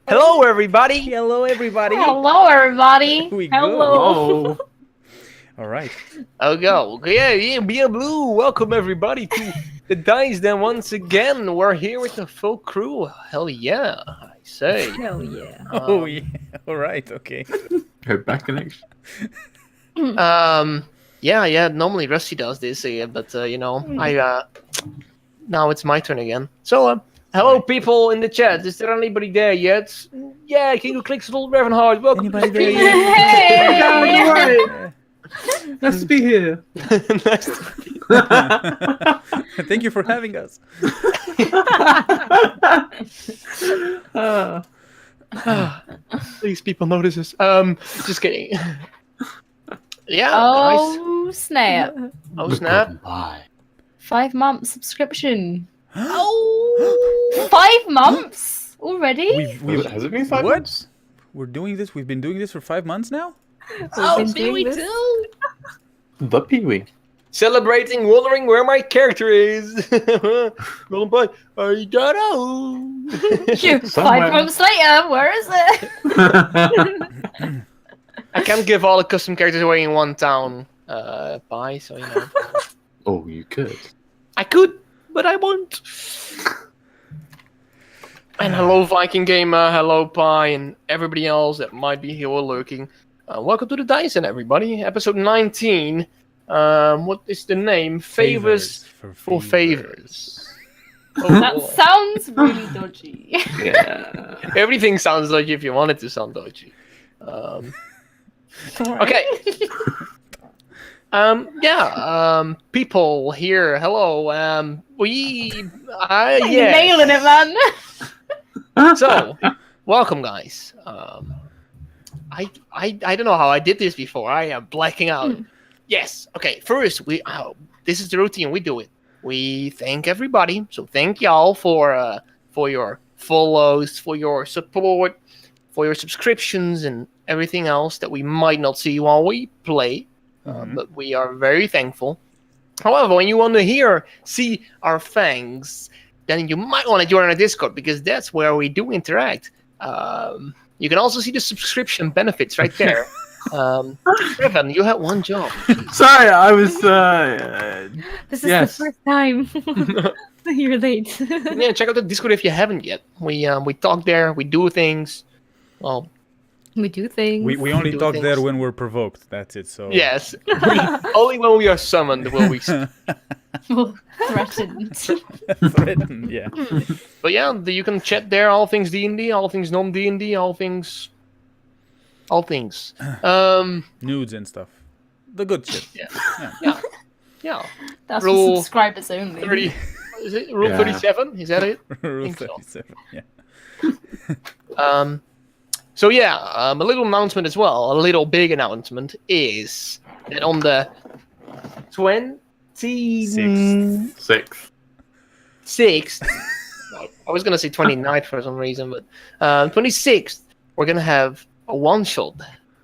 Hello, everybody. Hello, everybody. Hello, everybody. We Hello. go. All right. I'll go. Yeah, be blue. Welcome, everybody, to the Dice. Then once again, we're here with the full crew. Hell yeah, I say. Hell yeah. Oh, yeah. All right. Okay. Go back connection. Yeah. Normally Rusty does this, but now it's my turn again. So, hello, people in the chat. Is there anybody there yet? Yeah, can you click little Reverend Hard? Welcome. Anybody to the there stream. yet? Hey! You're right. Nice to be here. Nice to meet you. Thank you for having us. These people notice us. Just kidding. Yeah. Nice. Oh, snap. Oh snap. Bye. 5-month subscription. Oh, 5 months already? Has it been 5 What? months? We're doing this. We've been doing this for 5 months now. We've been doing this. The Pee-wee. Celebrating, wondering where my character is. Golden boy, I don't know. 5 months later, where is it? I can't give all the custom characters away in one town. Bye, so you know. Oh, you could. I could, but I won't. And hello, Viking Gamer, hello, Pi, and everybody else that might be here or lurking. Welcome to the Dyson, everybody. Episode 19. What is the name? Favors for favors. Oh, That boy. sounds really dodgy. Yeah. Everything sounds dodgy if you want it to sound dodgy. Okay. People here, hello. You're yes. nailing it, man. So, welcome, guys. I don't know how I did this before. I am blacking out. Yes. Okay. First, this is the routine. We do it. We thank everybody. So thank y'all for your follows, for your support, for your subscriptions, and everything else that we might not see while we play. But we are very thankful. However, when you want to see our fangs, then you might want to join our Discord, because that's where we do interact. You can also see the subscription benefits right there. Evan, you had one job. Sorry, I was. This is Yes. the first time. You're late. Yeah, check out the Discord if you haven't yet. We talk there. We do things. Well, We do things. We only do talk things. there when we're provoked. That's it. So yes. Only when we are summoned will we. Threatened. Threatened. Yeah. But yeah, you can chat there. All things D&D, all things non D&D, all things. Nudes and stuff. The good shit. Yeah. That's Rule for subscribers only. 30. Is it Rule Yeah. 37? Is that it? Rule think so. 37. Yeah. So yeah, a little announcement as well. A little big announcement is that on the 26th. Sixth. I was gonna say 29th for some reason, but 26th we're gonna have a one shot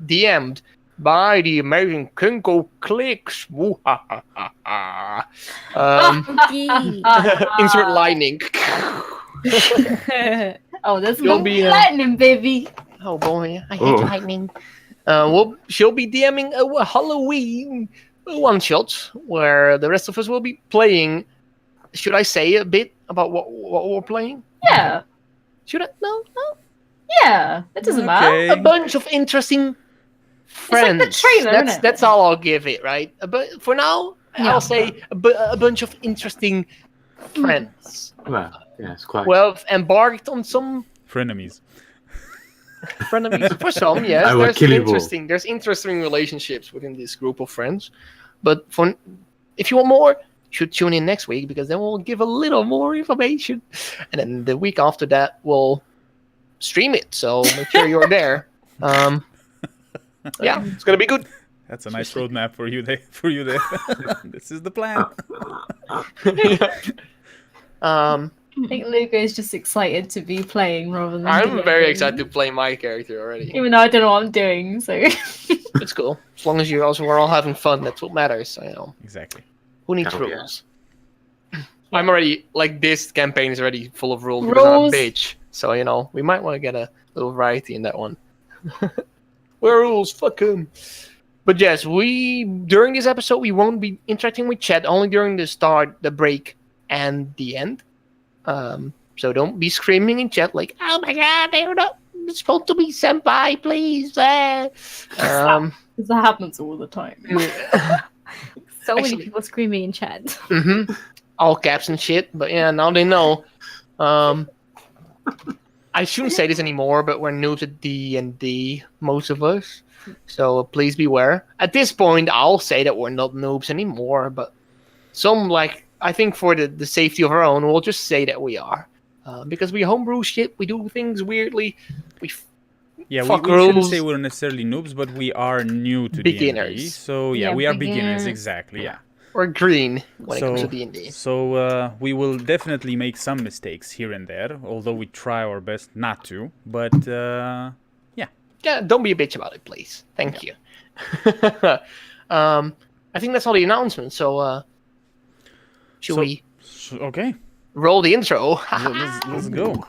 DM'd by the amazing Kunko Clicks. Insert lightning. Oh, there's You'll no be, lightning, baby. Oh boy, I hate lightning. She'll be DMing a Halloween one shot where the rest of us will be playing. Should I say a bit about what we're playing? Yeah. Should I? No. Yeah. It doesn't matter. Okay. A bunch of interesting friends. like the trailer, isn't it? That's all I'll give it, right? But for now, Yeah. I'll say a bunch of interesting friends Well, yeah, it's quite. who have embarked on some Frenemies. frenemies. For some, yes, I will kill you all. there's interesting relationships within this group of friends. But if you want more, you should tune in next week, because then we'll give a little more information, and then the week after that we'll stream it. So make sure you're there. Yeah, it's gonna be good. That's a nice roadmap for you there. This is the plan. I think Luca is just excited to be playing rather than I'm very DMing. excited to play my character already. Even though I don't know what I'm doing, so... It's cool. As long as we're all having fun, that's what matters. You know, Exactly. who needs Oh, rules? I'm already, like, this campaign is already full of rules because I'm a Rules. bitch. So, we might want to get a little variety in that one. Werewolves, fuck them. But yes, during this episode, we won't be interacting with chat, only during the start, the break, and the end. So don't be screaming in chat like, oh my god, they're not supposed to be senpai, please. That happens all the time. So many people screaming in chat. Mm-hmm. All caps and shit, but yeah, now they know. I shouldn't say this anymore, but we're noobs at D&D, most of us. So please beware. At this point, I'll say that we're not noobs anymore, but I think for the safety of our own, we'll just say that we are. Because we homebrew shit, we do things weirdly, we shouldn't say we're necessarily noobs, but we are new to beginners. D&D. So we are beginners, exactly, yeah. We're green when it comes to D&D. So we will definitely make some mistakes here and there, although we try our best not to. But yeah, don't be a bitch about it, please. Thank you. I think that's all the announcements. So should we? Okay. Roll the intro. Let's go.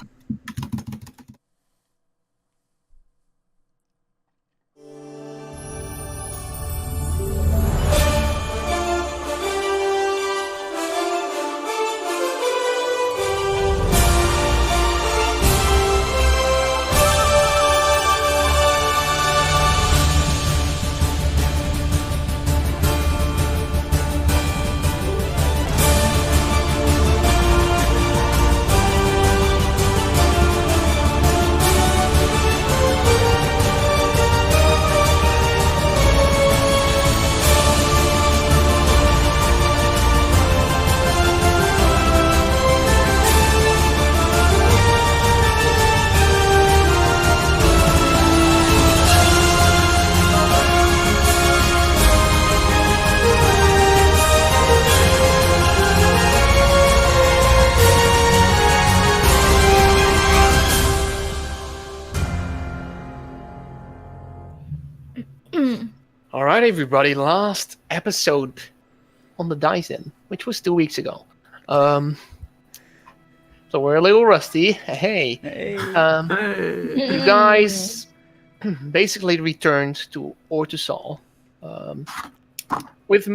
All right, everybody. Last episode on the Dice In, which was 2 weeks ago. So we're a little rusty. Hey. You guys basically returned to Ortusal with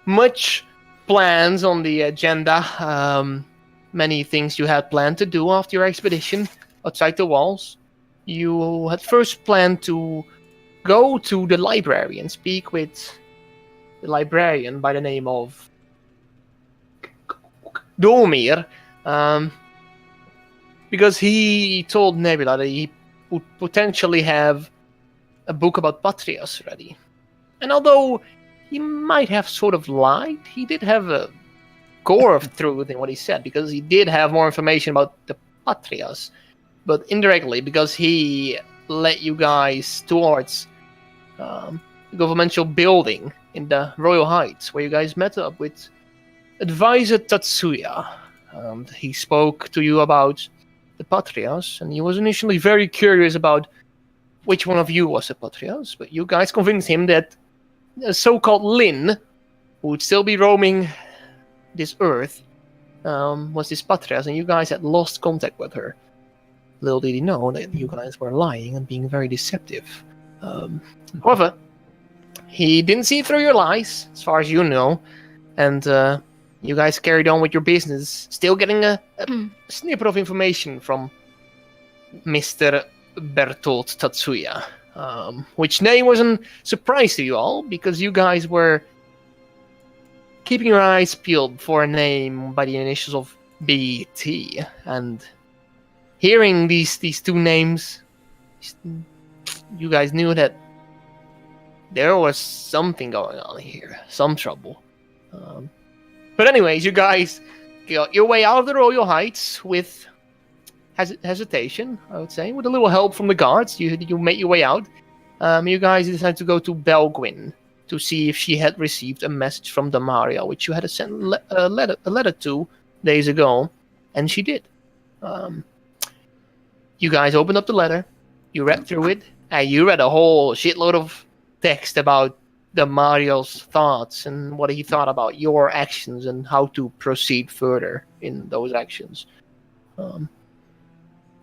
much plans on the agenda. Many things you had planned to do after your expedition outside the walls. You had first planned to go to the library and speak with the librarian by the name of Domir, because he told Nebula that he would potentially have a book about Patrias ready. And although he might have sort of lied, he did have a core of truth in what he said, because he did have more information about the Patrias, but indirectly because he led you guys towards the governmental building in the Royal Heights, where you guys met up with Advisor Tatsuya. He spoke to you about the Patrias, and he was initially very curious about which one of you was a Patrias, but you guys convinced him that a so-called Lin, who would still be roaming this earth, was this Patrias, and you guys had lost contact with her. Little did he know that you guys were lying and being very deceptive. However, he didn't see through your lies, as far as you know, and you guys carried on with your business, still getting a snippet of information from Mr. Bertolt Tatsuya, which name wasn't a surprise to you all, because you guys were keeping your eyes peeled for a name by the initials of BT, and hearing these two names, you guys knew that there was something going on here, some trouble. But anyways, you guys got your way out of the Royal Heights with hesitation, I would say, with a little help from the guards. You made your way out. You guys decided to go to Belgwin to see if she had received a message from Damaria, which you had sent a letter to days ago, and she did. You guys opened up the letter, you read through it, and you read a whole shitload of text about Damario's thoughts and what he thought about your actions and how to proceed further in those actions.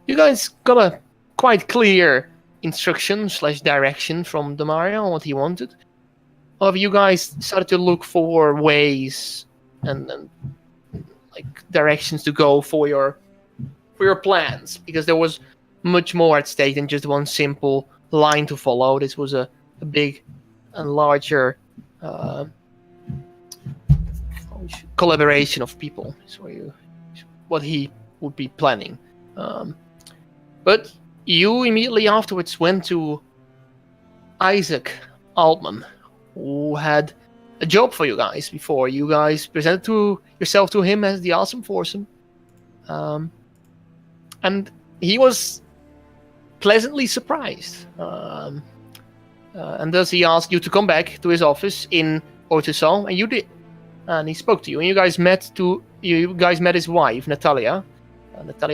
You guys got a quite clear instruction / direction from Demario on what he wanted. However, you guys started to look for ways and like directions to go for your plans, because there was much more at stake than just one simple line to follow. This was a big and larger collaboration of people. So what he would be planning. But you immediately afterwards went to Isaac Altman, who had a job for you guys before. You guys presented yourself to him as the awesome foursome. And he was pleasantly surprised. And thus he asked you to come back to his office in Otisol, and you did. And he spoke to you, and you guys met his wife, Natalia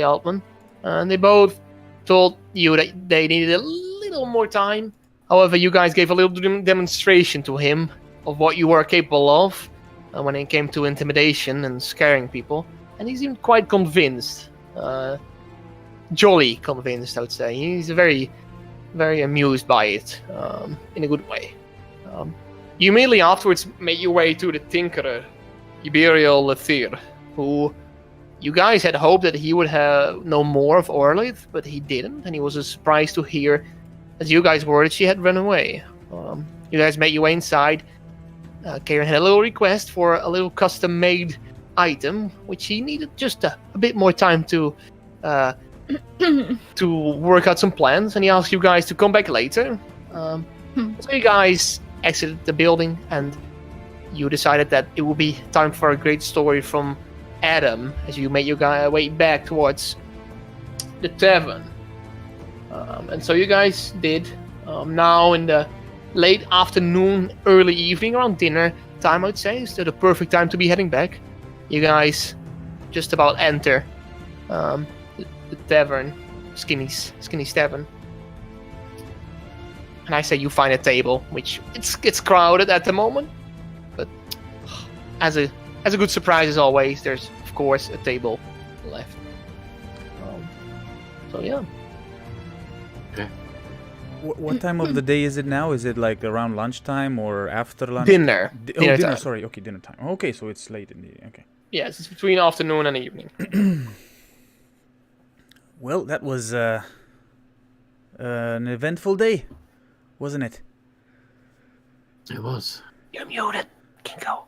Altman, and they both told you that they needed a little more time. However, you guys gave a little demonstration to him of what you were capable of when it came to intimidation and scaring people, and he seemed quite convinced. Jolly convinced, I would say. He's very, very amused by it, in a good way. You immediately afterwards made your way to the Tinkerer, Iberial Lethir, who you guys had hoped that he would know more of Orlith, but he didn't, and he was surprised to hear, as you guys were, that she had run away. You guys made your way inside. Karen had a little request for a little custom-made item, which he needed just a bit more time to work out some plans, and he asked you guys to come back later. So you guys exited the building, and you decided that it would be time for a great story from Adam as you made your way back towards the tavern. And so you guys did. Now in the late afternoon, early evening, around dinner time, I would say, is the perfect time to be heading back. You guys just about enter the tavern, Skinny's Tavern. And I say you find a table, which it's crowded at the moment, but as a good surprise as always, there's of course a table left. So yeah. Okay. What time of the day is it now? Is it like around lunchtime or after lunch? Dinner. Dinner. Time. Sorry. Okay, dinner time. Okay, so it's late in the. Okay. Yes, it's between afternoon and evening. Well, that was an eventful day, wasn't it? It was. You're muted, Kinko.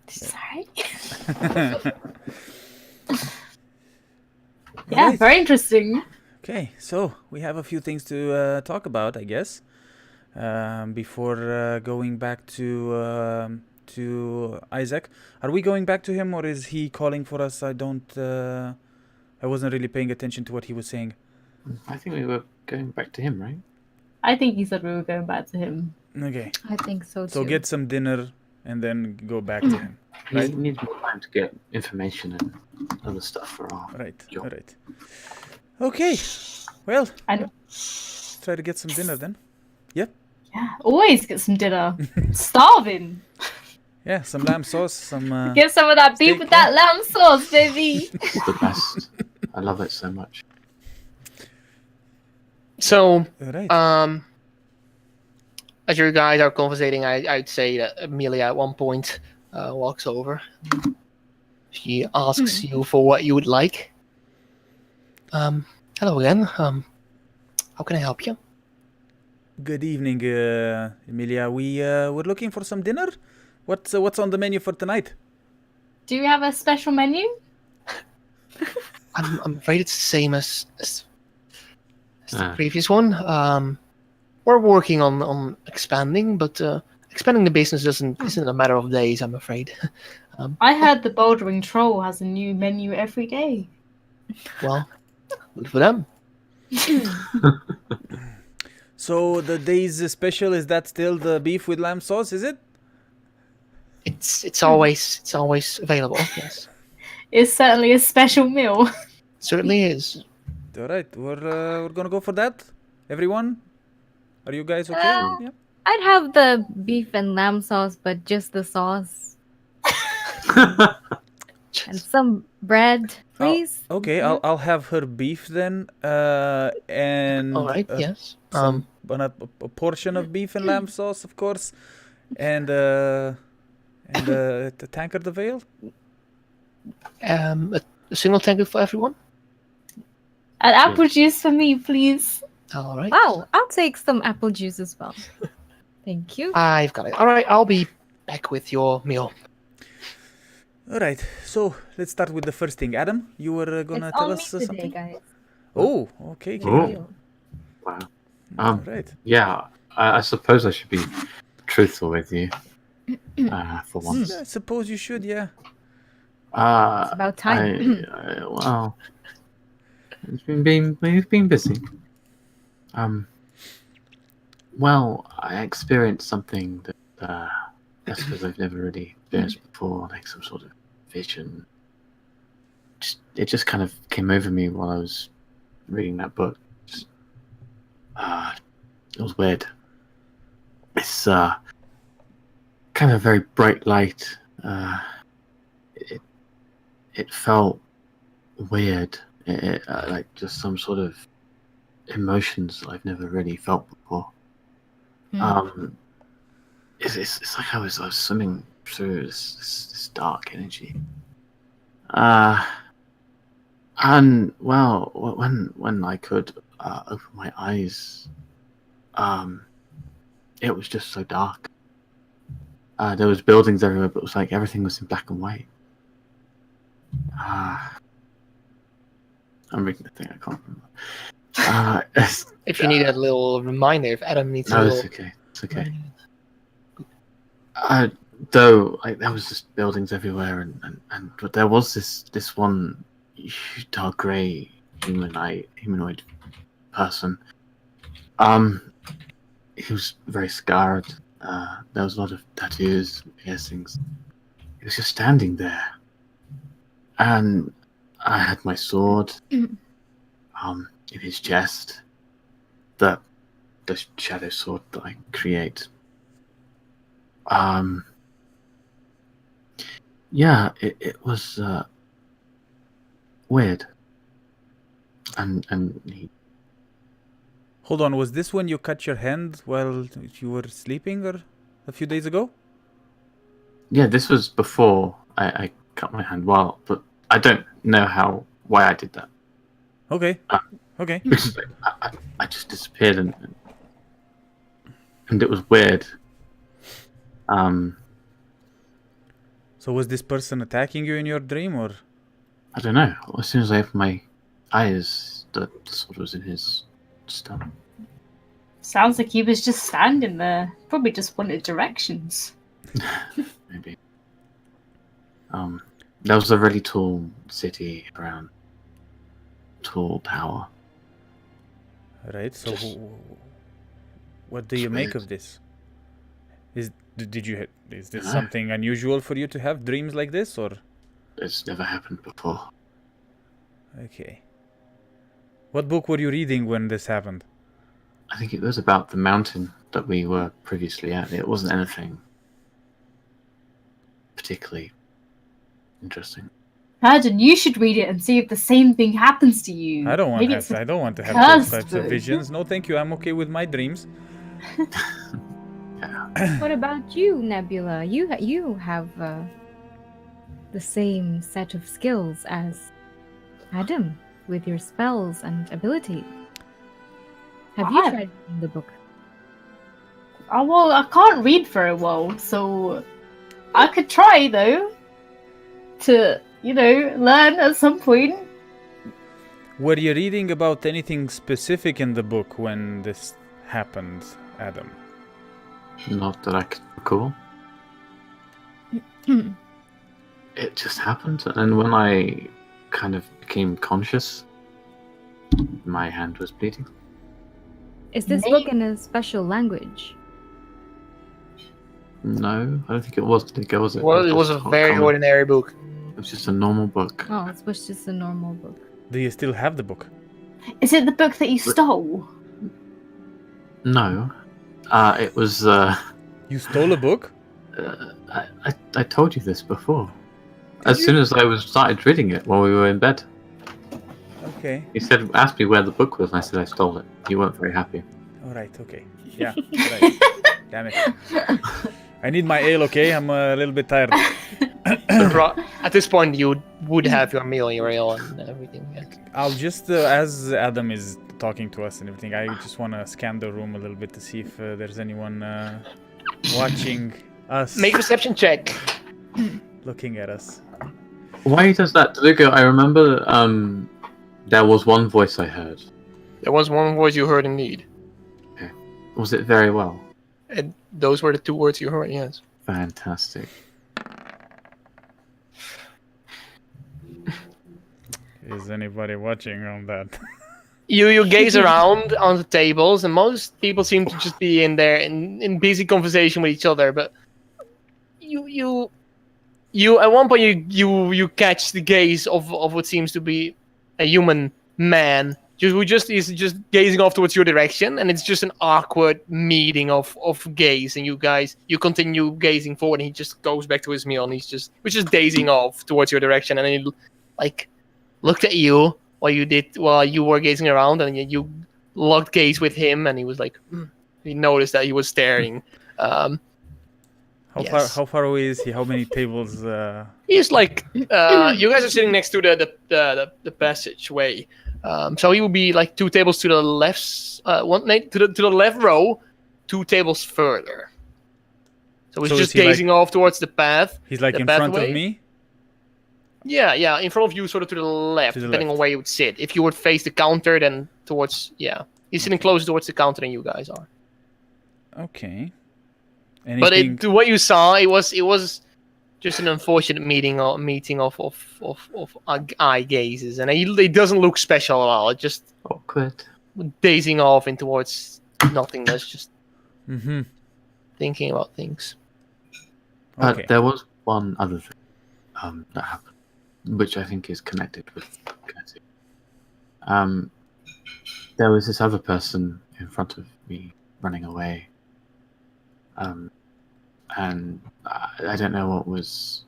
Sorry. Yeah, Right. very interesting. Okay, so we have a few things to talk about, I guess, before going back to Isaac. Are we going back to him, or is he calling for us? I wasn't really paying attention to what he was saying. I think we were going back to him, right? I think he said we were going back to him. Okay, I think so too. so get some dinner and then go back to him. He Right. needs more time to get information and other stuff for our Right, job. right. Okay, well, I know. let's try to get some dinner then. Yeah, always get some dinner. Starving. Yeah, some lamb sauce, some... Get some of that beef steak, with that lamb sauce, baby. It's the best. I love it so much. So, Right. as you guys are conversating, I'd say that Amelia at one point walks over. She asks you for what you would like. Hello again. How can I help you? Good evening, Emilia. We're looking for some dinner. What's on the menu for tonight? Do you have a special menu? I'm afraid it's the same as the previous one. We're working on expanding, but expanding the business isn't a matter of days, I'm afraid. I heard the Bouldering Troll has a new menu every day. Well, good for them. So the day's special, is that still the beef with lamb sauce, is it? It's always available. Yes, It's certainly a special meal. certainly is. All right, we're gonna go for that. Everyone, are you guys okay? Yeah. I'd have the beef and lamb sauce, but just the sauce. And some bread, please. Okay, I'll have her beef then, and All right. Yes. a portion of beef and lamb sauce, of course, and a tankard of ale. A single tankard for everyone. And apple juice for me, please. All right. Oh, I'll take some apple juice as well. Thank you. I've got it. All right. I'll be back with your meal. All right, so let's start with the first thing. Adam, you were gonna It's tell on us me today, something. guys. Oh, okay. Oh. Wow. All right. Yeah, I suppose I should be truthful with you for once. I suppose you should. Yeah. It's about time. Well, we've been busy. Well, I experienced something that I suppose I've never really experienced before, like some sort of vision. It just kind of came over me while I was reading that book. It was weird. It's kind of very bright light. It felt weird. Like just some sort of emotions that I've never really felt before. It's like I was swimming through this dark energy. And well, when I could open my eyes, it was just so dark. There was buildings everywhere, but it was like everything was in black and white. I'm reading the thing, I can't remember. If you need a little reminder, if Adam needs a No, little. it's okay. It's okay. Though there was just buildings everywhere, but there was this one dark grey humanoid person. He was very scarred. There was a lot of tattoos, piercings. He was just standing there, and I had my sword in his chest. The shadow sword that I create. Yeah, it was weird. And he... Hold on, was this when you cut your hand while you were sleeping, or a few days ago? Yeah, this was before I cut my hand. But I don't know why I did that. Okay. Okay. Because I just disappeared and it was weird. So was this person attacking you in your dream, or? I don't know. As soon as I opened my eyes, the sword was in his stomach. Sounds like he was just standing there. Probably just wanted directions. Maybe. There was a really tall city around. Tall tower. Right. So, Just- what do you It's make weird. of this? Is this Yeah. something unusual for you to have dreams like this, or? It's never happened before. Okay. What book were you reading when this happened? I think it was about the mountain that we were previously at. It wasn't anything particularly interesting. Arjun, you should read it and see if the same thing happens to you. I don't want Maybe it's a I don't want to have cursed those types of book. visions. No, thank you. I'm okay with my dreams. Yeah. What about you, Nebula? You have the same set of skills as Adam with your spells and abilities. Have you Wow. tried reading the book? Oh, well, I can't read very well, so I could try, though, to, learn at some point. Were you reading about anything specific in the book when this happened, Adam? Not that I could recall. It just happened, and when I kind of became conscious, my hand was bleeding. Is this book in a special language? No, I don't think it was. Did it go? Was it? Well, it was a just very common. ordinary book. It was just a normal book. Oh, it was just a normal book. Do you still have the book? Is it the book that you stole? No, it was. You stole a book? I told you this before. as soon as I started reading it while we were in bed. Okay. He asked me where the book was, and I said I stole it. You weren't very happy. All right. Okay. Yeah. Right. Damn it. I need my ale. Okay. I'm a little bit tired. At this point, you would have your meal, your ale, and everything. Yeah. I'll just, as Adam is talking to us and everything, I just want to scan the room a little bit to see if there's anyone watching us. Make a perception check. Looking at us. Why does that, Lugo? I remember there was one voice I heard. There was one voice you heard indeed. Okay. Was it very well? And those were the 2 words you heard, yes. Fantastic. Is anybody watching on that? You gaze around on the tables, and most people seem to just be in there in busy conversation with each other. But you at one point you catch the gaze of what seems to be a human man. Is just gazing off towards your direction, and it's just an awkward meeting of gaze. And you continue gazing forward, and he just goes back to his meal, and he's just dazing off towards your direction, and then he looked at you while you were gazing around, and you locked gaze with him, and he was like, he noticed that he was staring. How far away is he? How many tables? He's like, you guys are sitting next to the passageway, so he will be like 2 tables to the left, to the left row, 2 tables further. So he's just gazing off towards the path. He's like in front of me. Yeah, in front of you, sort of to the left, depending on where you would sit. If you would face the counter, then towards, he's sitting closer towards the counter than you guys are. Okay. But to what you saw, it was just an unfortunate meeting of eye gazes, and it doesn't look special at all. It just awkward, dazing off in towards nothingness, just thinking about things. Okay. There was one other thing that happened, which I think is connected with Kirsty. There was this other person in front of me running away. And I don't know what was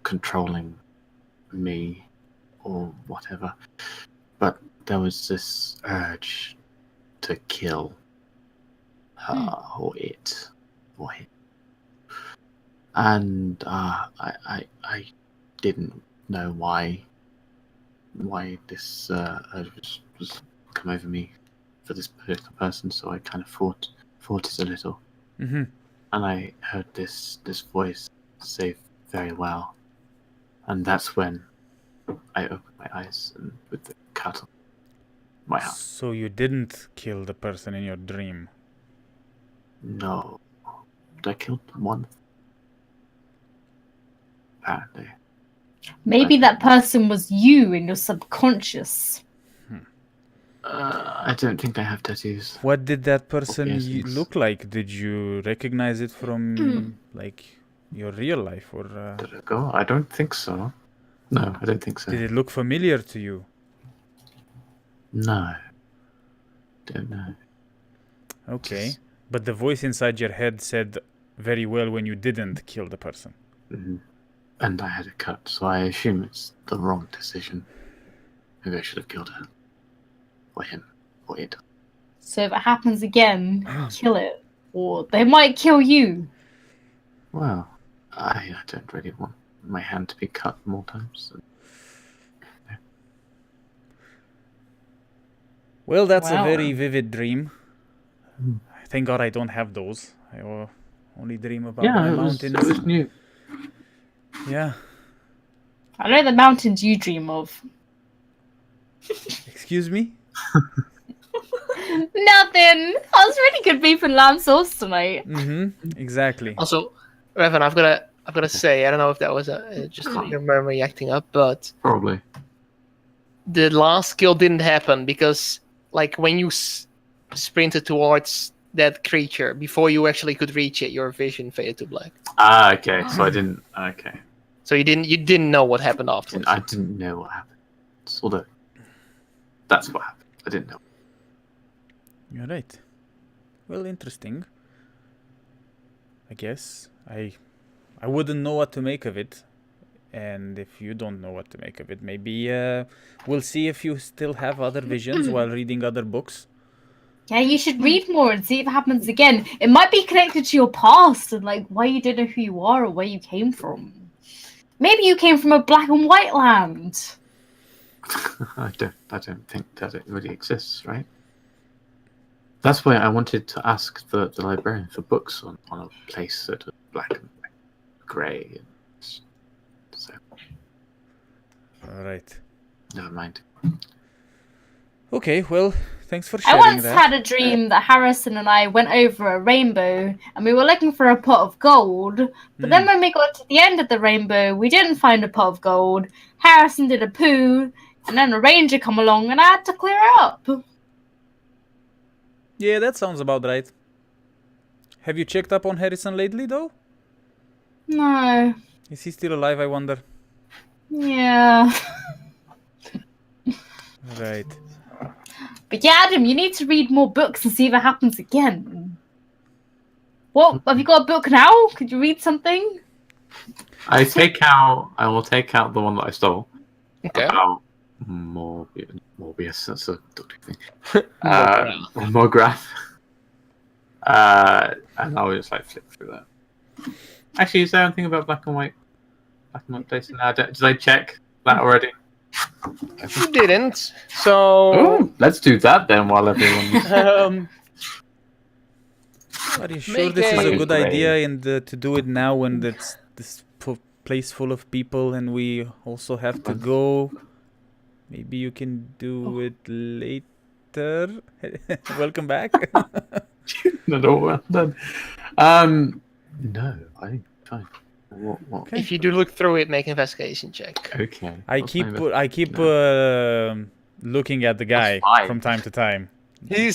controlling me or whatever, but there was this urge to kill her or it or him. And I didn't know why this urge was come over me for this particular person, so I kind of fought it a little. Mm-hmm. And I heard this voice say very well, and that's when I opened my eyes and with the cut on my hand. So you didn't kill the person in your dream? No, I killed one. Apparently. Maybe that person was you in your subconscious. I don't think I have tattoos. What did that person look like? Did you recognize it from like your real life, or? Did it go? I don't think so. No, I don't think so. Did it look familiar to you? No. Don't know. Okay, but the voice inside your head said very well when you didn't kill the person. Mm-hmm. And I had a cut, so I assume it's the wrong decision. Maybe I should have killed her. Or him. Or it. So if it happens again, kill it. Or they might kill you. Well, I don't really want my hand to be cut more times. So. Yeah. Well, that's a very vivid dream. Thank God I don't have those. I only dream about my mountains. It was new. Yeah. I know the mountains you dream of. Excuse me? Nothing. I was really good beef and lamb sauce tonight. Exactly. Also, Revan, I've got to say, I don't know if that was just your memory acting up, but probably the last skill didn't happen because, like, when you sprinted towards that creature before you actually could reach it, your vision faded to black. Ah, okay. So I didn't. Okay. So you didn't know what happened afterwards. I didn't know what happened. Although that's what happened. I didn't know. You're right. Well, interesting. I guess I wouldn't know what to make of it. And if you don't know what to make of it, maybe we'll see if you still have other visions while reading other books. Yeah, you should read more and see if it happens again. It might be connected to your past and like why you didn't know who you are or where you came from. Maybe you came from a black and white land. I don't think that it really exists, right? That's why I wanted to ask the librarian for books on a place that was black and white, grey. So, All right. never mind. Okay, well, thanks for I sharing once that. had a dream that Harrison and I went over a rainbow and we were looking for a pot of gold. But then when we got to the end of the rainbow, we didn't find a pot of gold. Harrison did a poo, and then a ranger come along and I had to clear it up. Yeah, that sounds about right. Have you checked up on Harrison lately, though? No. Is he still alive, I wonder? Yeah. Right. But yeah, Adam, you need to read more books and see if it happens again. What? Have you got a book now? Could you read something? I will take out the one that I stole. Okay. About Morbius. That's a doctor thing. Morgraph. And I'll just like flip through that. Actually, is there anything about black and white place now? Did I check that already? You didn't. So Ooh, let's do that then while everyone's... Are you sure Make this is a a- good idea to do it now when it's this place full of people and we also have to go? Maybe you can do it later. Welcome back. No, well done. No, I think fine. What? if you do look through it, make an investigation check. Okay. I What's my keep invest- looking at the guy fine. from time to time. He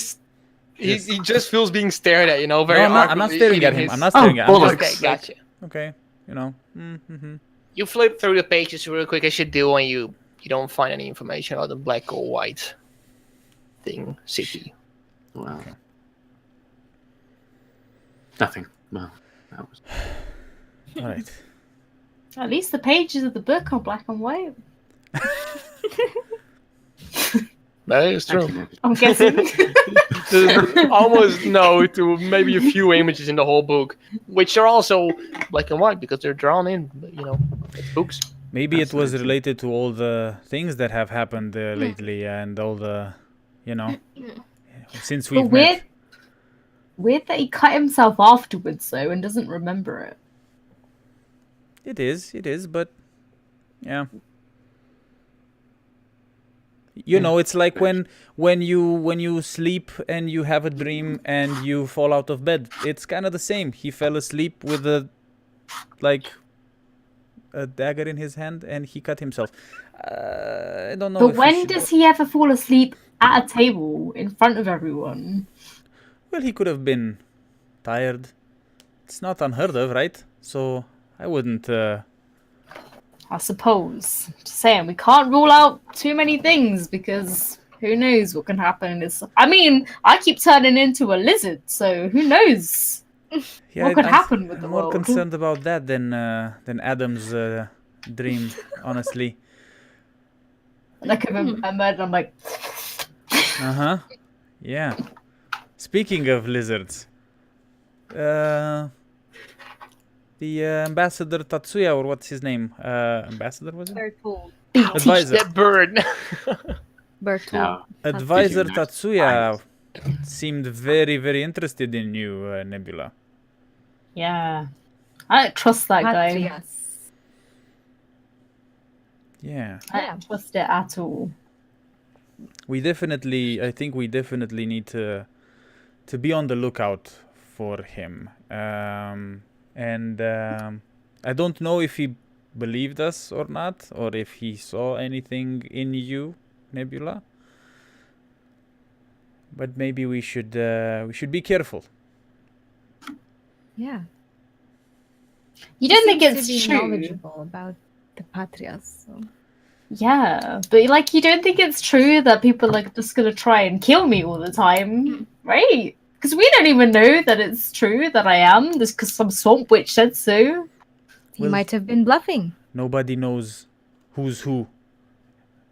just feels being stared at, very No, I'm not awkwardly staring at eating him. I'm his- not staring at him. bollocks. Okay, gotcha. Okay, you know. Mm-hmm. You flip through the pages real quick. I should do when you don't find any information about the black or white city. Wow. Nothing. Well, that was... All right. At least the pages of the book are black and white. That is true. I'm guessing. There's almost no to maybe a few images in the whole book, which are also black and white because they're drawn in, books. Maybe it was Fascinating. related to all the things that have happened lately and all the, since But we've met. weird that he cut himself afterwards though and doesn't remember it. It is, but yeah. It's like when you sleep and you have a dream and you fall out of bed. It's kind of the same. He fell asleep with a dagger in his hand and he cut himself. I don't know. But if we when should- does he ever fall asleep at a table in front of everyone? Well, he could have been tired. It's not unheard of, right? So I wouldn't. I suppose. Just saying, we can't rule out too many things because who knows what can happen. I keep turning into a lizard, so who knows? Yeah, What could happen with I'm the more world? concerned about that than Adam's dream, honestly. Like if I'm I'm like, Yeah. Speaking of lizards, the ambassador Tatsuya, or what's his name? Ambassador was it? Bertold. Advisor. That bird. Bertold. No. Advisor Did you know? Tatsuya seemed very, very interested in you, Nebula. yeah, I don't trust that guy. Patrias. Yeah. I don't trust it at all. I think we definitely need to be on the lookout for him. And I don't know if he believed us or not, or if he saw anything in you, Nebula. But maybe we should be careful. Yeah. You don't think Seems it's to be true? knowledgeable about the Patrias. So. Yeah, but you don't think it's true that people are just gonna try and kill me all the time, right? Because we don't even know that it's true that I am, just because some swamp witch said so. He Well- might have been bluffing. Nobody knows who's who,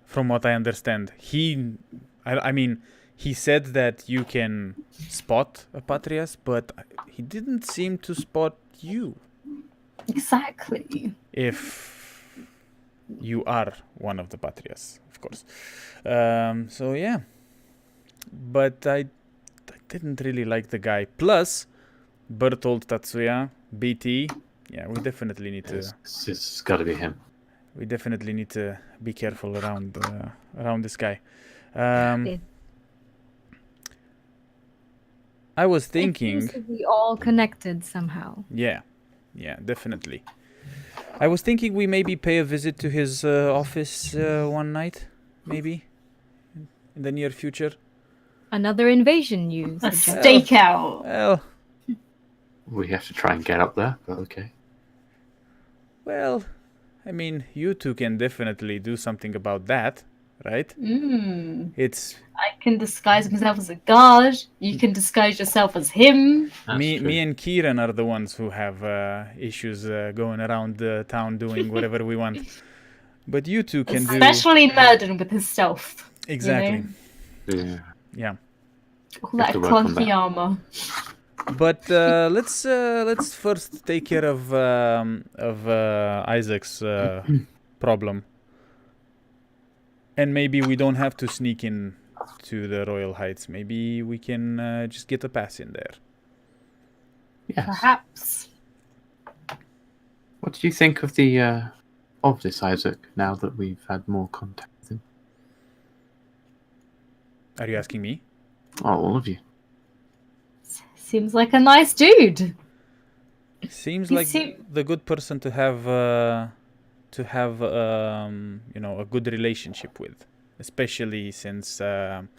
from what I understand. I mean, he said that you can spot a Patrias, but he didn't seem to spot you. Exactly. If you are one of the Patrias, of course. So yeah. But I didn't really like the guy. Plus, Bertold, Tatsuya, BT. Yeah, we definitely need to. It's got to be him. We definitely need to be careful around this guy. I was It thinking. seems to be all connected somehow. Yeah, definitely. I was thinking we maybe pay a visit to his office one night, maybe in the near future. Another invasion, you A suggest? stakeout. Well, We have to try and get up there, but okay. well, I mean, you two can definitely do something about that, right? It's I can disguise myself as a guard. You can disguise yourself as him. That's me true. and Kieran are the ones who have issues going around the town doing whatever we want. But you two can do Especially Murden with his stealth. exactly. Yeah. Yeah. All that to work on clunky that. armor. But let's first take care of Isaac's problem, and maybe we don't have to sneak in to the Royal Heights. Maybe we can just get a pass in there. Yes. Perhaps. What do you think of this Isaac now that we've had more contact with him? Are you asking me? Oh, all of you. Seems like a nice dude. Seems He like seem- the good person to have a good relationship with, especially since we're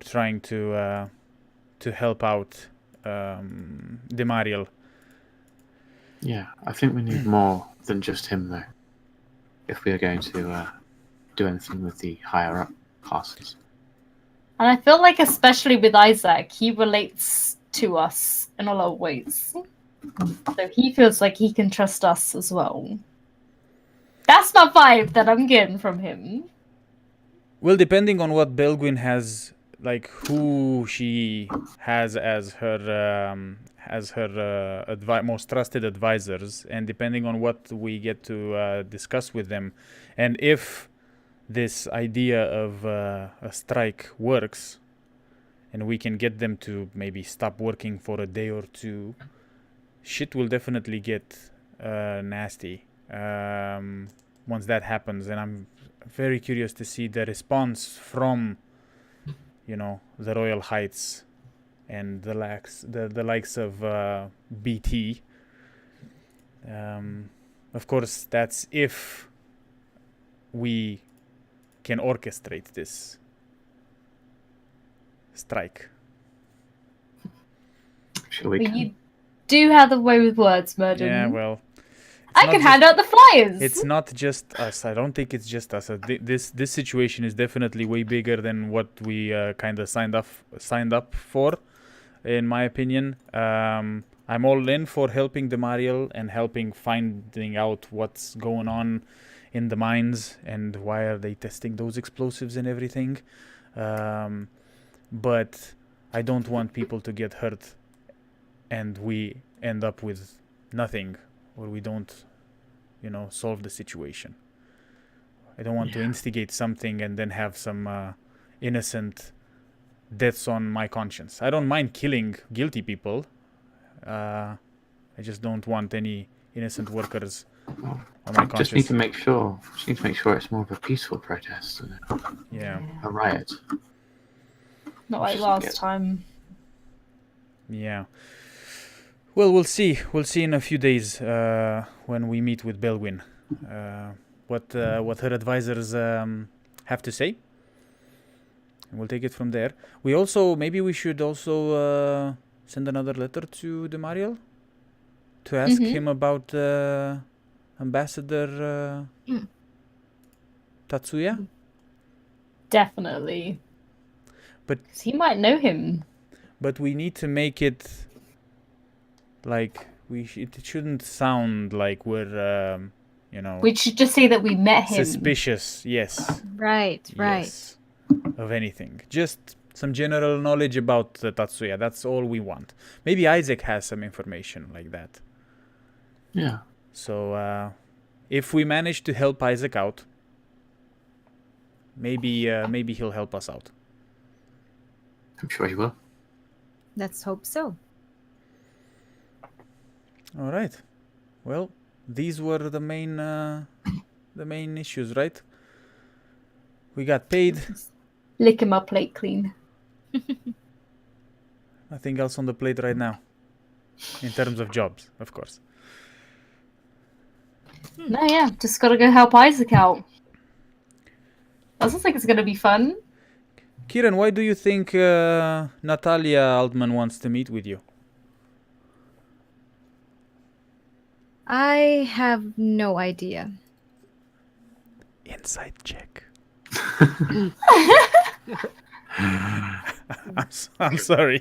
trying to help out Demariel. Yeah, I think we need more than just him, though. If we are going to do anything with the higher up classes. And I feel like, especially with Isaac, he relates to us in a lot of ways. So he feels like he can trust us as well. That's my vibe that I'm getting from him. Well, depending on what Belguin has, like who she has as her most trusted advisors, and depending on what we get to discuss with them, and if this idea of a strike works, and we can get them to maybe stop working for a day or two, shit will definitely get nasty once that happens. And I'm very curious to see the response from, the Royal Heights and the likes of BT. Of course, that's if we can orchestrate this strike. Sure we But can. you do have the way with words, Murden. Yeah, well, I can hand out the flyers. it's not just us. I don't think it's just us. This situation is definitely way bigger than what we kind of signed up for, in my opinion. I'm all in for helping Demariel and helping finding out what's going on in the mines and why are they testing those explosives and everything. But I don't want people to get hurt and we end up with nothing, or we don't, solve the situation. I don't want to instigate something and then have some innocent deaths on my conscience. I don't mind killing guilty people. I just don't want any innocent workers on my conscience. Just need to make sure it's more of a peaceful protest than a riot. Not like last time. Yeah. Well, we'll see. We'll see in a few days when we meet with Belwyn. What her advisors have to say. And we'll take it from there. Maybe we should also send another letter to Demariel to ask him about Ambassador Tatsuya. Definitely. But 'cause he might know him. But we need to make it like It shouldn't sound like we're, We should just say that we met him. suspicious. Yes. Right, right. Yes. Of anything. Just some general knowledge about Tatsuya. That's all we want. Maybe Isaac has some information like that. Yeah. So, if we manage to help Isaac out, maybe he'll help us out. I'm sure he will. Let's hope so. All right. Well, these were the main issues, right? We got paid. Licking my plate clean. Nothing else on the plate right now. In terms of jobs, of course. No, yeah, just gotta go help Isaac out. That sounds like it's gonna be fun. Kieran, why do you think Natalia Altman wants to meet with you? I have no idea. Inside check. I'm sorry.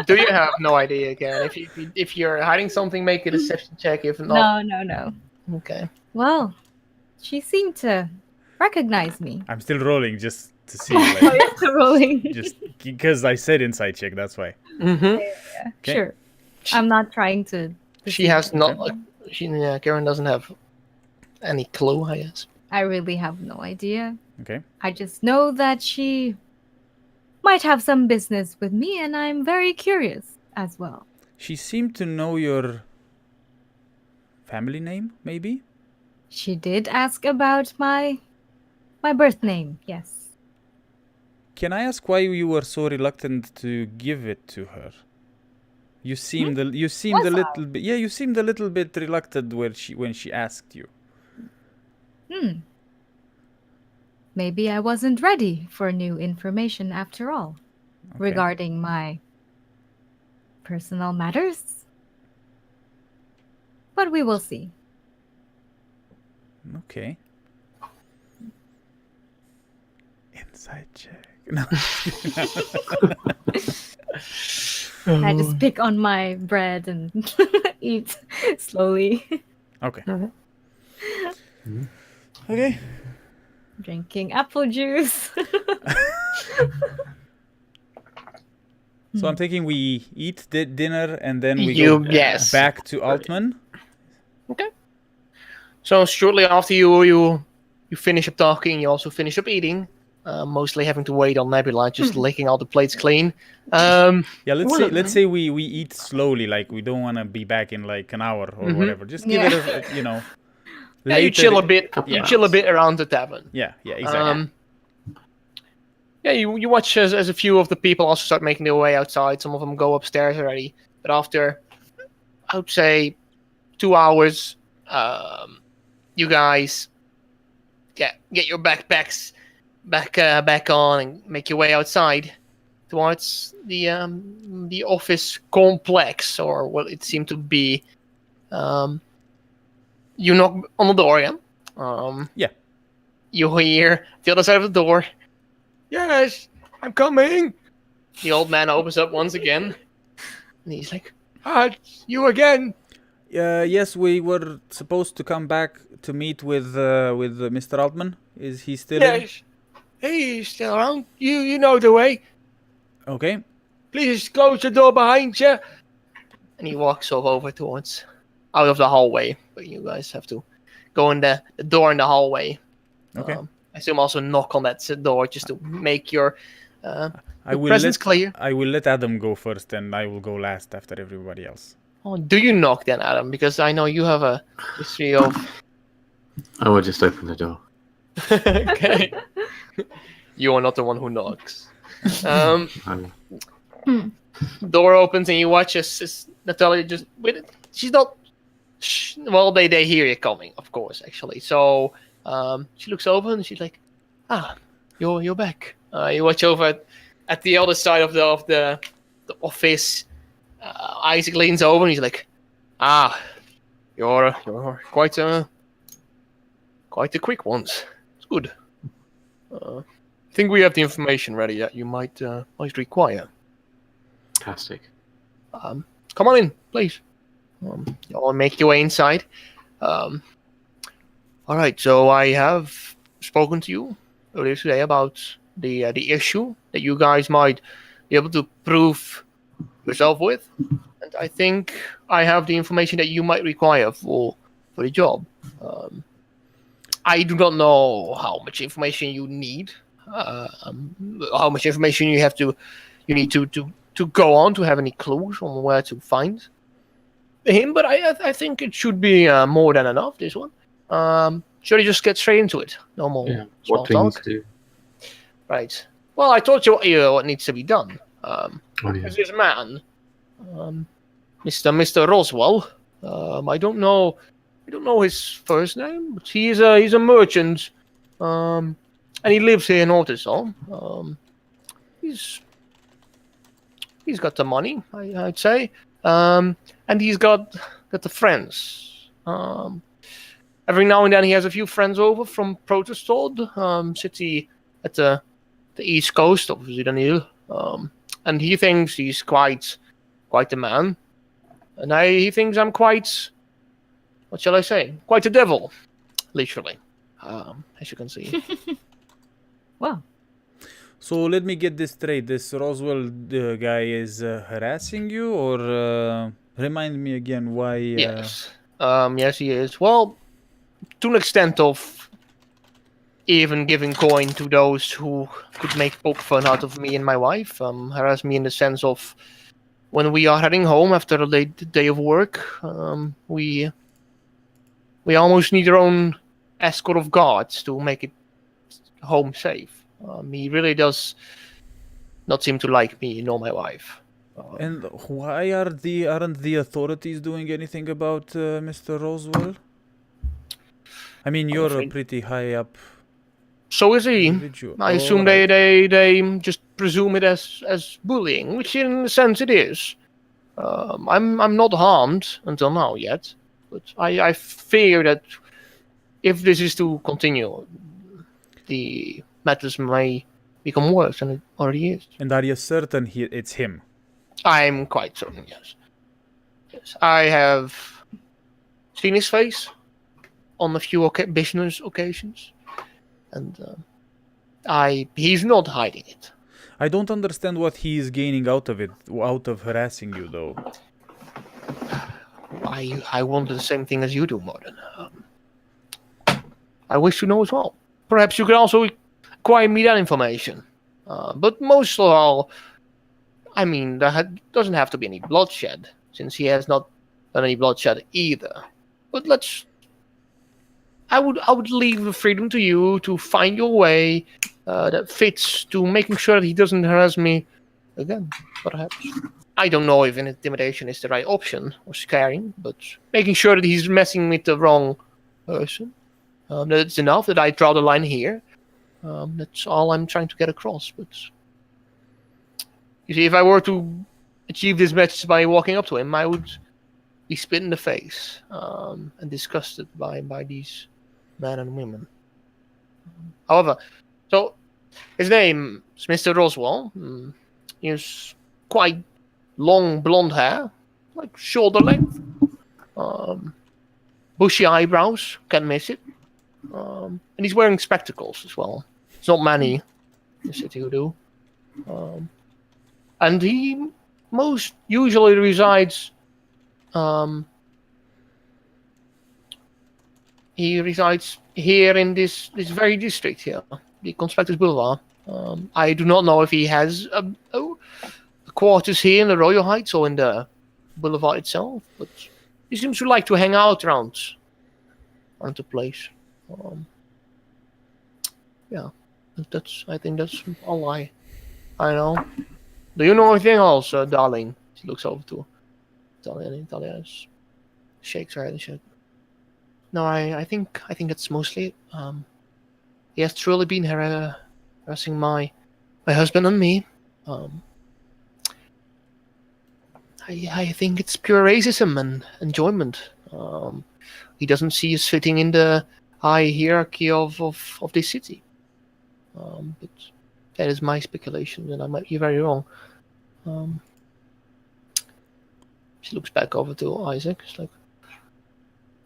Do you have no idea again? If you're hiding something, make a deception check. If not, No. okay. Well, she seemed to recognize me. I'm still rolling just to see. Oh, Like, yeah, rolling. just because I said inside check, that's why. Mm-hmm. Okay. Sure. I'm not trying to. She has not. Karen doesn't have any clue, I guess. I really have no idea. Okay. I just know that she might have some business with me, and I'm very curious as well. She seemed to know your family name, maybe? She did ask about my birth name, yes. Can I ask why you were so reluctant to give it to her? You seemed a little bit. Yeah, you seemed a little bit reluctant when she asked you. Maybe I wasn't ready for new information after all, regarding my personal matters. But we will see. Okay. Inside check. No. I just pick on my bread and eat slowly. Okay. Okay. Drinking apple juice. So I'm thinking we eat dinner and then we You- go yes. back to Altman. Okay. So shortly after you finish up talking, you also finish up eating. Mostly having to wait on Nebula, just licking all the plates clean. Yeah, let's say we eat slowly, like we don't want to be back in like an hour or whatever. Just give it a Yeah, later. you chill a bit. Couple You of chill a hours. bit around the tavern. Yeah, exactly. Yeah, you watch as a few of the people also start making their way outside. Some of them go upstairs already. But after, I would say, 2 hours, you guys get your backpacks back on and make your way outside towards the office complex, or what it seemed to be. You knock on the door, yeah? Yeah. You hear the other side of the door. Yes, I'm coming. The old man opens up once again, and he's like, it's you again. Yes, we were supposed to come back to meet with Mr. Altman. Is he still in? Yes, he's still around. You know the way. Okay. Please close the door behind you. And he walks over towards out of the hallway. But you guys have to go in the door in the hallway. Okay. I assume also knock on that door just to make your I will presence clear. I will let Adam go first, and I will go last after everybody else. Oh, do you knock then, Adam? Because I know you have a history of. I will just open the door. Okay. You are not the one who knocks. Door opens and you watch as Natalia just with it. She's not. Well, they hear you coming, of course, actually. So she looks over and she's like, you're back. You watch over at the other side of the office. Isaac leans over and he's like, you're quite the quick ones. It's good. I think we have the information ready that you might require. Fantastic. Come on in, please. I'll make your way inside. All right, so I have spoken to you earlier today about the issue that you guys might be able to prove yourself with, and I think I have the information that you might require for the job. I do not know how much information you need, how much information you need to go on to have any clues on where to find him, but I think it should be more than enough. This one. Should I just get straight into it? No more small What do we need talk. to do? Right. Well, I told you what needs to be done. Oh, yeah. There's this man, Mr. Roswell. I don't know his first name, but he's a merchant, and he lives here in Ortisol. He's got the money, I'd say, and he's got the friends. Every now and then he has a few friends over from Protestod, city at the east coast of Zidanil, and he thinks he's quite the man, and he thinks I'm quite, what shall I say, quite a devil, literally, as you can see. Well, So let me get this straight. This Roswell guy is harassing you, or remind me again why? Yes. Yes, he is. Well, to an extent of even giving coin to those who could make poke fun out of me and my wife. Harass me in the sense of when we are heading home after a late day of work, we almost need our own escort of guards to make it home safe. He really does not seem to like me nor my wife. And why aren't the authorities doing anything about Mr. Roswell? I mean, you're a pretty high up So is he. individual. I assume they just presume it as bullying, which in a sense it is. I'm not harmed until now yet, but I fear that if this is to continue, the matters may become worse than it already is. And are you certain it's him? I'm quite certain, yes. Yes, I have seen his face on a few business occasions, and he's not hiding it. I don't understand what he is gaining out of it, out of harassing you, though. I wonder the same thing as you do, Morten. I wish to know as well. Perhaps you could also acquire me that information. But most of all, I mean, there doesn't have to be any bloodshed, since he has not done any bloodshed either. But I would leave the freedom to you to find your way that fits to making sure that he doesn't harass me again, perhaps. I don't know if intimidation is the right option, or scaring, but making sure that he's messing with the wrong person. That it's enough that I draw the line here. That's all I'm trying to get across. But you see, if I were to achieve this message by walking up to him, I would be spit in the face and disgusted by these men and women. However, so his name is Mr. Roswell. He has quite long blonde hair, like shoulder length. Bushy eyebrows, can't miss it. And he's wearing spectacles as well. It's not many in the city who do. And he most usually resides. He resides here in this very district here, the Conspectus Boulevard. I do not know if he has quarters here in the Royal Heights or in the Boulevard itself, but he seems to like to hang out around the place. Yeah, I think that's all I know. Do you know anything else, darling? She looks over to Talia. Shakes her head and says, "No, I think that's mostly it. He has truly been harassing my husband and me. I think it's pure racism and enjoyment. He doesn't see us fitting in the high hierarchy of this city. But that is my speculation, and I might be very wrong. She looks back over to Isaac. It's like,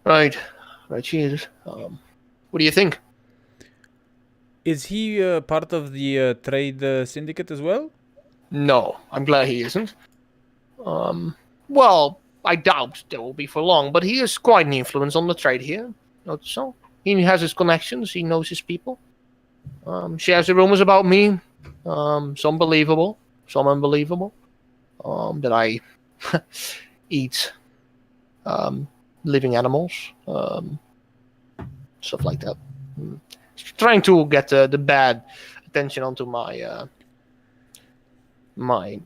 right, she is. What do you think? Is he part of the trade syndicate as well? No, I'm glad he isn't. Well, I doubt there will be for long, but he is quite an influence on the trade here. Not so. He has his connections. He knows his people. Shares the rumors about me. Some believable, some unbelievable. That I eat living animals, stuff like that. Trying to get the bad attention onto my my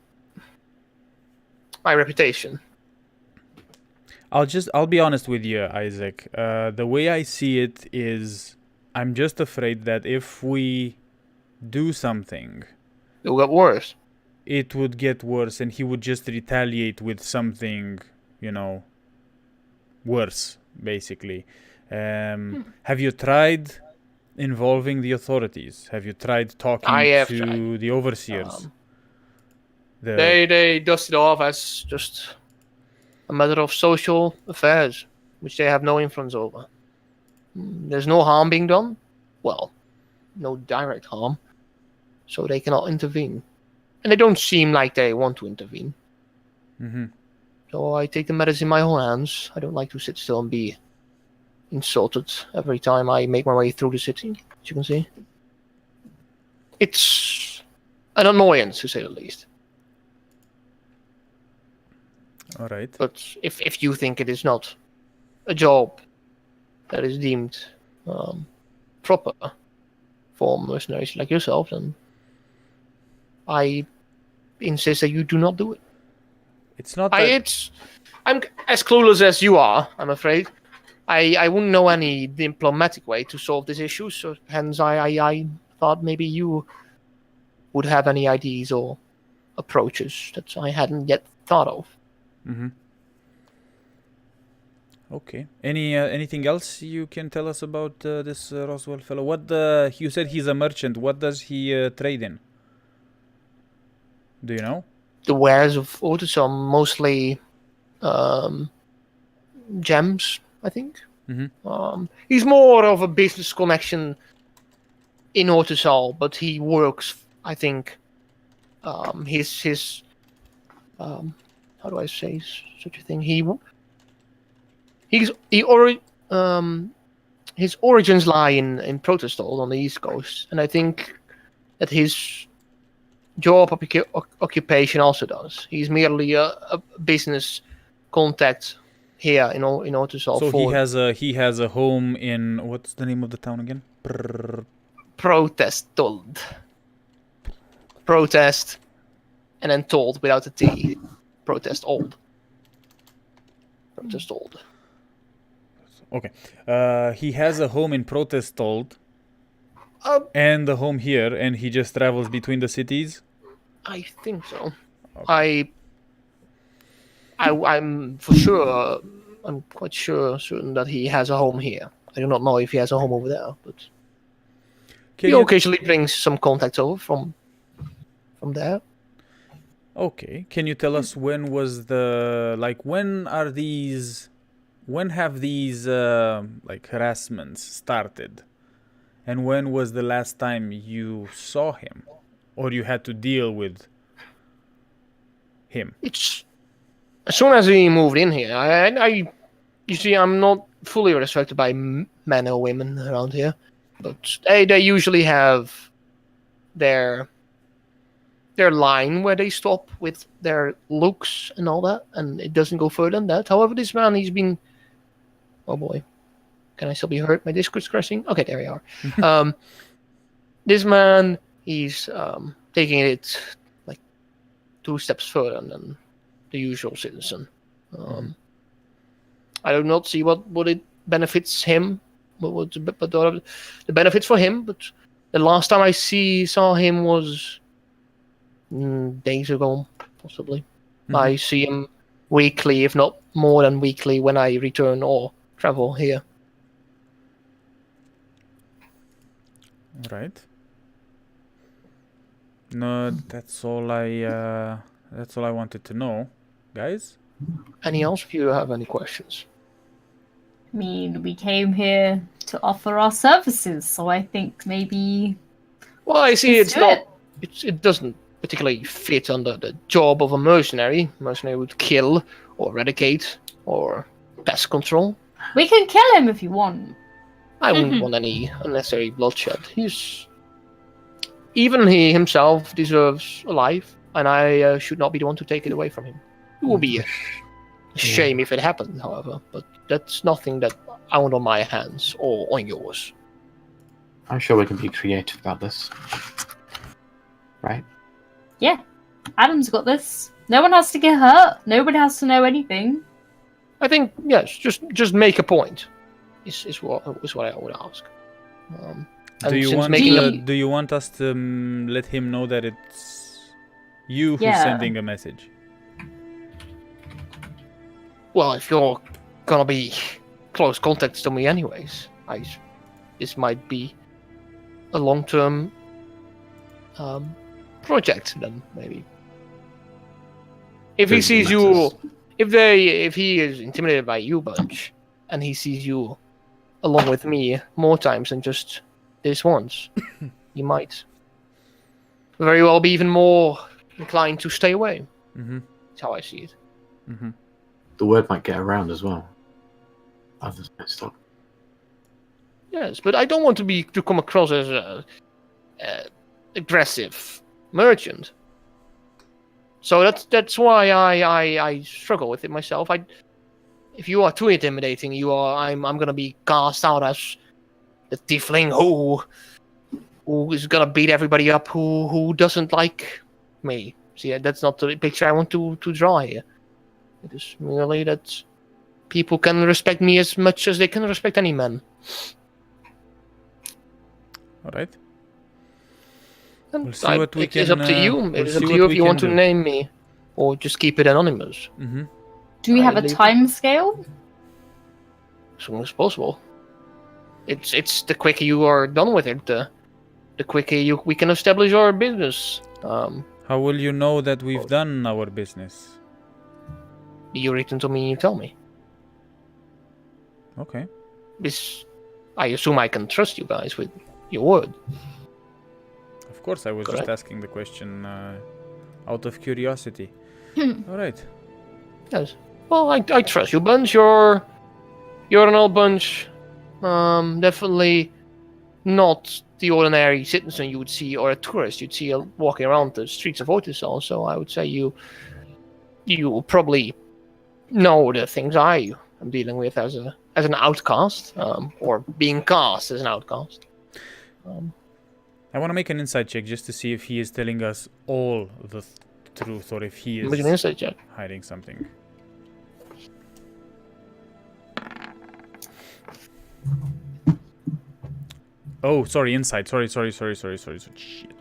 reputation. I'll be honest with you, Isaac. The way I see it is, I'm just afraid that if we do something, It'll get worse. it would get worse, and he would just retaliate with something, worse, basically. Have you tried involving the authorities? Have you tried talking to the overseers? They dust it off as just a matter of social affairs, which they have no influence over. There's no harm being done. Well, no direct harm, so they cannot intervene. And they don't seem like they want to intervene. Mm-hmm. So I take the matters in my own hands. I don't like to sit still and be insulted every time I make my way through the city, as you can see. It's an annoyance, to say the least. All right. But if you think it is not a job that is deemed proper for mercenaries like yourself, then I insist that you do not do it. It's not I'm as clueless as you are, I'm afraid. I wouldn't know any diplomatic way to solve this issue, so hence I thought maybe you would have any ideas or approaches that I hadn't yet thought of. Mm-hmm. Okay. Anything else you can tell us about this Roswell fellow? What you said he's a merchant. What does he trade in? Do you know? The wares of Otis are mostly gems, I think. Mm-hmm. He's more of a business connection in Ortisal, but he works, I think, his how do I say such a thing? His origins lie in Protestol on the East Coast, and I think that his job occupation also does. He's merely a business contact here in Ortisal. So he has a home in, what's the name of the town again? Protestol. Protest, and then told without a T. Protest old. Okay. He has a home in Protestol and a home here, and he just travels between the cities? I think so. Okay. I'm for sure. I'm quite certain that he has a home here. I do not know if he has a home over there, but he occasionally brings some contacts over from there. Okay. Can you tell us when have these harassments started? And when was the last time you saw him or you had to deal with him? It's as soon as he moved in here. You see, I'm not fully respected by men or women around here, but they usually have their line where they stop with their looks and all that, and it doesn't go further than that. However, this man, he's been... Oh boy. Can I still be heard? My Discord's crashing? Okay, there we are. This man, he's taking it like 2 steps further than the usual citizen. I do not see what it benefits him, but the benefits for him, but the last time I saw him was days ago, possibly. Mm-hmm. I see him weekly, if not more than weekly, when I return or travel here. Right. No, that's all I wanted to know, guys. Any else of you have any questions? I mean, we came here to offer our services, so I think maybe Well, I see Let's it's do not. it. It doesn't particularly fit under the job of a mercenary. Mercenary would kill, or eradicate, or pest control. we can kill him if you want. I wouldn't want any unnecessary bloodshed. Even he himself deserves a life, and I should not be the one to take it away from him. It would be a shame if it happened, however, but that's nothing that I want on my hands or on yours. I'm sure we can be creative about this. Right? Yeah, Adam's got this. No one has to get hurt. Nobody has to know anything. I think yes, just make a point. Is what I would ask. Do you want making do you want us to let him know that it's you who's Yeah. sending a message? Well, if you're gonna be close contacts to me anyways, this might be a long-term project then maybe. If he Good sees matters. you, if he is intimidated by you bunch, and he sees you along with me more times than just this once, you might very well be even more inclined to stay away. Mm-hmm. That's how I see it. Mm-hmm. The word might get around as well. Others might stop. Yes, but I don't want to come across as a aggressive merchant. So that's why I struggle with it myself. If you are too intimidating, I'm gonna be cast out as the tiefling who is gonna beat everybody up who doesn't like me. See, that's not the picture I want to draw here. It is merely that people can respect me as much as they can respect any man. All right. And We'll see what we it is can, up to you. we'll It is up see to what you we if you want to can do. name me, or just keep it anonymous. Mm-hmm. Do we have a leave it. time scale? As soon as possible. It's the quicker you are done with it, the quicker we can establish our business. How will you know that we've done our business? You return to me and you tell me. Okay. I assume I can trust you guys with your word. Of course, I was Correct. just asking the question out of curiosity. All right. Yes. Well, I trust you, bunch. You're an old bunch. Definitely not the ordinary citizen you would see, or a tourist you'd see walking around the streets of Otisal. So I would say you probably know the things I am dealing with as an outcast, or being cast as an outcast. I want to make an insight check just to see if he is telling us all the truth or if he Make an is insight check. hiding something. Oh, sorry, insight. Sorry. Shit.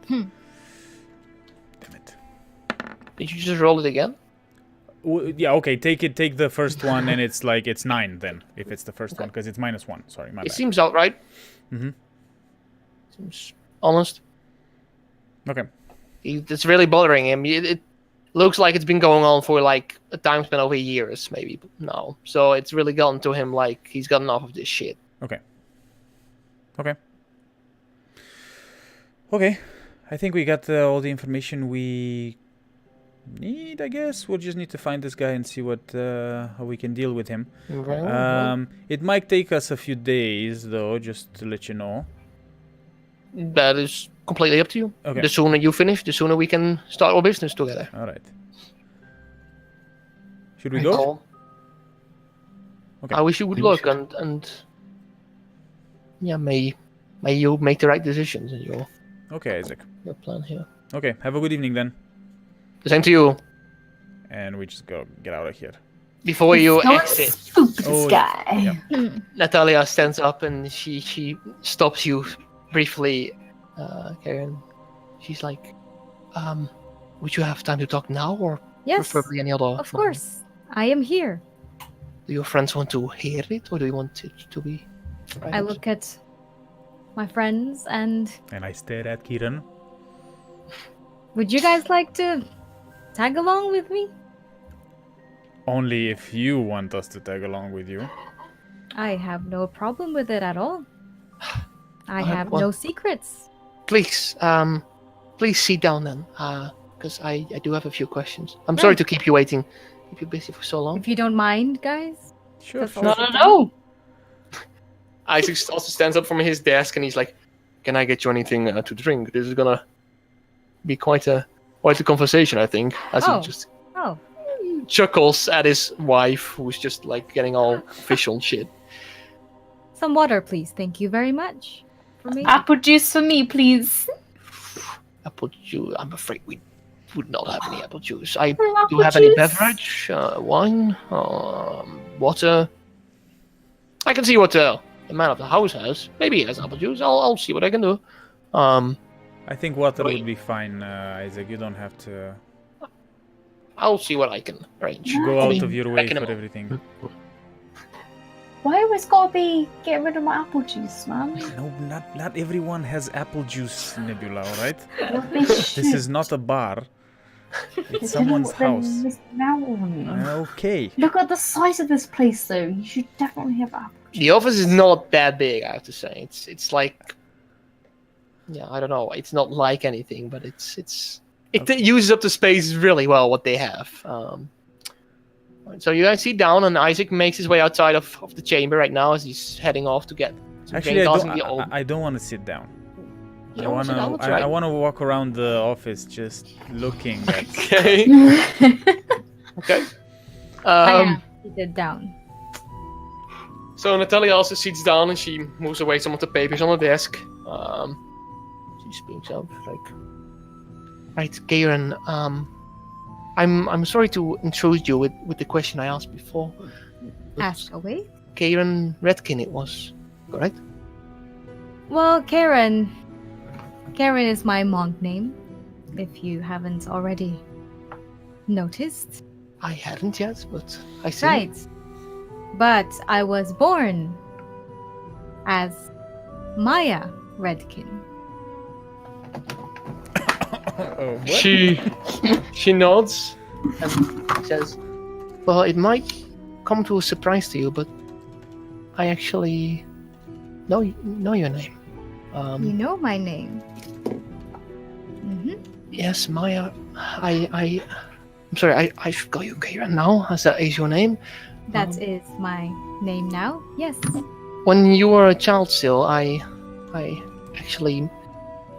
Damn it. Did you just roll it again? Yeah, okay, take the first one and it's 9 then, if it's the first one, because it's -1. Sorry, my It bad. seems outright. Mm-hmm. Seems honest. Okay. It's really bothering him. It looks like it's been going on for like a time span over years, maybe now. So it's really gotten to him like he's got enough of this shit. Okay. I think we got all the information we need, I guess. We'll just need to find this guy and see how we can deal with him. Very well. It might take us a few days, though, just to let you know. That is completely up to you. Okay. The sooner you finish, the sooner we can start our business together. All right. Should we go? So, Okay. I wish you good We luck, should. and yeah, may you make the right decisions in your Okay, Isaac. plan here. Okay, have a good evening then. The same to you. And we just get out of here. Before you Don't exit, spook this Oh, guy. yeah. Natalia stands up and she stops you briefly, Karen. She's like, would you have time to talk now, or Yes, preferably any other of moment? course. I am here. Do your friends want to hear it, or do you want it to be private? I look at my friends and And I stare at Kieran. would you guys like to tag along with me? Only if you want us to tag along with you. I have no problem with it at all. I Alright, have well- no secrets. Please, please sit down then, because I do have a few questions. I'm sorry to keep you waiting, keep you busy for so long. If you don't mind, guys. Sure, That's sure. all. Not at all. Isaac also stands up from his desk and he's like, "Can I get you anything to drink? This is gonna be quite a conversation, I think." As he just Oh, chuckles at his wife, who's just like getting all official and shit. some water, please. Thank you very much. For me. Apple juice for me, please. Apple juice. I'm afraid we would not have any apple juice. I do Apple have any juice. beverage, wine, water. I can see what the man of the house has. Maybe he has apple juice. I'll see what I can do. I think water Wait. would be fine, Isaac. You don't have to I'll see what I can arrange. go I'll out be of your back way in a for moment. everything. Why always gotta be getting rid of my apple juice, man? No, not everyone has apple juice, Nebula, alright? This This is not a bar. It's someone's house. Okay. Look at the size of this place, though. You should definitely have apple. The office is not that big, I have to say. It's like, yeah, I don't know. It's not like anything, but it uses up the space really well. What they have. So you guys sit down, and Isaac makes his way outside of the chamber right now as he's heading off to get. Some Actually, drink causing I don't want to sit down. You don't wanna sit down? That's right. I wanna walk around the office just looking at. Okay. Okay. I am seated down. So Natalia also sits down and she moves away some of the papers on the desk. She speaks up like, "Right, Kieran. I'm sorry to intrude you with the question I asked before. But Ask away. Kieran Redkin, it was correct? Well, Karen is my monk name, if you haven't already noticed. I hadn't yet, but I see. Right. But I was born as Maya Redkin. Oh, what? She nods and says, "Well, it might come to a surprise to you, but I actually know your name. You know my name. Yes, Maya. I'm sorry. I should call you Kieran now, as that is your name. That is my name now. Yes. When you were a child still, I actually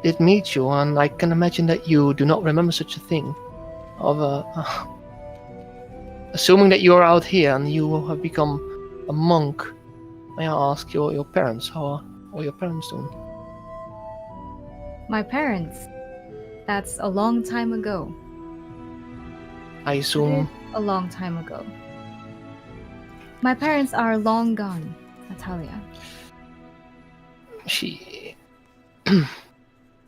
did meet you, and I can imagine that you do not remember such a thing. Assuming that you are out here and you have become a monk, may I ask your parents how are your parents doing? My parents. That's a long time ago. I assume A long time ago. My parents are long gone, Natalia. she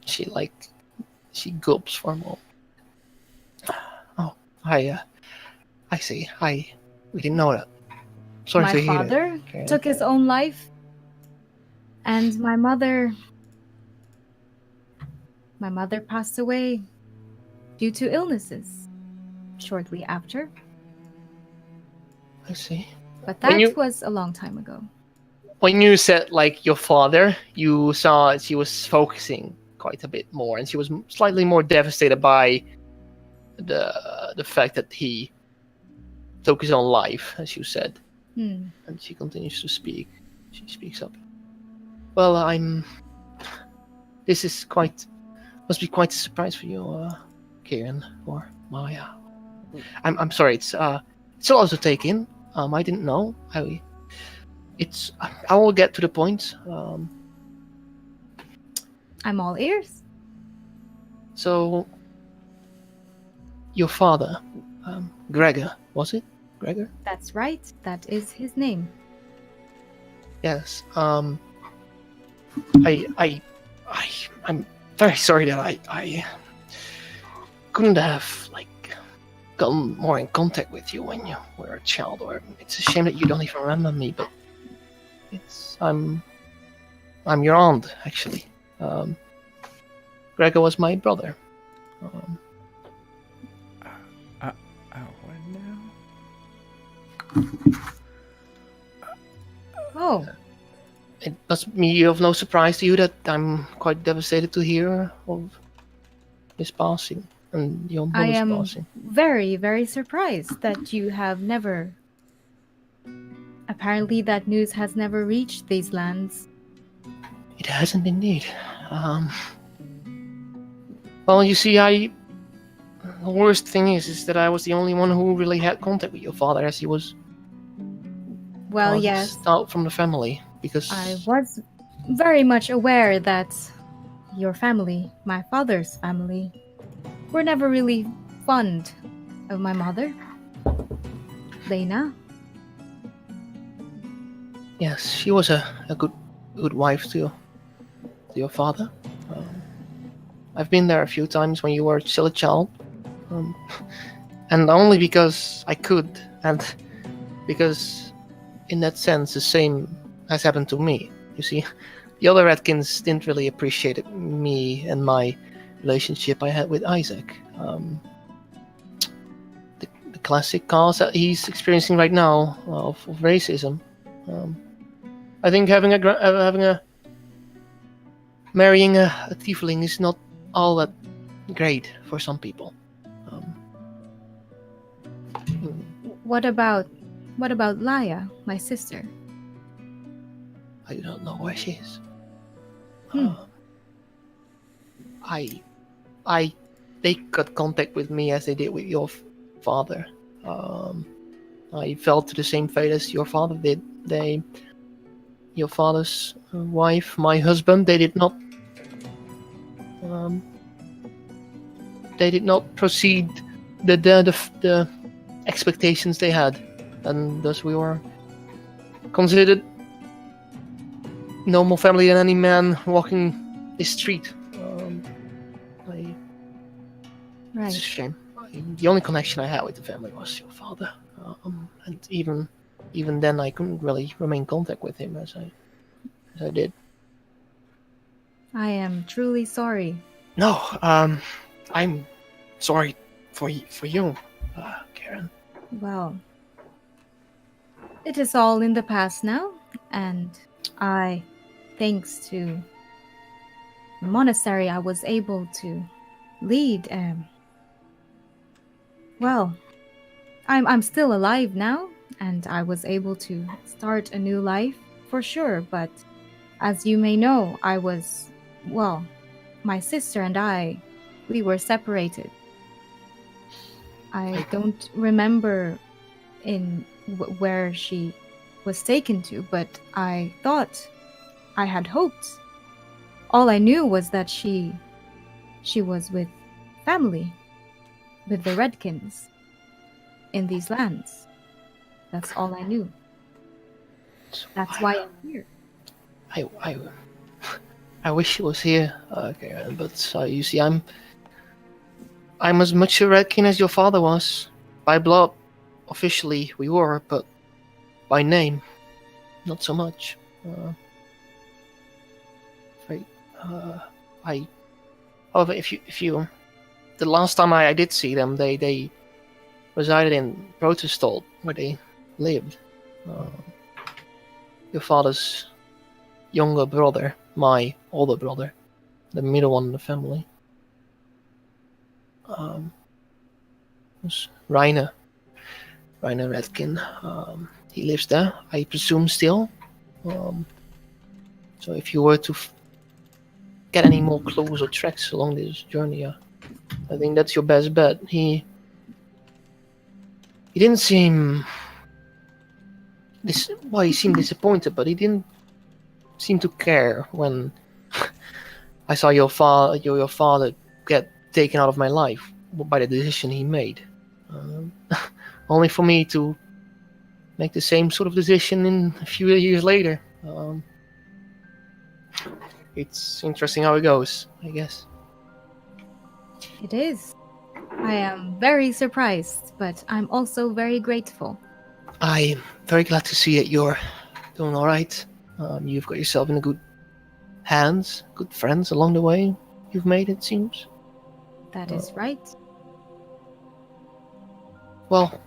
she gulps for a moment. Oh, I see. We didn't know that. Sorry My to hear father that. Okay. took his own life, and my mother passed away due to illnesses shortly after. I see. But When that you- was a long time ago. When you said like your father, you saw she was focusing quite a bit more, and she was slightly more devastated by the fact that he took his own life, as you said. Hmm. And she continues to speak. She speaks up. Well, this is must be quite a surprise for you, Kieran or Maya. I'm sorry. It's a lot to take in. I didn't know. I will get to the point. I'm all ears. So, your father, Gregor, was it? Gregor? That's right. That is his name. Yes. I'm very sorry that I couldn't have gotten more in contact with you when you were a child. Or it's a shame that you don't even remember me. But I'm your aunt actually. Gregor was my brother. What now? Oh, It must be of no surprise to you that I'm quite devastated to hear of his passing and your I mother's am passing. very, very surprised that you have never. Apparently, that news has never reached these lands. It hasn't indeed. Well, you see, the worst thing is that I was the only one who really had contact with your father, as he was Well, caused yes, out from the family because I was very much aware that your family, my father's family, were never really fond of my mother, Lena. yes, she was a good wife to your father. I've been there a few times when you were still a child, and only because I could, and because in that sense the same has happened to me. You see, the other Atkins didn't really appreciate me and my relationship I had with Isaac. The classic cause that he's experiencing right now of racism. I think marrying a tiefling is not all that great for some people. What about Laya, my sister? I don't know where she is. Hmm. They got contact with me as they did with your father. I fell to the same fate as your father did. Your father's wife, my husband, they did not proceed the expectations they had, and thus we were considered no more family than any man walking this street. It's a Right. shame. The only connection I had with the family was your father, and even then I couldn't really remain in contact with him as I did. I am truly sorry. No, I'm sorry for you, Karen. Well, it is all in the past now, and thanks to the monastery, I was able to lead. Well, I'm still alive now, and I was able to start a new life for sure. But as you may know, my sister and we were separated. I don't remember where she was taken to, but I thought I had hoped. All I knew was that she was with family, with the Redkins in these lands. That's all I knew. That's why I'm here. I wish she was here, Karen, but you see, I'm as much a Redkin as your father was. By blood, officially we were, but by name, not so much. However, if you, the last time I did see them, they resided in Protestol, where they lived. Your father's younger brother, my older brother, the middle one in the family, was Rainer Redkin. He lives there, I presume, still. So if you were to get any more clues or tracks along this journey, I think that's your best bet. He didn't seem he seemed disappointed, but he didn't seem to care when I saw your father get taken out of my life by the decision he made. Only for me to make the same sort of decision in a few years later. It's interesting how it goes, I guess. It is. I am very surprised, but I'm also very grateful. I'm very glad to see that you're doing all right. You've got yourself in good hands, good friends along the way you've made, it seems. That is right. Well,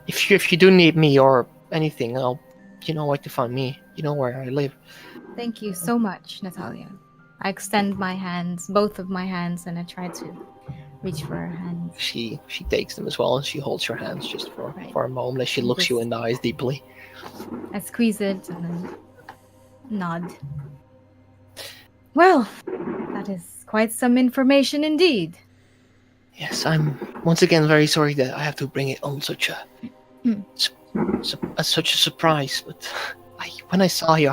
if you do need me or anything, you know where to find me. You know where I live. Thank you so much, Natalia. I extend my hands, both of my hands, and I try to reach for her hands. She takes them as well, and she holds your hands just for a moment as she And looks you just- in the eyes deeply. I squeeze it and then nod. Well, that is quite some information indeed. Yes, I'm once again very sorry that I have to bring it on such a such a surprise. But when I saw you,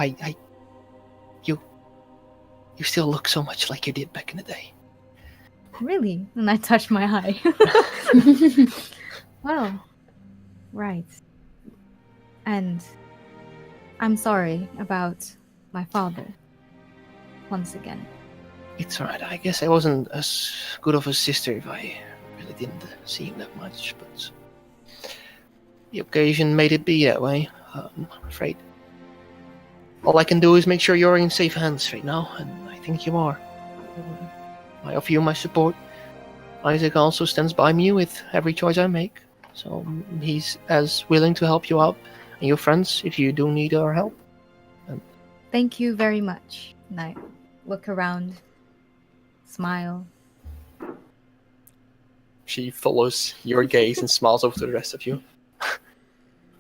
you still look so much like you did back in the day. Really? And I touch my eye. Well, right. And I'm sorry about my father. Once again. It's alright. I guess I wasn't as good of a sister if I really didn't see him that much, but the occasion made it be that way. I'm afraid. All I can do is make sure you're in safe hands right now, and I think you are. I offer you my support. Isaac also stands by me with every choice I make, so he's as willing to help you out and your friends if you do need our help. Thank you very much. And I look around, smile. She follows your gaze and smiles over to the rest of you.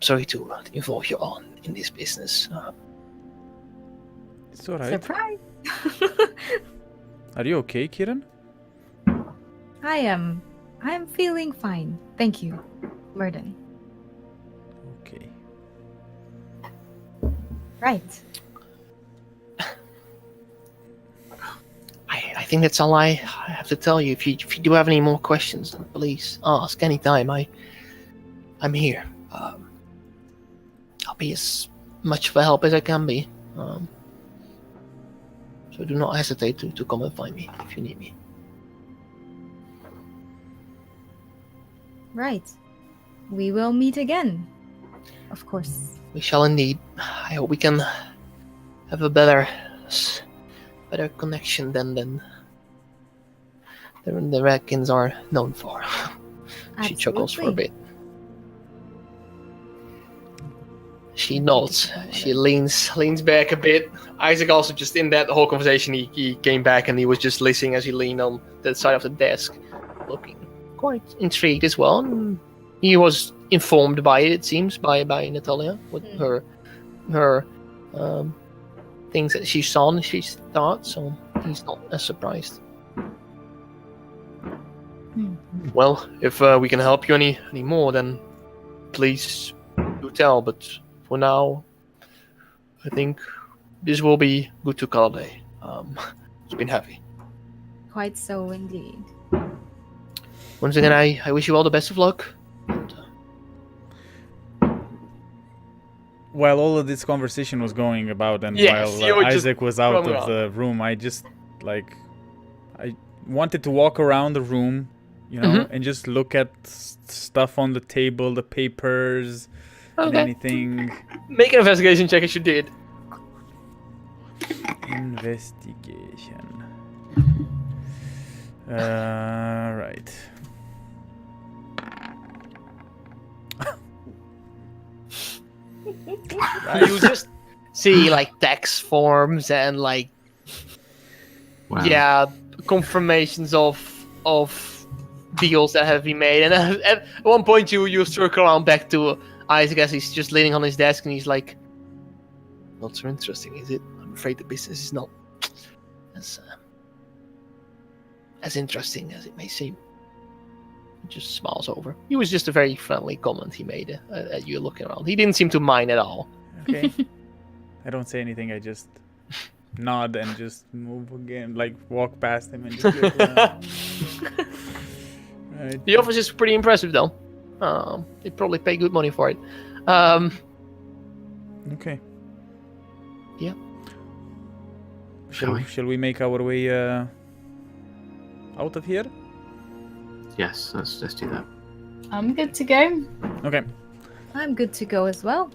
Sorry to involve you all in this business. It's alright. Surprise! Are you okay, Kieran? I am feeling fine. Thank you, Murden. Okay. Right. I think that's all I have to tell you. If you do have any more questions, then please ask anytime. I'm here. I'll be as much of a help as I can be. So do not hesitate to come and find me if you need me. Right. We will meet again. Of course. We shall indeed. I hope we can have a better connection than the Redkins are known for. She chuckles for a Absolutely. bit. She nods. She leans back a bit. Isaac also just in that whole conversation, he came back and he was just listening as he leaned on the side of the desk, looking quite intrigued as well. And he was informed by it seems, by Natalia with her things that she saw and she thought. So he's not as surprised. Well, if we can help you any more, then please do tell. But for now, I think this will be good to call a day. It's been heavy. Quite so indeed. Once again, I wish you all the best of luck. And, While all of this conversation was going about, and Yes, you while were just Isaac was out roaming of the room, I just I wanted to walk around the room, you know, and just look at stuff on the table, the papers, and Okay. anything. Make an investigation check as you did. Investigation. Right. You just see like tax forms and like Wow. confirmations of deals that have been made. And at one point you circle around back to Isaac as he's just leaning on his desk and he's like, "Not so interesting, is it? I'm afraid the business is not as interesting as it may seem." He just smiles over. It was just a very friendly comment he made at you looking around. He didn't seem to mind at all. Okay. I don't say anything. I just nod and just move again, like walk past him and just look around. Right. The office is pretty impressive, though. They probably pay good money for it. Okay. Yeah. Shall we make our way out of here? Yes, let's do that. I'm good to go. Okay. I'm good to go as well.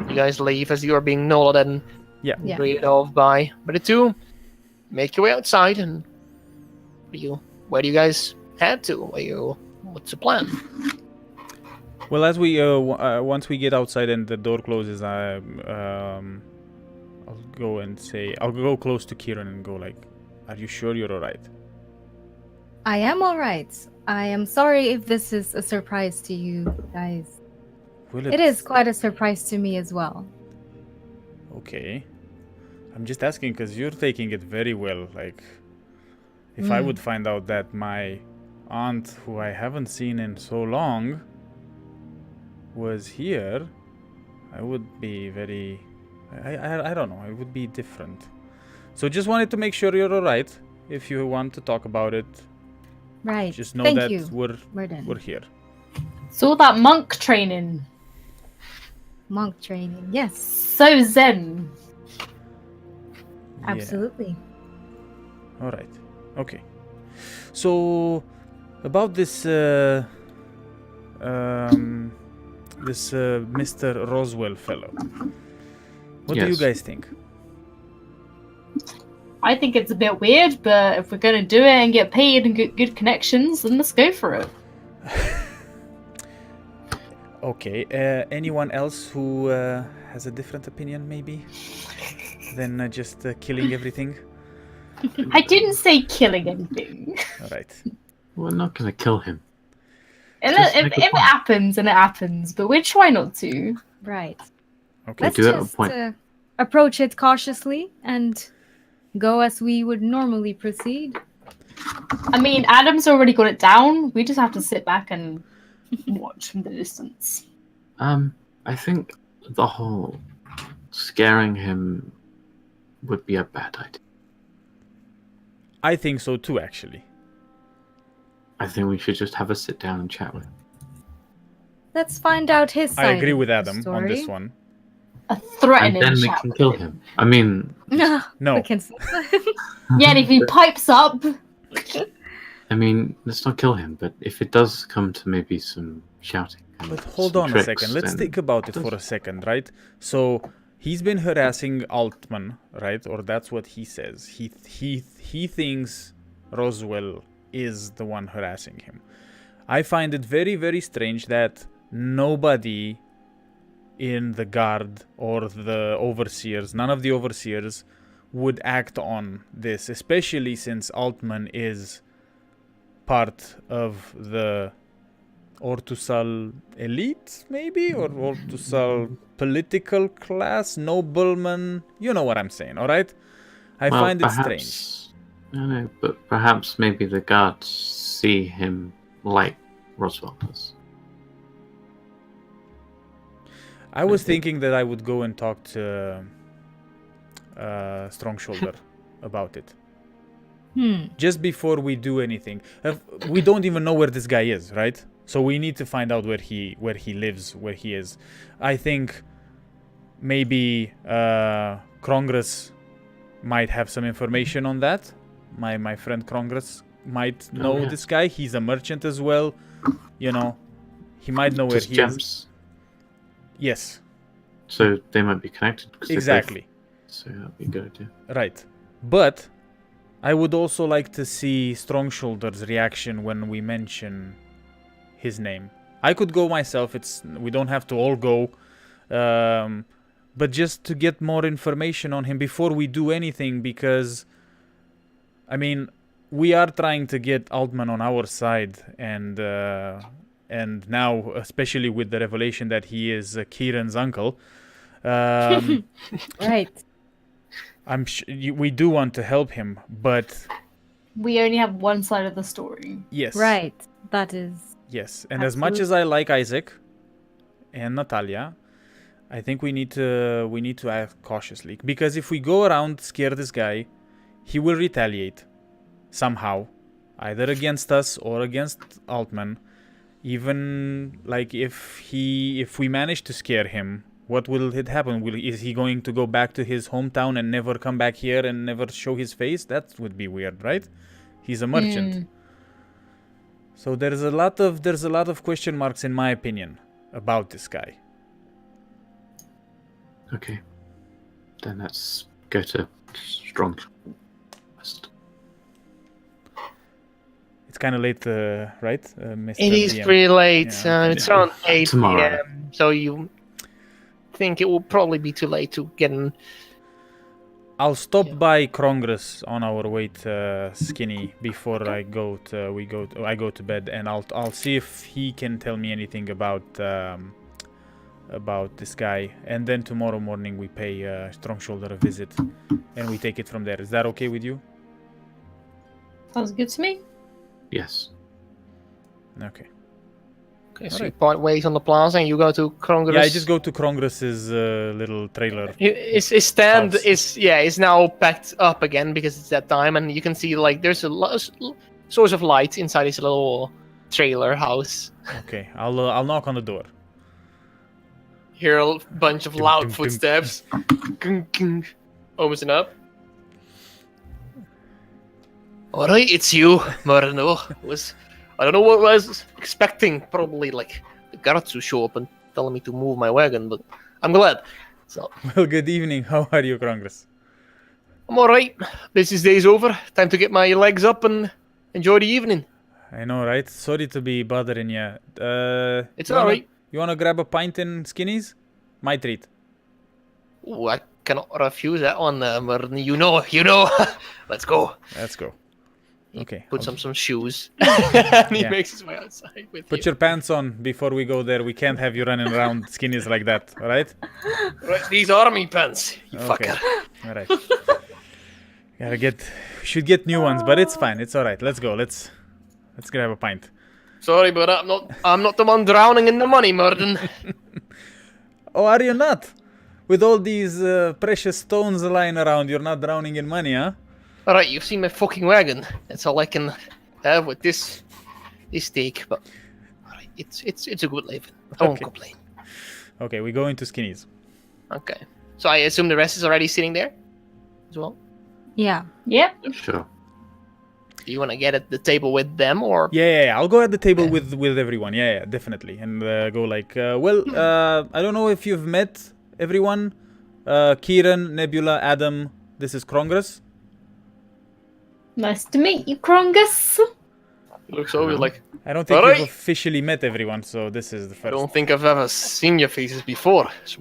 You guys leave as you are being nodded and Yeah. Yeah. greeted off by the two. Make your way outside and where do you guys head to? What's the plan? Well, as we once we get outside and the door closes, I'll go and say I'll go close to Kieran and go like, "Are you sure you're all right?" I am all right. I am sorry if this is a surprise to you guys. Well, It is quite a surprise to me as well. Okay. I'm just asking because you're taking it very well. Like, if I would find out that my aunt, who I haven't seen in so long, was here, I would be very... I don't know. It would be different. So just wanted to make sure you're all right. If you want to talk about it, Right. just know Thank that you. we're done. here. It's all that monk training. Monk training. Yes, So zen. Yeah. absolutely. All right. Okay. So about this Mr. Roswell fellow. What do you Yes. guys think? I think it's a bit weird, but if we're gonna do it and get paid and get good connections, then let's go for it. Okay. Anyone else who has a different opinion, maybe, than just killing everything? I didn't say killing anything. All right. We're not going to kill him. If Just make a it point. happens, then it happens, but we try not to. Right. Okay. Let's do have a just point. approach it cautiously and go as we would normally proceed. I mean, Adam's already got it down. We just have to sit back and watch from the distance. I think the whole scaring him would be a bad idea. I think so too, actually. I think we should just have a sit down and chat with him. Let's find out his side. I agree of with the Adam on this story. one. A And threatening then we chat can with kill him. him. I mean, No. No. We can... Yeah, and if he pipes up, let's not kill him, but if it does come to maybe some shouting. and But hold some on a tricks, second. Let's then- think about it for a second, right? So he's been harassing Altman, right? Or that's what he says. He thinks Roswell is the one harassing him. I find it very, very strange that nobody in the guard or the overseers, none of the overseers, would act on this, especially since Altman is part of the Ortusal elite, maybe? Or Ortusal political class, nobleman. You know what I'm saying, alright? I Well, find it perhaps- strange. I don't know, but perhaps maybe the guards see him like Roswell does. I was thinking that I would go and talk to Strong Shoulder about it. Just before we do anything. We don't even know where this guy is, right? So we need to find out where he lives, where he is. I think maybe Congress might have some information on that. My friend Congress might know yeah. this guy. He's a merchant as well. You know, he might know where Just he is. gems. Yes, So they might be connected. 'cause they both- exactly. So that'd be a good idea. Right. But I would also like to see Strong Shoulder's reaction when we mention his name. I could go myself. We don't have to all go. But just to get more information on him before we do anything, because I mean, we are trying to get Altman on our side, and now, especially with the revelation that he is Kieran's uncle, Right. we do want to help him, but we only have one side of the story. yes, Right. That is... yes, and as much as I like Isaac and Natalia, I think we need to act cautiously, because if we go around scare this guy, he will retaliate somehow, either against us or against Altman. Even like if we manage to scare him, what will it happen? Is he going to go back to his hometown and never come back here and never show his face? That would be weird, right? He's a merchant. So there's a lot of question marks, in my opinion, about this guy. Okay. Then let's go to Strong. First. It's kind of late, right, Mr. It is DM? pretty late. Yeah, okay. It's around 8 Tomorrow. p.m. So you think it will probably be too late to get in. I'll stop Yeah. by Congress on our way to Skinny before I go to bed, and I'll see if he can tell me anything about this guy. And then tomorrow morning we pay Strong Shoulder a visit, and we take it from there. Is that okay with you? Sounds good to me. Yes. Okay, Okay. so you Alright. part ways on the plaza and you go to Congress. Yeah, I just go to Congress's little trailer. His stand House. is now packed up again because it's that time, and you can see like there's a source of light inside his little trailer house. Okay, I'll knock on the door. Hear a bunch of Dum, loud dum, dum. footsteps. Gung, gung. Opens up. All right, it's you, Marino. I don't know what I was expecting. Probably like the guards to show up and telling me to move my wagon, but I'm glad. So Well, good evening. How are you, Congress? I'm all right. Business day's over. Time to get my legs up and enjoy the evening. I know, right? Sorry to be bothering you. It's you all wanna- right. You wanna grab a pint in Skinny's? My treat. Ooh, I cannot refuse that one, Martin. You know. Let's go. Let's go. He Okay. puts I'll- on some shoes. And he Yeah. makes his way outside with Put you. your pants on before we go there. We can't have you running around Skinny's like that, all right? Right, these are me pants, you Okay. fucker. All right. Should get new ones, but it's fine. It's all right. Let's go. Let's grab a pint. Sorry, but I'm not the one drowning in the money, Martin. Oh, are you not? With all these precious stones lying around, you're not drowning in money, huh? All right, you've seen my fucking wagon. That's all I can have with this steak. But all right, it's a good living. I won't Okay. complain. Okay, we go into Skinny's. Okay, so I assume the rest is already sitting there as well. Yeah. Yep. Sure. Do you want to get at the table with them, or Yeah. I'll go at the table with everyone. Yeah, definitely. And go like, I don't know if you've met everyone. Kieran, Nebula, Adam. This is Congress. Nice to meet you, Krongus. He looks over like, I don't think Alright. we've officially met everyone, so this is the I first. don't think I've ever seen your faces before. So...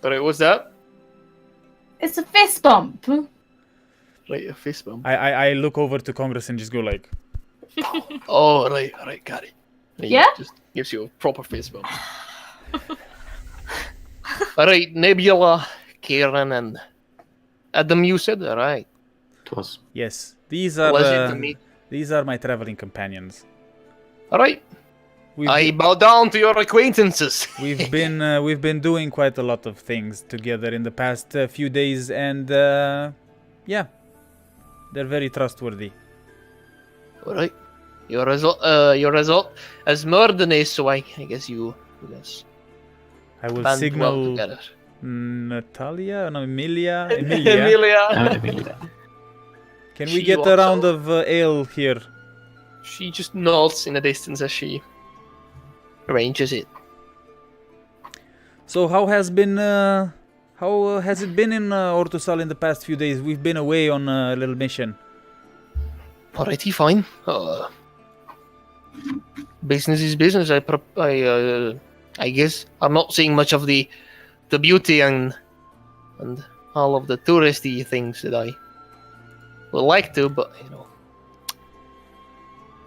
All right, what's that? It's a fist bump. Right, a fist bump. I look over to Congress and just go like, Oh, right, got it. He Yeah? just gives you a proper fist bump. All right, Nebula, Kieran, and Adam, you said that, right? Twas. yes, these are Pleasure to meet. these are my traveling companions. All right, We've I been- bow down to your acquaintances. We've been doing quite a lot of things together in the past few days, and yeah, they're very trustworthy. All right, your result as Murden, so I guess you guys I will band well signal together. Natalia, no, Emilia. Emilia. Emilia. Can She we get walks a round over. of ale here? She just nods in the distance as she arranges it. So how has it been in Ortusal in the past few days? We've been away on a little mission. Alrighty, fine. Business is business. I guess I'm not seeing much of the beauty and all of the touristy things that I would like to, but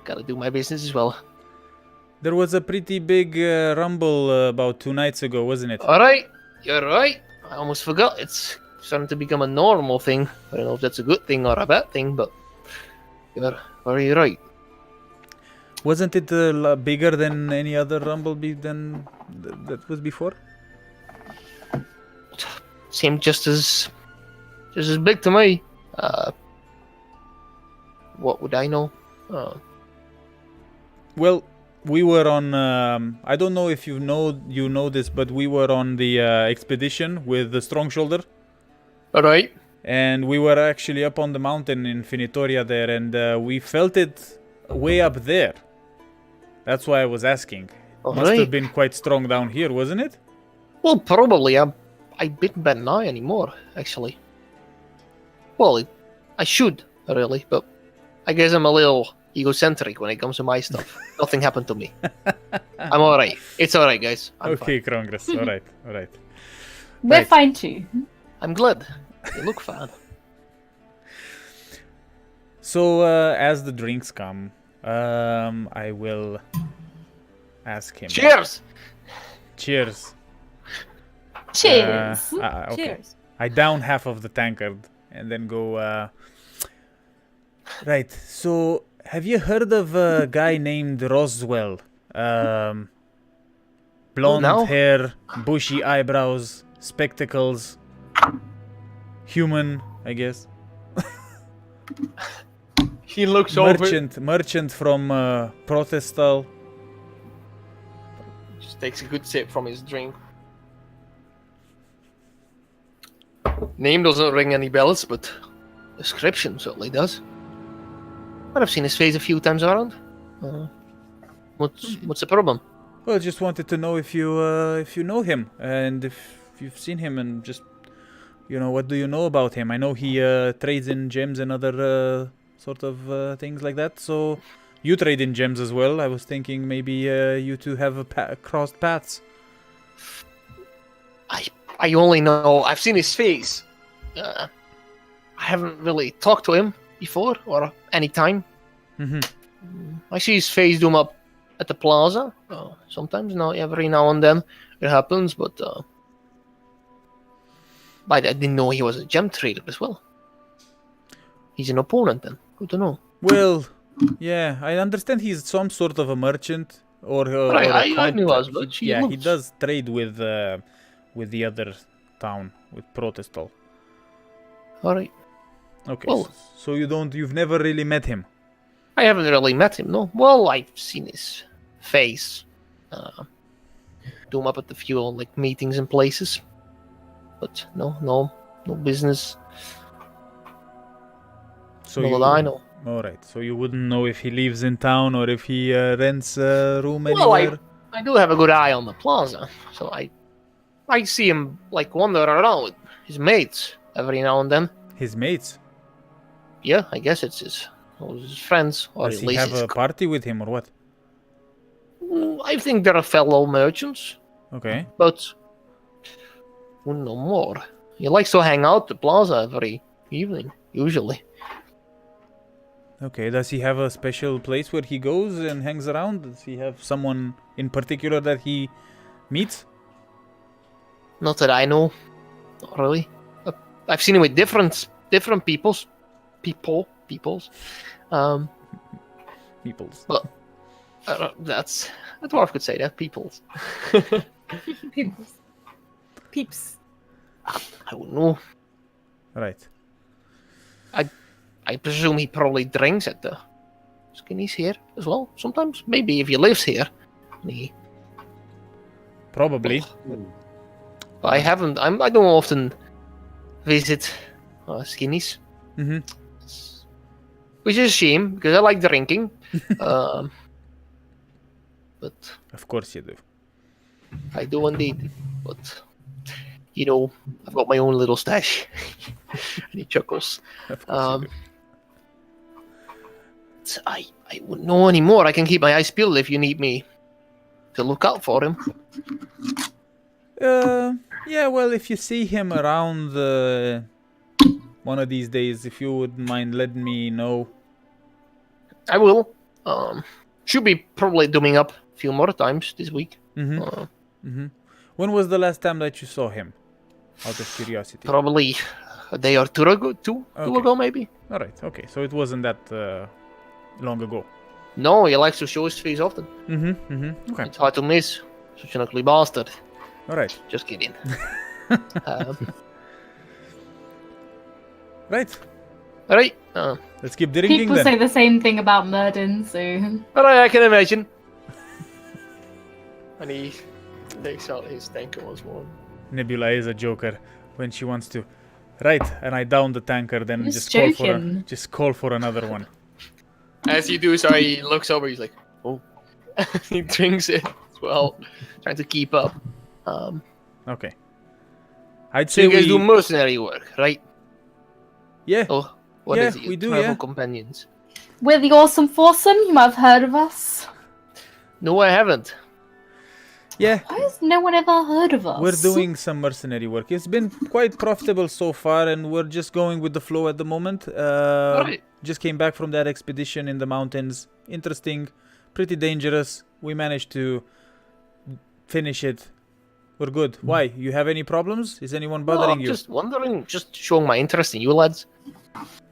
gotta do my business as well. There was a pretty big rumble about 2 nights ago, wasn't it? All right, you're right. I almost forgot. It's starting to become a normal thing. I don't know if that's a good thing or a bad thing, but you're very right. Wasn't it bigger than any other rumble that was before? Seemed just as big to me. What would I know? Well, we were on. I don't know if you know this, but we were on the expedition with the Strong Shoulder, All right. and we were actually up on the mountain in Finitoria there, and we felt it way up there. That's why I was asking. All Must have right. been quite strong down here, wasn't it? Well, probably. I didn't bet an eye anymore, actually. Well, I should really, but I guess I'm a little egocentric when it comes to my stuff. Nothing happened to me. I'm alright. It's alright, guys. I'm Okay, fine. Krongress. All right. We're Right. fine too. I'm glad. You look fine. So as the drinks come, I will ask him. Cheers! Cheers. Cheers. Okay. Cheers. I down half of the tankard and then go. Right. So, have you heard of a guy named Roswell? Blonde No. hair, bushy eyebrows, spectacles. Human, I guess. He looks over. Merchant from Protestal. Just takes a good sip from his drink. Name doesn't ring any bells, but description certainly does. But I've seen his face a few times around. What's the problem? Well, I just wanted to know if you know him and if you've seen him and just what do you know about him? I know he trades in gems and other sort of things like that. So you trade in gems as well. I was thinking maybe you two have crossed paths. I only know I've seen his face. I haven't really talked to him before or any time. Mm-hmm. I see his face zoom up at the plaza. Sometimes, every now and then it happens, but I didn't know he was a gem trader as well. He's an opponent then. Good to know. Well, yeah, I understand he's some sort of a merchant or I knew contact. as much. He looks- does trade with the other town, with Protestal. All right. Okay, Well- so you've never really met him. I haven't really met him, no. Well, I've seen his face. Do him up at the few meetings and places. But no business. So Not that I know. All right. So you wouldn't know if he lives in town or if he rents a room Well, anywhere. I do have a good eye on the plaza, so I see him wander around with his mates every now and then. His mates. Yeah, I guess it's his friends, or Does at he least have his a party with him or what? I think they're fellow merchants, Okay. but wouldn't know more. He likes to hang out at the plaza every evening, usually. Okay. Does he have a special place where he goes and hangs around? Does he have someone in particular that he meets? Not that I know. Not really. I've seen him with different peoples. Peoples. That's a dwarf could say that. Peoples. Peeps. I wouldn't know. Right. I presume he probably drinks at the Skinny's here as well. Sometimes, maybe if he lives here. He, Probably. but I don't often visit Skinny's, Mm-hmm. which is a shame because I like drinking. But Of course you do. I do indeed. But I've got my own little stash. And he chuckles. Of course you do. I wouldn't know anymore. I can keep my eyes peeled if you need me to look out for him. Yeah, well, if you see him around one of these days, if you wouldn't mind letting me know. I will. Should be probably doing up a few more times this week. Mm-hmm. When was the last time that you saw him? Out of curiosity. Probably a day or two ago, maybe. All right, okay. So it wasn't that long ago. No, he likes to show his face often. Okay. It's hard to miss. Such an ugly bastard. All right. Just kidding. Right. Alright. Let's keep drinking People then. say the same thing about Murden, so Alright, I can imagine. And he takes out his tankard once more. Nebula is a joker when she wants to. Right, and I down the tanker, then Just just call for another one. As you do so, he looks over, he's like, oh. He drinks it as well, trying to keep up. Okay. I'd So say you guys we. do mercenary work, right? Yeah. Oh, what Yeah, is it? we do, Travel yeah. companions. We're the Awesome Foursome. You might have heard of us. No, I haven't. Yeah, Why has no one ever heard of us? we're doing some mercenary work. It's been quite profitable so far, and we're just going with the flow at the moment. Right. Just came back from that expedition in the mountains. Interesting, pretty dangerous. We managed to finish it. We're good. Why? You have any problems? Is anyone bothering I'm you? just wondering, just showing my interest in you lads.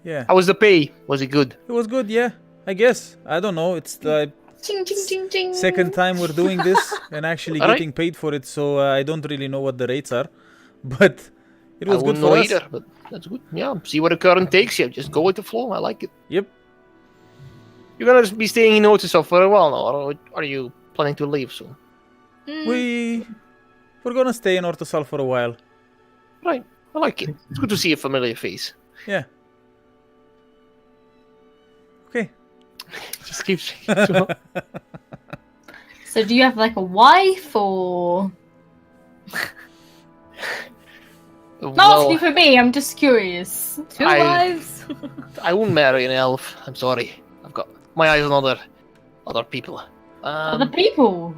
Yeah, How was the pay? Was it good? it was good. Yeah, I guess. I don't know. It's the Ching, ching, ching, ching. second time we're doing this and actually Alright. getting paid for it, so I don't really know what the rates are, but it was I good wouldn't for know us. either, but that's good. Yeah, see where the current takes you. Just go with the flow. I like it. Yep. You're gonna be staying in Otisov for a while now, or are you planning to leave soon? We're gonna stay in Ortosal for a while. Right. I like it. It's good to see a familiar face. Yeah. Okay. Just keeps. So do you have like a wife or? Not asking for me. I'm just curious. Two I- wives. I won't marry an elf. I'm sorry. I've got my eyes on other people. Other people,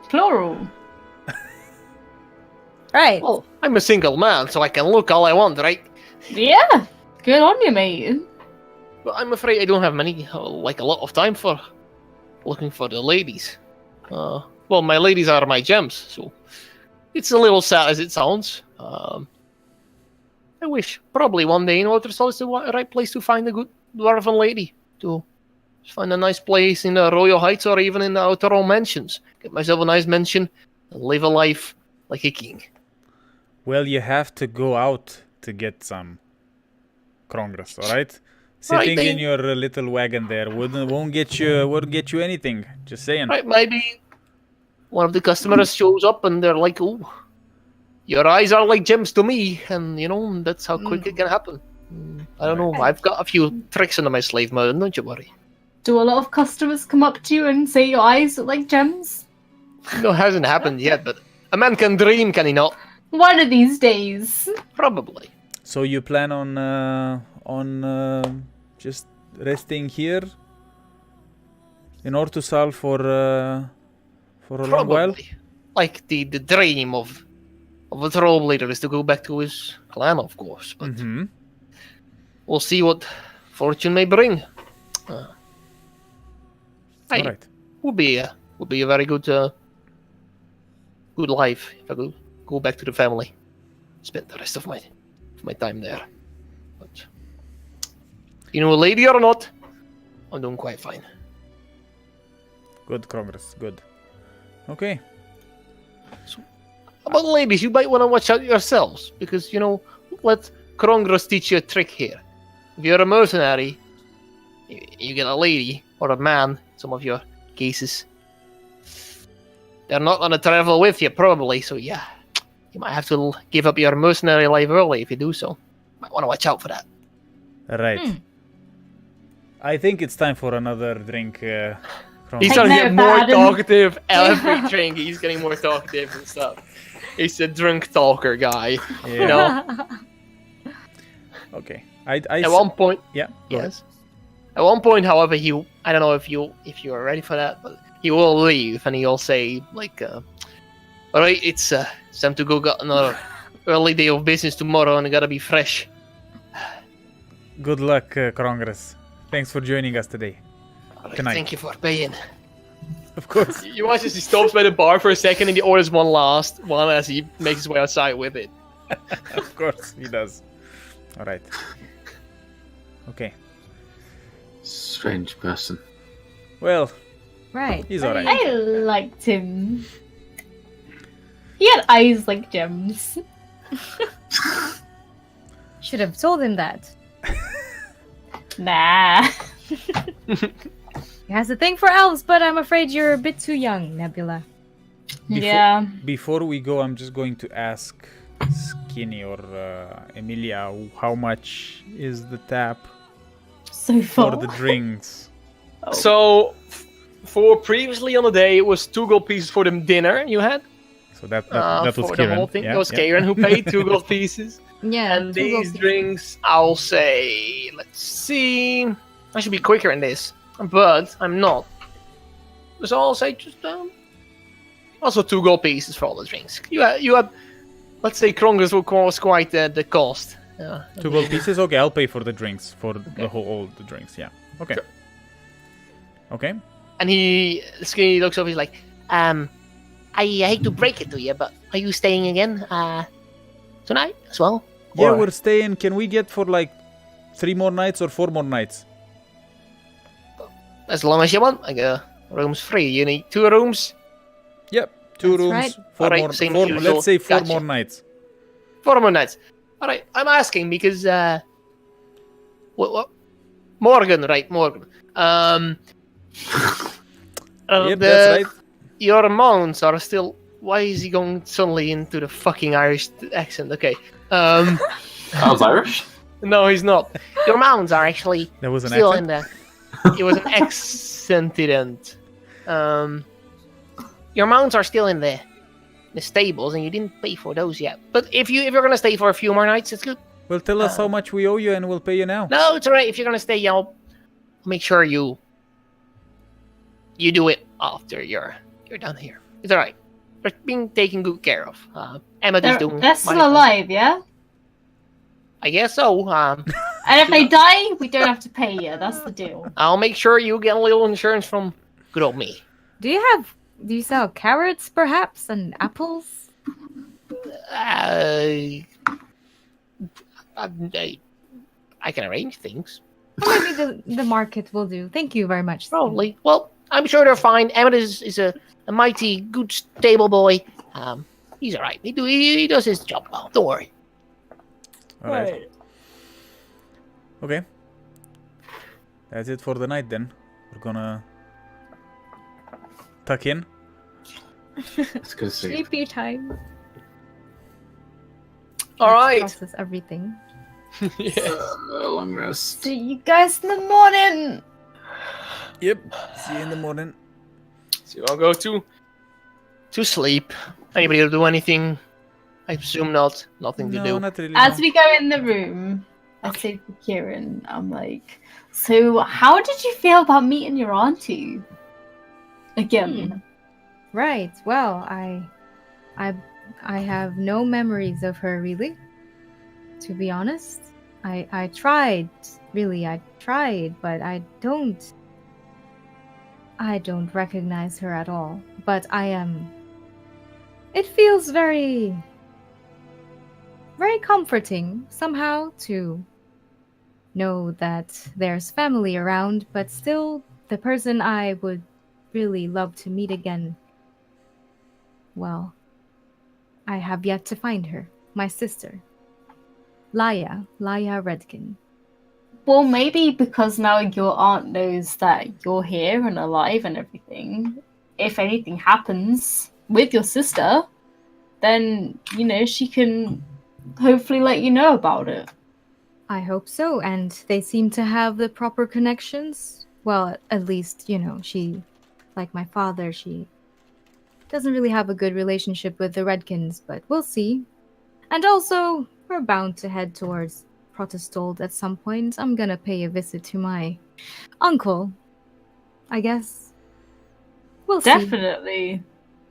plural. Right. Well, I'm a single man, so I can look all I want, right? Yeah, good on you, mate. But I'm afraid I don't have a lot of time for looking for the ladies. Well, my ladies are my gems, so it's a little sad as it sounds. I wish probably one day in Watersol is the right place to find a good dwarven lady. To find a nice place in the Royal Heights or even in the Outer Row Mansions. Get myself a nice mansion and live a life like a king. Well, you have to go out to get some Krongras, alright? Sitting in your little wagon there won't get you anything. Just saying. Right, maybe one of the customers shows up and they're like, "Oh, your eyes are like gems to me," and that's how quick it can happen. I don't know. I've got a few tricks under my slave mode. Don't you worry. Do a lot of customers come up to you and say your eyes look like gems? No, it hasn't happened yet, but a man can dream, can he not? One of these days. Probably. So you plan on just resting here in Ortusal for a long while? Probably. Like the dream of a troll leader is to go back to his clan, of course. But Mm-hmm. we'll see what fortune may bring. Alright. Would be a very good life if I could go back to the family, spend the rest of my time there. But a lady or not, I'm doing quite fine. Good Krongras, good. Okay. About ladies, you might want to watch out yourselves because let Krongros teach you a trick here. If you're a mercenary, you get a lady or a man. In some of your cases, they're not gonna travel with you probably. So yeah, you might have to give up your mercenary life early if you do so. Might want to watch out for that. Right. I think it's time for another drink. Krongras. He's starting to get more talkative every drink. He's getting more talkative and stuff. He's a drunk talker guy. Yeah. Okay. At one point, Yeah. yes. At one point, however, I don't know if you are ready for that, but he will leave and he'll say like, "All right, it's time to go. Got another early day of business tomorrow, and I gotta be fresh." Good luck, Krongras. Thanks for joining us today. All right, Good night. thank you for paying. Of course. You watch as he stops by the bar for a second and he orders one last one as he makes his way outside with it. Of course he does. Alright. Okay. Strange person. Well, Right. he's alright. I liked him. He had eyes like gems. Should have told him that. Nah. He has a thing for elves, but I'm afraid you're a bit too young, Nebula. Yeah. Before we go, I'm just going to ask Skinny or Emilia how much is the tap So for far. the drinks. So, for previously on the day, it was 2 gold pieces for the dinner you had. So that was for Kieran. the whole thing. Yeah, It was yeah. Kieran who paid 2 gold pieces. Yeah. And two gold these pieces. drinks, I'll say, let's see. I should be quicker in this, but I'm not. So I'll say just also 2 gold pieces for all the drinks. You had let's say Krongus was quite the cost. 2 gold pieces. Okay, I'll pay for the drinks for all the drinks. Yeah. Okay. Sure. Okay. And he looks over. He's like, I hate to break it to you, but are you staying again tonight as well? Yeah, Or- we're staying. Can we get for like 3 more nights or 4 more nights? As long as you want. Like room's free. You need 2 rooms. Yep. 2 That's rooms. right. 4 Alright, more. same 4 as usual. let's say 4 Gotcha. more nights. 4 more nights. All right. I'm asking because what? Morgan, right? Morgan. Yep, that's right. Your mounts are still. Why is he going suddenly into the fucking Irish accent? Okay. I was Irish. No, he's not. Your mounts are actually That was an still accent. in the. It was an accident. Your mounts are still in the stables, and you didn't pay for those yet. But if you're gonna stay for a few more nights, it's good. Well, tell us how much we owe you, and we'll pay you now. No, it's alright. If you're gonna stay, I'll make sure you do it after you're done here. It's alright. They're being taken good care of. Emmett doing. They're still mighty- alive, yeah? I guess so. And if they die, we don't have to pay you. That's the deal. I'll make sure you get a little insurance from good old me. Do you sell carrots, perhaps, and apples? I can arrange things. Or maybe the market will do. Thank you very much. Probably. Well, I'm sure they're fine. Emmett is a mighty good stable boy. He's alright. He does his job well. Don't worry. All right. Okay. That's it for the night then. We're gonna tuck in. It's good to see. Sleepy time. Alright. Process everything. Long rest. See you guys in the morning. Yep. See you in the morning. So I'll go to sleep. Anybody will do anything? I assume not. Nothing to No, do. not really. As no. we go in the room, I say to Kieran, I'm like, so how did you feel about meeting your auntie? Again. Right. Well, I have no memories of her really. To be honest, I tried. Really, I tried, but I don't recognize her at all. But I am. It feels very comforting somehow to know that there's family around, but still the person I would really love to meet again. Well, I have yet to find her. My sister. Laya Redkin. Well, maybe because now your aunt knows that you're here and alive and everything, if anything happens with your sister, then, she can hopefully let you know about it. I hope so, and they seem to have the proper connections. Well, at least, she, like my father, she doesn't really have a good relationship with the Redkins, but we'll see. And also, we're bound to head towards Protesthold at some point. I'm gonna pay a visit to my uncle, I guess. We'll see. Definitely.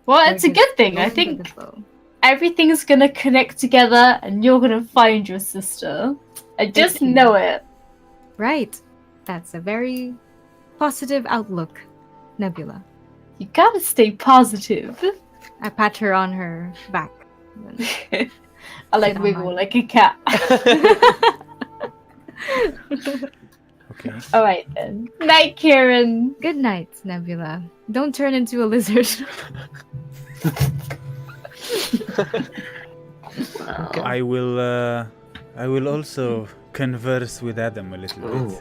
Well, it's a good thing. I Going with think the flow. everything's gonna connect together and you're gonna find your sister. I just know it. Right. That's a very positive outlook, Nebula. You gotta stay positive. I pat her on her back. I like Sit on wiggle mine. like a cat. Okay. Alright then. Night, Kieran. Good night, Nebula. Don't turn into a lizard. Wow. I will also converse with Adam a little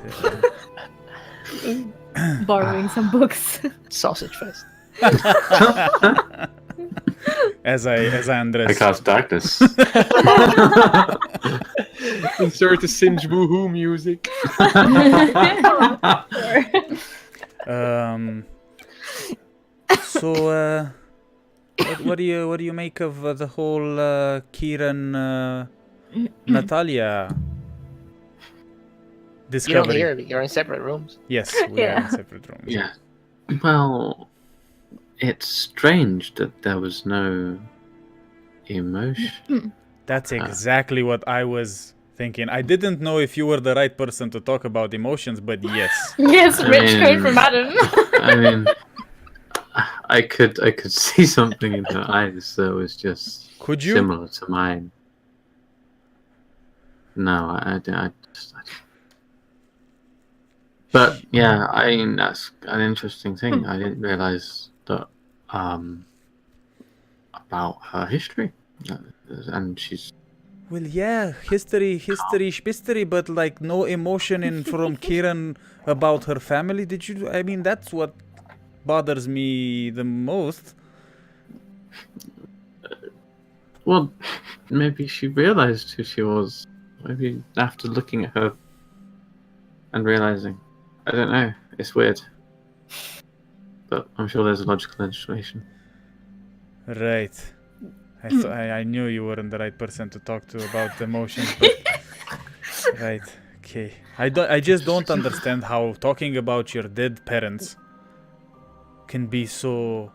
bit. Borrowing some books. Sausage fest. As I I undress. cast darkness. Insert the Singe Woohoo music. So, what do you make of the whole Kieran Natalia You don't discovery. hear it. You're in separate rooms. Yes, we are Yeah. in separate rooms. Yeah. Well, it's strange that there was no emotion. That's exactly what I was thinking. I didn't know if you were the right person to talk about emotions, but yes. Yes, I rich code mean- from Adam. I mean, I could see something in her eyes that was just Could you? similar to mine. No, I just. But yeah, I mean that's an interesting thing. I didn't realize that about her history, and she's. Well, yeah, history, but like no emotion in from Kieran about her family. Did you? I mean, that's what bothers me the most. Well, maybe she realized who she was. Maybe after looking at her and realizing. I don't know. It's weird. But I'm sure there's a logical explanation. Right. I knew you weren't the right person to talk to about emotions, but right. Okay. I just don't understand how talking about your dead parents can be so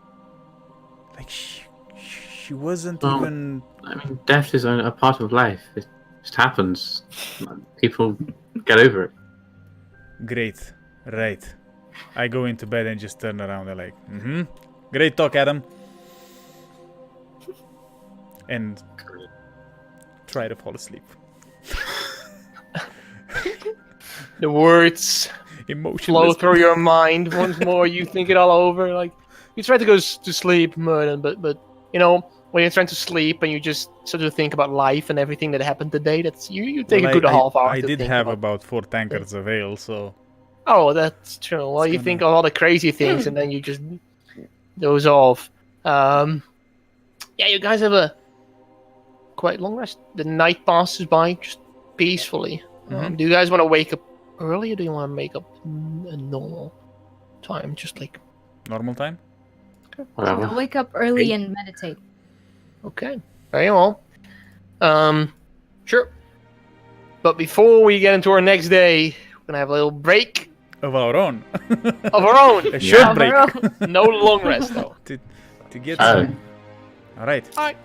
like she wasn't Well, even. I mean, death is a part of life. It just happens. People get over it. Great. Right. I go into bed and just turn around and like, great talk, Adam. And try to fall asleep. The words flow Emotionless. through your mind once more. You think it all over. Like you try to go to sleep, Merlin, but you know when you're trying to sleep and you just sort of think about life and everything that happened today. That's you take a good half hour. I to did think have about. about 4 tankards of ale, so Oh, that's true. Well, It's you gonna- think of all the crazy things and then you just doze off. Yeah, you guys have a quite long rest. The night passes by just peacefully. Do you guys want to wake up early or do you want to make up a normal time? Just like, normal time. Whatever. I'll wake up early and meditate. okay, very well. Sure. But before we get into our next day, we're going to have a little break Of our own. of our own. A short Yeah, break. bro. No long rest, though. to get Oh. some. Alright.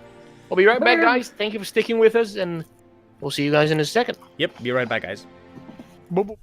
We'll be right back, guys. Thank you for sticking with us, and we'll see you guys in a second. Yep, be right back, guys. Boop, boop.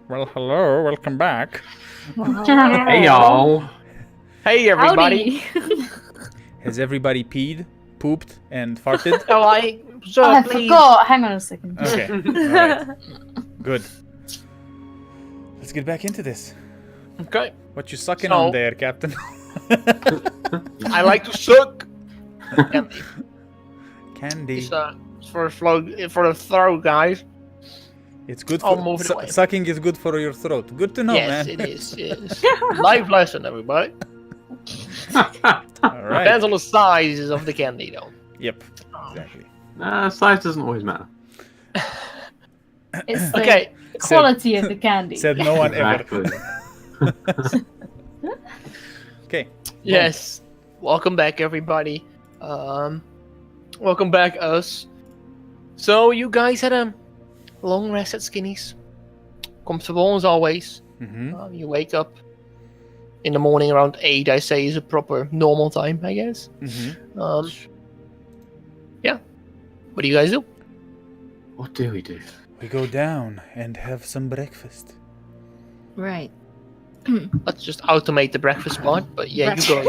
Well, hello, welcome back. Hey y'all. Hey everybody. Howdy. Has everybody peed, pooped, and farted? Oh, I I forgot. Hang on a second. Okay, alright. Good. Let's get back into this. Okay. What you sucking So- on there, Captain? I like to suck. Candy. Candy. It's for the throat, guys. It's good I'll for move it away. sucking is good for your throat. Good to know, Yes, man. it is. Yes. Life lesson, everybody. All right. Depends on the size of the candy, though. Yep. Exactly. Size doesn't always matter. It's the Okay. quality of the candy. Said no one ever. Exactly. Okay. Yes. Welcome back, everybody. Welcome back, us. So you guys had a long rest at Skinny's. Comfortable as always. Mm-hmm. You wake up in the morning around 8, I say, is a proper normal time, I guess. Mm-hmm. Yeah. What do you guys do? What do we do? We go down and have some breakfast. Right. Let's just automate the breakfast part, but yeah, you go.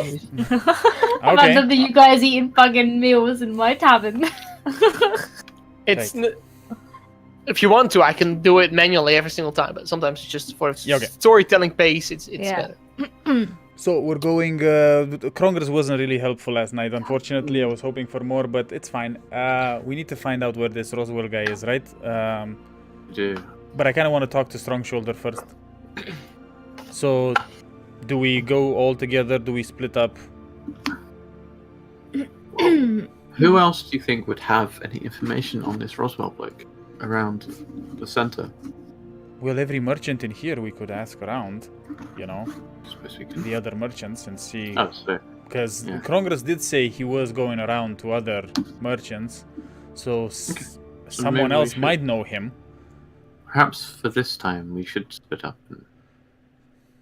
Imagine that you guys eating fucking meals in my tavern. It's if you want to, I can do it manually every single time, but sometimes it's just for Yeah, okay. storytelling pace. It's Yeah. better. So we're going. Congress wasn't really helpful last night, unfortunately. I was hoping for more, but it's fine. We need to find out where this Roswell guy is, right? But I kind of want to talk to Strong Shoulder first. So, do we go all together? Do we split up? Who else do you think would have any information on this Roswell bloke around the center? Well, every merchant in here we could ask around, you know, I suppose we can. the other merchants and see. Oh, so Because yeah. Congress did say he was going around to other merchants, so someone maybe we else should- might know him. perhaps for this time we should split up and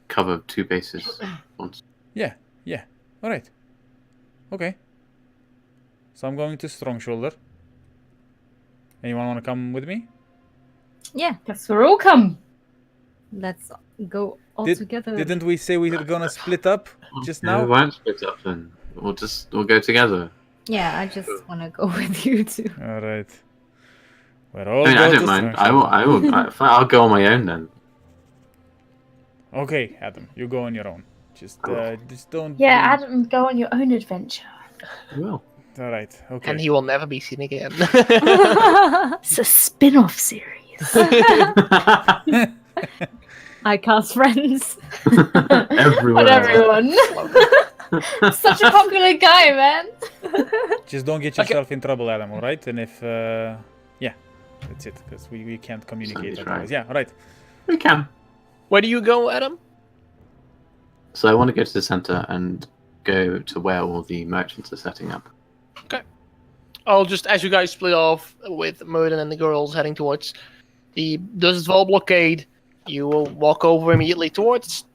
cover 2 bases once. Yeah. All right. Okay. So I'm going to Strong Shoulder. Anyone want to come with me? Yeah, Guess we're all come. let's go all Did- together. Didn't we say we were gonna split up just No, we now? won't split up then. We'll go together. Yeah, I just want to go with you too. All right. We're all I mean, I go don't to mind. Strong Shoulder. I'll go on my own then. Okay, Adam, you go on your own. Just don't. Yeah, Adam, go on your own adventure. I will. All right. Okay. And he will never be seen again. It's a spin-off series. I cast friends. Everywhere. Not everyone. Such a popular guy, man. Just don't get yourself in trouble, Adam. All right. And if yeah, that's it. Because we can't communicate Sounds otherwise. right. Yeah. All right. We can. Where do you go, Adam? So I want to go to the center and go to where all the merchants are setting up. I'll just, as you guys split off with Merlin and the girls heading towards the Dustval blockade, you will walk over immediately towards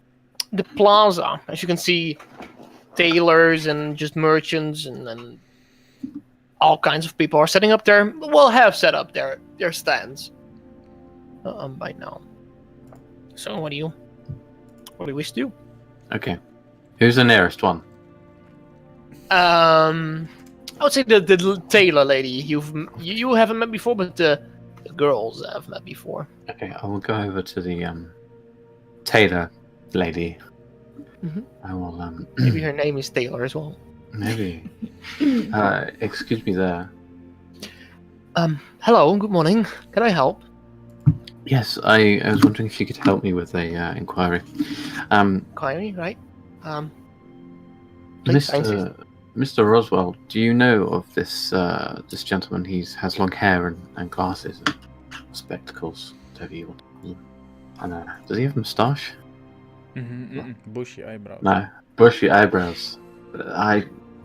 the plaza. As you can see, tailors and just merchants and all kinds of people are setting up their, well, have set up their stands by now. So what do you wish to do? Okay. Who's the nearest one? I would say the tailor lady. You haven't met before, but the girls have met before. Okay, I will go over to the tailor lady. Mhm. I will Maybe her name is Taylor as well. maybe. Excuse me there. Hello, good morning. Can I help? Yes, I was wondering if you could help me with a inquiry. Inquiry, right? Please, thank you. Mr. Roswell, do you know of this this gentleman? He has long hair and glasses and spectacles, whatever you want to call them. And does he have a moustache? Bushy eyebrows. No, bushy eyebrows.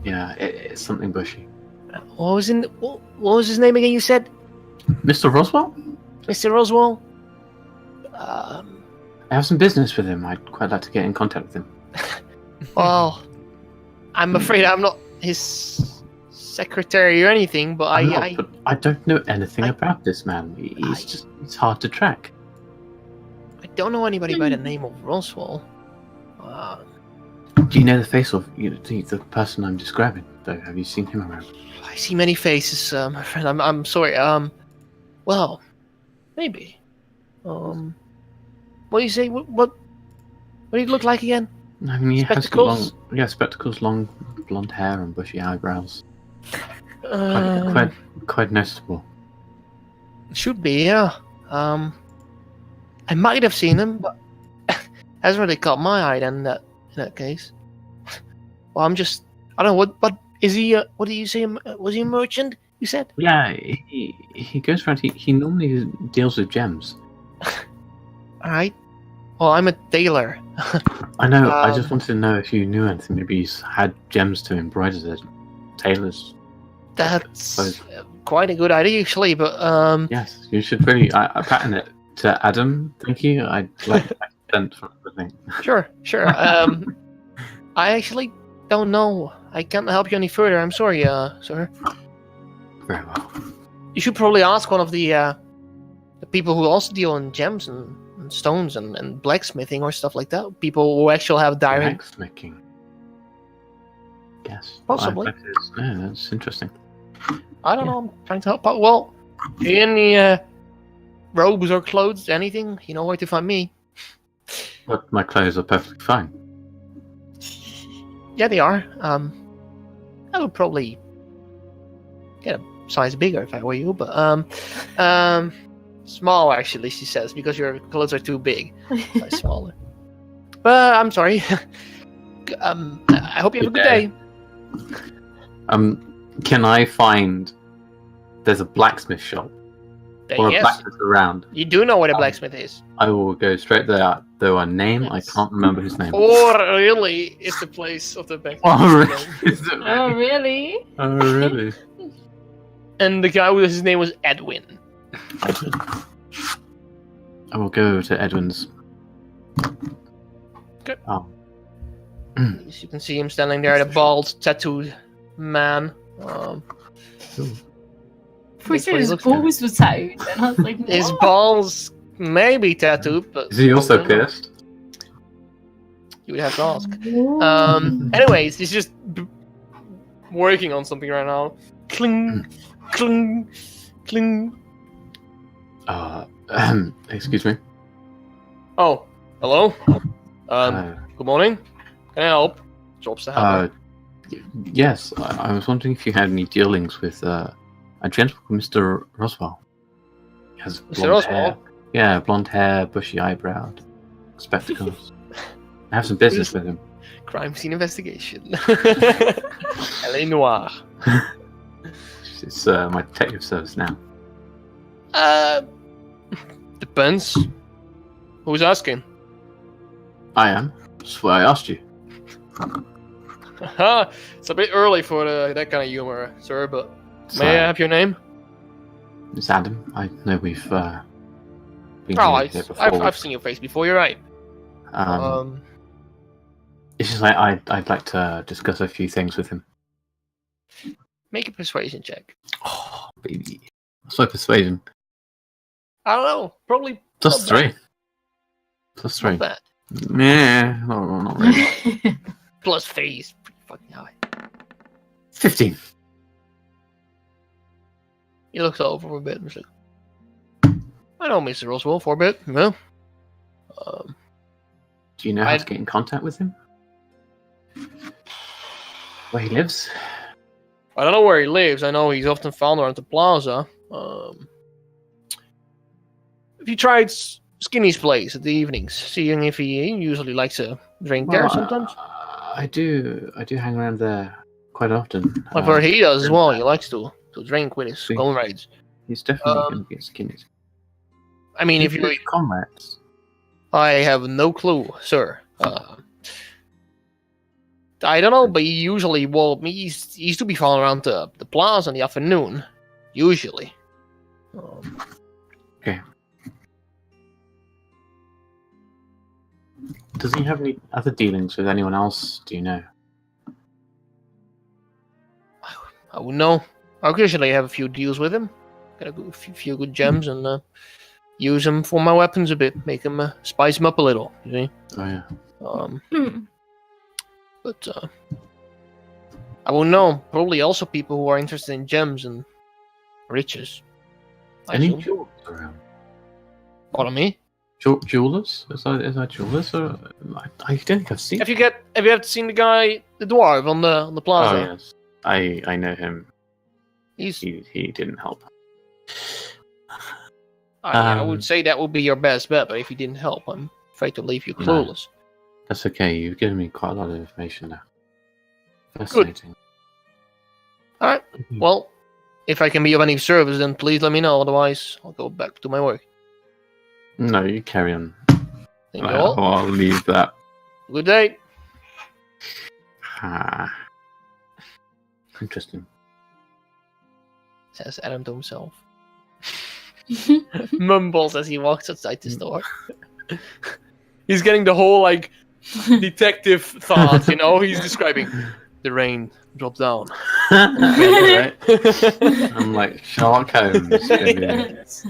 It's something bushy. What was his name again? You said Mr. Roswell? Mr. Roswell. I have some business with him. I'd quite like to get in contact with him. Well, I'm afraid I'm not his secretary or anything, but But I don't know anything about this man. It's hard to track. I don't know anybody by the name of Roswell. Do you know the face of the person I'm describing? Though, have you seen him around? I see many faces, my friend. I'm sorry. Well, maybe. What do you say? What do you look like again? I mean, he Spectacles? has spectacles, long blonde hair, and bushy eyebrows. Quite noticeable. Should be, yeah. I might have seen him, but hasn't really caught my eye then. In that case. Well, I don't know what is he? What did you say? Was he a merchant? You said? Yeah, he goes around. He normally deals with gems. All right. Well, I'm a tailor. I know. I just wanted to know if you knew anything. Maybe he's had gems to embroider the tailors. That's quite a good idea, actually. But Yes, you should really. I pattern it to Adam. Thank you. I'd like to send for everything. Sure. I actually don't know. I can't help you any further. I'm sorry, sir. Very well. You should probably ask one of the people who also deal in gems and stones and blacksmithing or stuff like that. People who actually have direct. Blacksmithing. Yes. Possibly. Yeah, that's interesting. I don't know. I'm trying to help out. Well, any robes or clothes, anything, you know where to find me. But my clothes are perfectly fine. Yeah, they are. I would probably get a size bigger if I were you, but small actually, she says, because your clothes are too big. Size smaller. But I'm sorry. I hope you have a good day. Can I find? There's a blacksmith shop or a Yes, blacksmith around. you do know where the blacksmith is. I will go straight there. Though a name, Yes. I can't remember his name. Or really, is the place of the blacksmith. Oh, really? Is it Oh, really? really? Oh, really? And the guy with his name was Edwin. I will go to Edwin's. Good. Oh. You can see him standing there, the bald, tattooed man. We said his looks balls were tattooed, and I was like, His what? balls may be tattooed, but Is he also I don't know. pierced? You would have to ask. Ooh. Anyways, he's just working on something right now. Cling, cling, cling. Excuse me. Oh, hello. Uh, Good morning. Can I help? Drops the hammer. Yes, I was wondering if you had any dealings with a gentleman called Mr. Roswell. He has Mr. blonde hair. Roswell? Yeah, blonde hair, bushy eyebrows, spectacles. I have some business with him. Crime scene investigation. L.A. Noir. It's my detective service now. Depends. Who's asking? I am. That's why I asked you. It's a bit early for that kind of humor, sir, but So, may I have your name? It's Adam. I know we've been Oh, here before. I've seen your face before, you're right. It's just like I'd like to discuss a few things with him. Make a persuasion check. Oh, baby. What's my persuasion? I don't know, probably Plus not bad. 3. Plus 3. Not bad. Yeah, not really. Plus 3 is pretty fucking high. 15. He looks over for a bit and is like, I know Mr. Roswell for a bit, yeah. Do you know how to get in contact with him? Where he lives? I don't know where he lives. I know he's often found around the plaza. If you tried Skinny's place at the evenings, seeing if he usually likes to drink there sometimes. I do hang around there quite often. I've heard he does as well. He likes to drink with his comrades. He's definitely going to get skinny. I mean, if you, comrades. I have no clue, sir. I don't know, but he usually, he used to be found around the plaza in the afternoon, usually. Okay. Does he have any other dealings with anyone else? Do you know? I would know. I occasionally have a few deals with him. Got a few good gems and use them for my weapons a bit. Make them spice them up a little. You see. Oh yeah. But I will know. Probably also people who are interested in gems and riches. I Any assume. jewelers around? Pardon me. Jewelers? Is that jewelers? Or I don't think I've seen. Have you ever seen the guy, the dwarf on the plaza? Oh yes, I know him. He's. He didn't help. I would say that would be your best bet, but if he didn't help, I'm afraid to leave you clueless. That's okay. You've given me quite a lot of information now. Fascinating. All right. Well, if I can be of any service, then please let me know. Otherwise, I'll go back to my work. No, you carry on. Thank you all. I'll leave that. Good day. Interesting. Says Adam to himself. Mumbles as he walks outside the store. He's getting the whole detective thought, He's describing the rain dropped down. Right? I'm like Sherlock Holmes. Yes.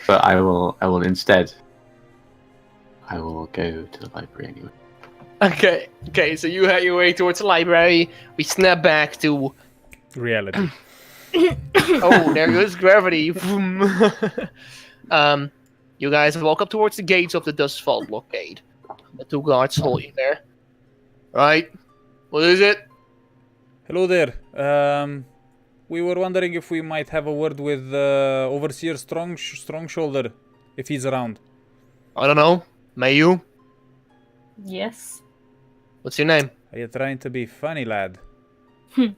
But I will instead. I will go to the library anyway. Okay. So you head your way towards the library. We snap back to Reality. oh, there goes gravity. You guys walk up towards the gates of the Dust Vault blockade. The two guards hold you there. Right. What is it? Hello there. We were wondering if we might have a word with Overseer Strong Shoulder, if he's around. I don't know. May you? Yes. What's your name? Are you trying to be funny, lad? It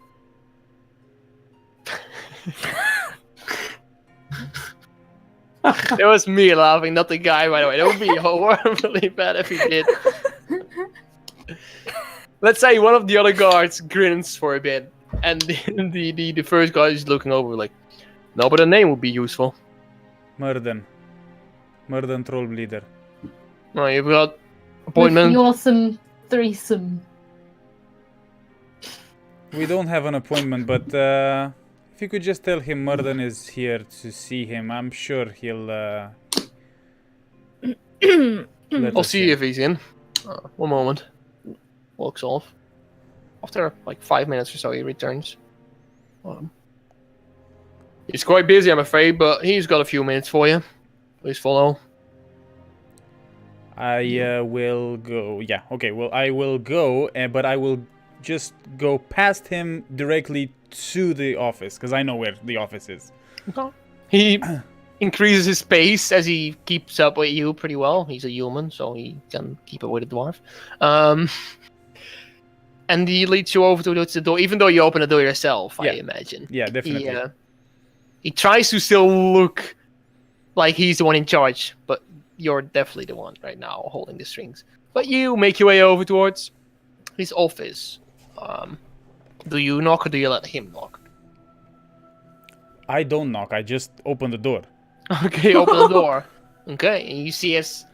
was me laughing, not the guy, by the way. That would be horribly bad if he did. Let's say one of the other guards grins for a bit, and the first guy is looking over like, no, but a name would be useful. Murden Troll Bleeder. No, you've got appointment. With your awesome threesome. We don't have an appointment, but if you could just tell him Murden is here to see him, I'm sure he'll let I'll us see in. if he's in. One moment. Walks off. After like 5 minutes or so, he returns. He's quite busy, I'm afraid, but he's got a few minutes for you. Please follow. I will go. Yeah, okay. Well, I will go, but I will just go past him directly to the office, because I know where the office is. Okay. He increases his pace as he keeps up with you pretty well. He's a human, so he can keep up with a dwarf. And he leads you over towards the door, even though you open the door yourself, Yeah. I imagine. Yeah, definitely. He tries to still look like he's the one in charge, but you're definitely the one right now holding the strings. But you make your way over towards his office. Do you knock or do you let him knock? I don't knock. I just open the door. Okay, open the door. Okay, and you see his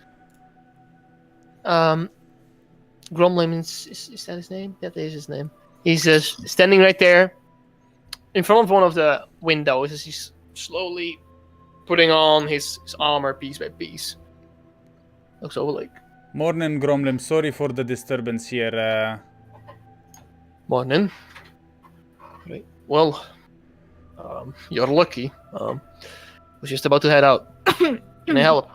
Gromlin is that his name? That is his name. He's standing right there in front of one of the windows as he's slowly putting on his armor piece by piece. Looks over like, Morning, Gromlin. Sorry for the disturbance here. morning. Right. Well, you're lucky. Was just about to head out. Can I help?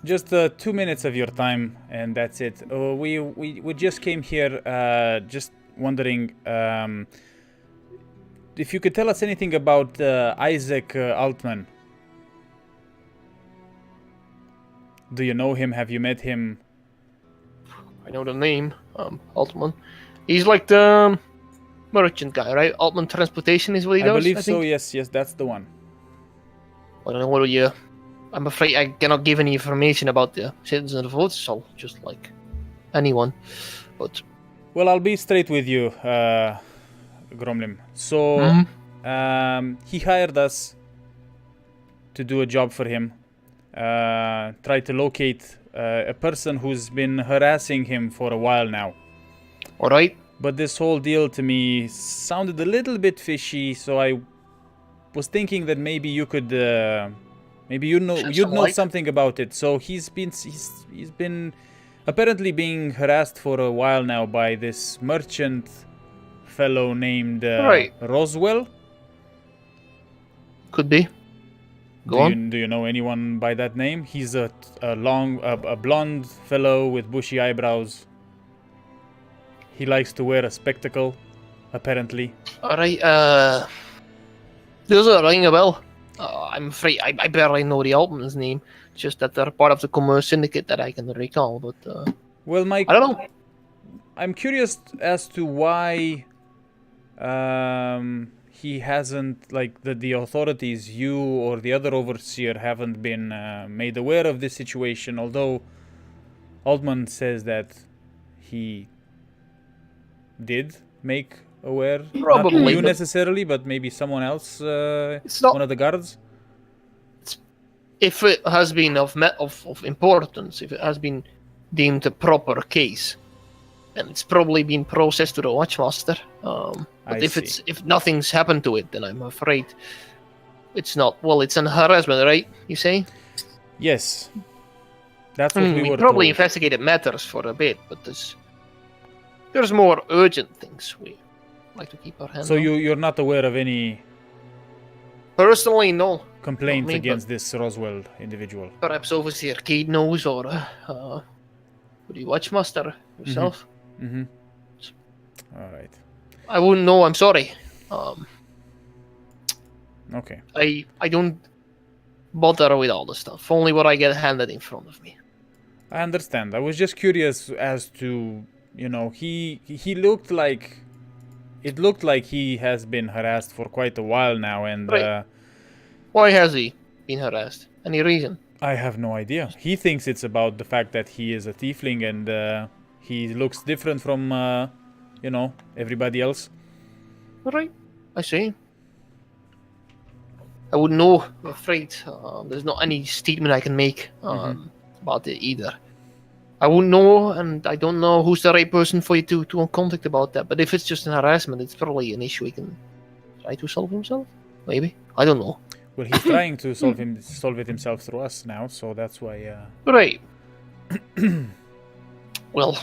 Just 2 minutes of your time, and that's it. We just came here, just wondering if you could tell us anything about Isaac Altman. Do you know him? Have you met him? I know the name, Altman. He's like the merchant guy, right? Altman Transportation is what he I does. believe I so. think? Yes, that's the one. I don't know what you. I'm afraid I cannot give any information about the citizens of the vote, so just like anyone. But Well, I'll be straight with you, Gromlin. So, he hired us to do a job for him. Try to locate a person who's been harassing him for a while now. all right. But this whole deal to me sounded a little bit fishy, so I was thinking that maybe you could, maybe you'd know something about it. So he's been apparently being harassed for a while now by this merchant fellow named Roswell. Could be. Do you know anyone by that name? He's a blonde fellow with bushy eyebrows. He likes to wear a spectacle, apparently. All right. Doesn't ring a bell. I'm afraid I barely know the Altman's name. Just that they're part of the commerce syndicate that I can recall. But well, Mike, I don't know. I'm curious as to why he hasn't, like, the authorities, you or the other overseer, haven't been made aware of this situation. Although Altman says that he did make aware, Probably, not you but necessarily, but maybe someone else, it's not. one of the guards. If it has been of importance, if it has been deemed a proper case, then it's probably been processed to the Watchmaster. But if nothing's happened to it, then I'm afraid it's not. Well, it's an harassment, right? You say? Yes, that's what we We were probably told. investigated matters for a bit, but there's more urgent things we like to keep our hands So on. you're not aware of any Personally, no. complaints me, against this Roswell individual? Perhaps Overseer Cade knows, or the Watchmaster yourself. Mm-hmm. It's All right. I wouldn't know. I'm sorry. Okay. I don't bother with all the stuff. Only what I get handed in front of me. I understand. I was just curious as to, he looked like, it looked like he has been harassed for quite a while now, and Right. Why has he been harassed? Any reason? I have no idea. He thinks it's about the fact that he is a tiefling and he looks different from, everybody else. Right. I see. I wouldn't know. I'm afraid there's not any statement I can make about it either. I wouldn't know, and I don't know who's the right person for you to contact about that. But if it's just an harassment, it's probably an issue he can try to solve himself. Maybe. I don't know. Well, he's trying to solve it himself through us now, so that's why. Right. Well,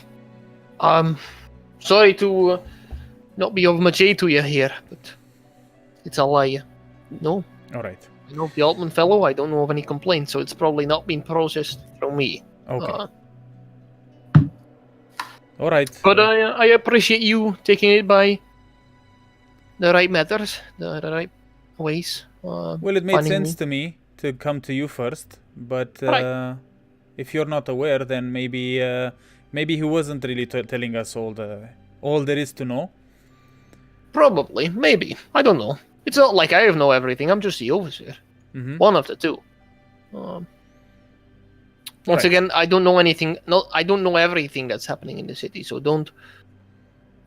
sorry to not be of much aid to you here, but it's all I know. All right. I know the Altman fellow. I don't know of any complaints, so it's probably not been processed through me. Okay. All right. But I appreciate you taking it by the right methods, the right ways. Well, it made sense to me to come to you first, but Right. if you're not aware, then maybe he wasn't really telling us all there is to know. Probably, maybe. I don't know. It's not like I know everything. I'm just the overseer. Mm-hmm. One of the two. Once again, I don't know anything. No, I don't know everything that's happening in the city. So don't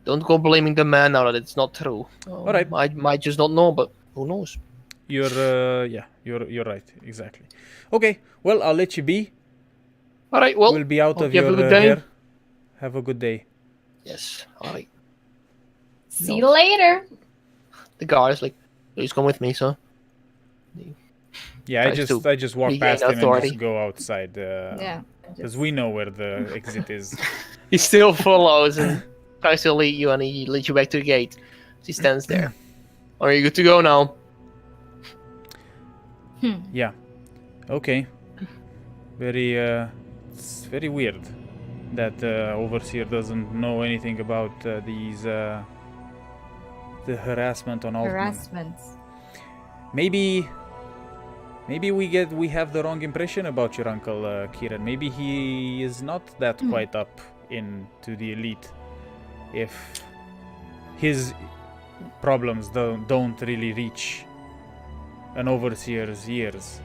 go blaming the man now that it's not true. All right. I might just not know, but who knows? You're right, exactly. Okay, well, I'll let you be. All right. Well, we'll be out of you your have a good day. hair. Have a good day. Yes. All right. See you later. The guy is like, please come with me, sir. Yeah, Tries to I just walk regain past him and authority. just go outside. Yeah. Because we know where the exit is. He still follows and tries to lead you, and he leads you back to the gate. He stands there. Are you good to go now? Yeah. Okay. Very it's very weird that overseer doesn't know anything about these the harassment on Altman. Harassments. Maybe we have the wrong impression about your uncle Kieran. Maybe he is not that quite up into the elite. If his problems don't really reach an overseer's ears.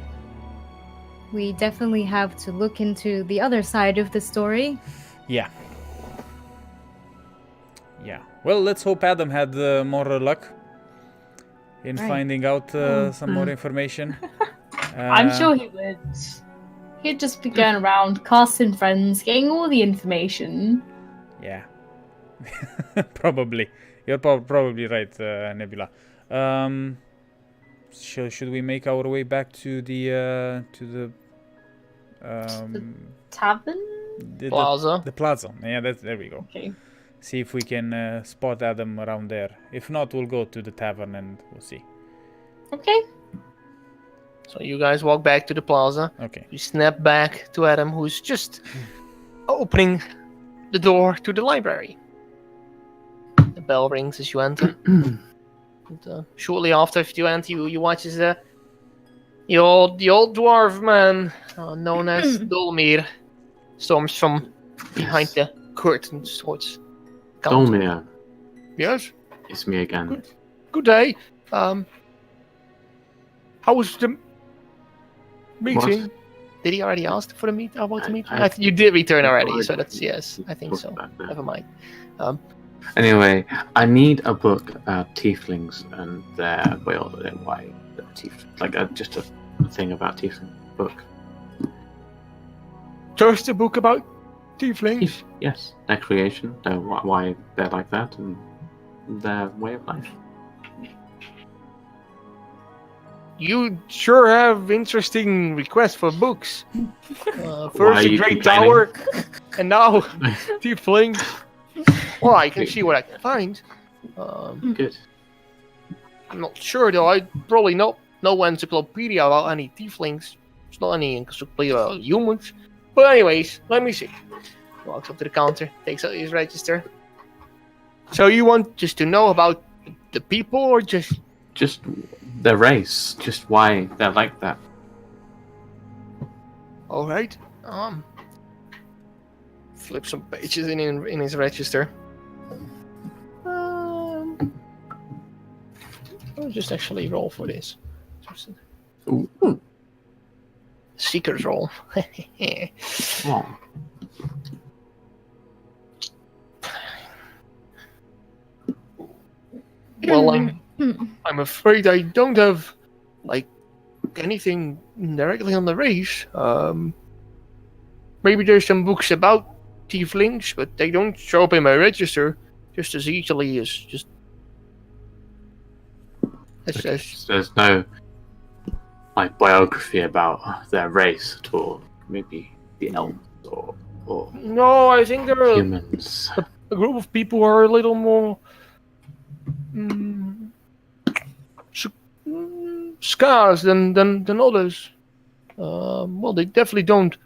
We definitely have to look into the other side of the story. Yeah. Well, let's hope Adam had more luck in finding out some more information. I'm sure he would. He'd just be going around casting friends, getting all the information. Yeah. Probably. You're probably right, Nebula. Should we make our way back to the Tavern? Plaza. The plaza. Yeah, there we go. Okay. See if we can spot Adam around there. If not, we'll go to the tavern and we'll see. Okay. So you guys walk back to the plaza. Okay. You snap back to Adam, who's just opening the door to the library. The bell rings as you enter. And, shortly after, if you enter, you watch as the old dwarf man known as Dolmir storms from behind the curtains towards counter. Dolmir, Yes. it's me again. Good day. How was the meeting? What? Did he already ask for the meeting? About the meeting? I- You did return already, already- so that's yes. I think so. Back there. Never mind. Anyway, I need a book about tieflings and their why they're tieflings. Like just a thing about tiefling book. Just a book about tieflings. Yes, their creation, why they're like that, and their way of life. You sure have interesting requests for books. Why First are a you great complaining? tower, and now tieflings. Well, I can see what I can find. Good. I'm not sure though. I probably no encyclopedia about any tieflings. There's not any encyclopedia about humans. But anyways, let me see. Walks up to the counter, takes out his register. So you want just to know about the people, or just their race, just why they're like that. all right? Flip some pages in his register. I'll just actually roll for this. Ooh. Seeker's roll. Oh. Well, I'm afraid I don't have like anything directly on the race. Maybe there's some books about tieflings, but they don't show up in my register just as easily as just. There's no like biography about their race at all. Maybe the elves or No, I think there are humans. a group of people who are a little more scarce than others. Well, they definitely don't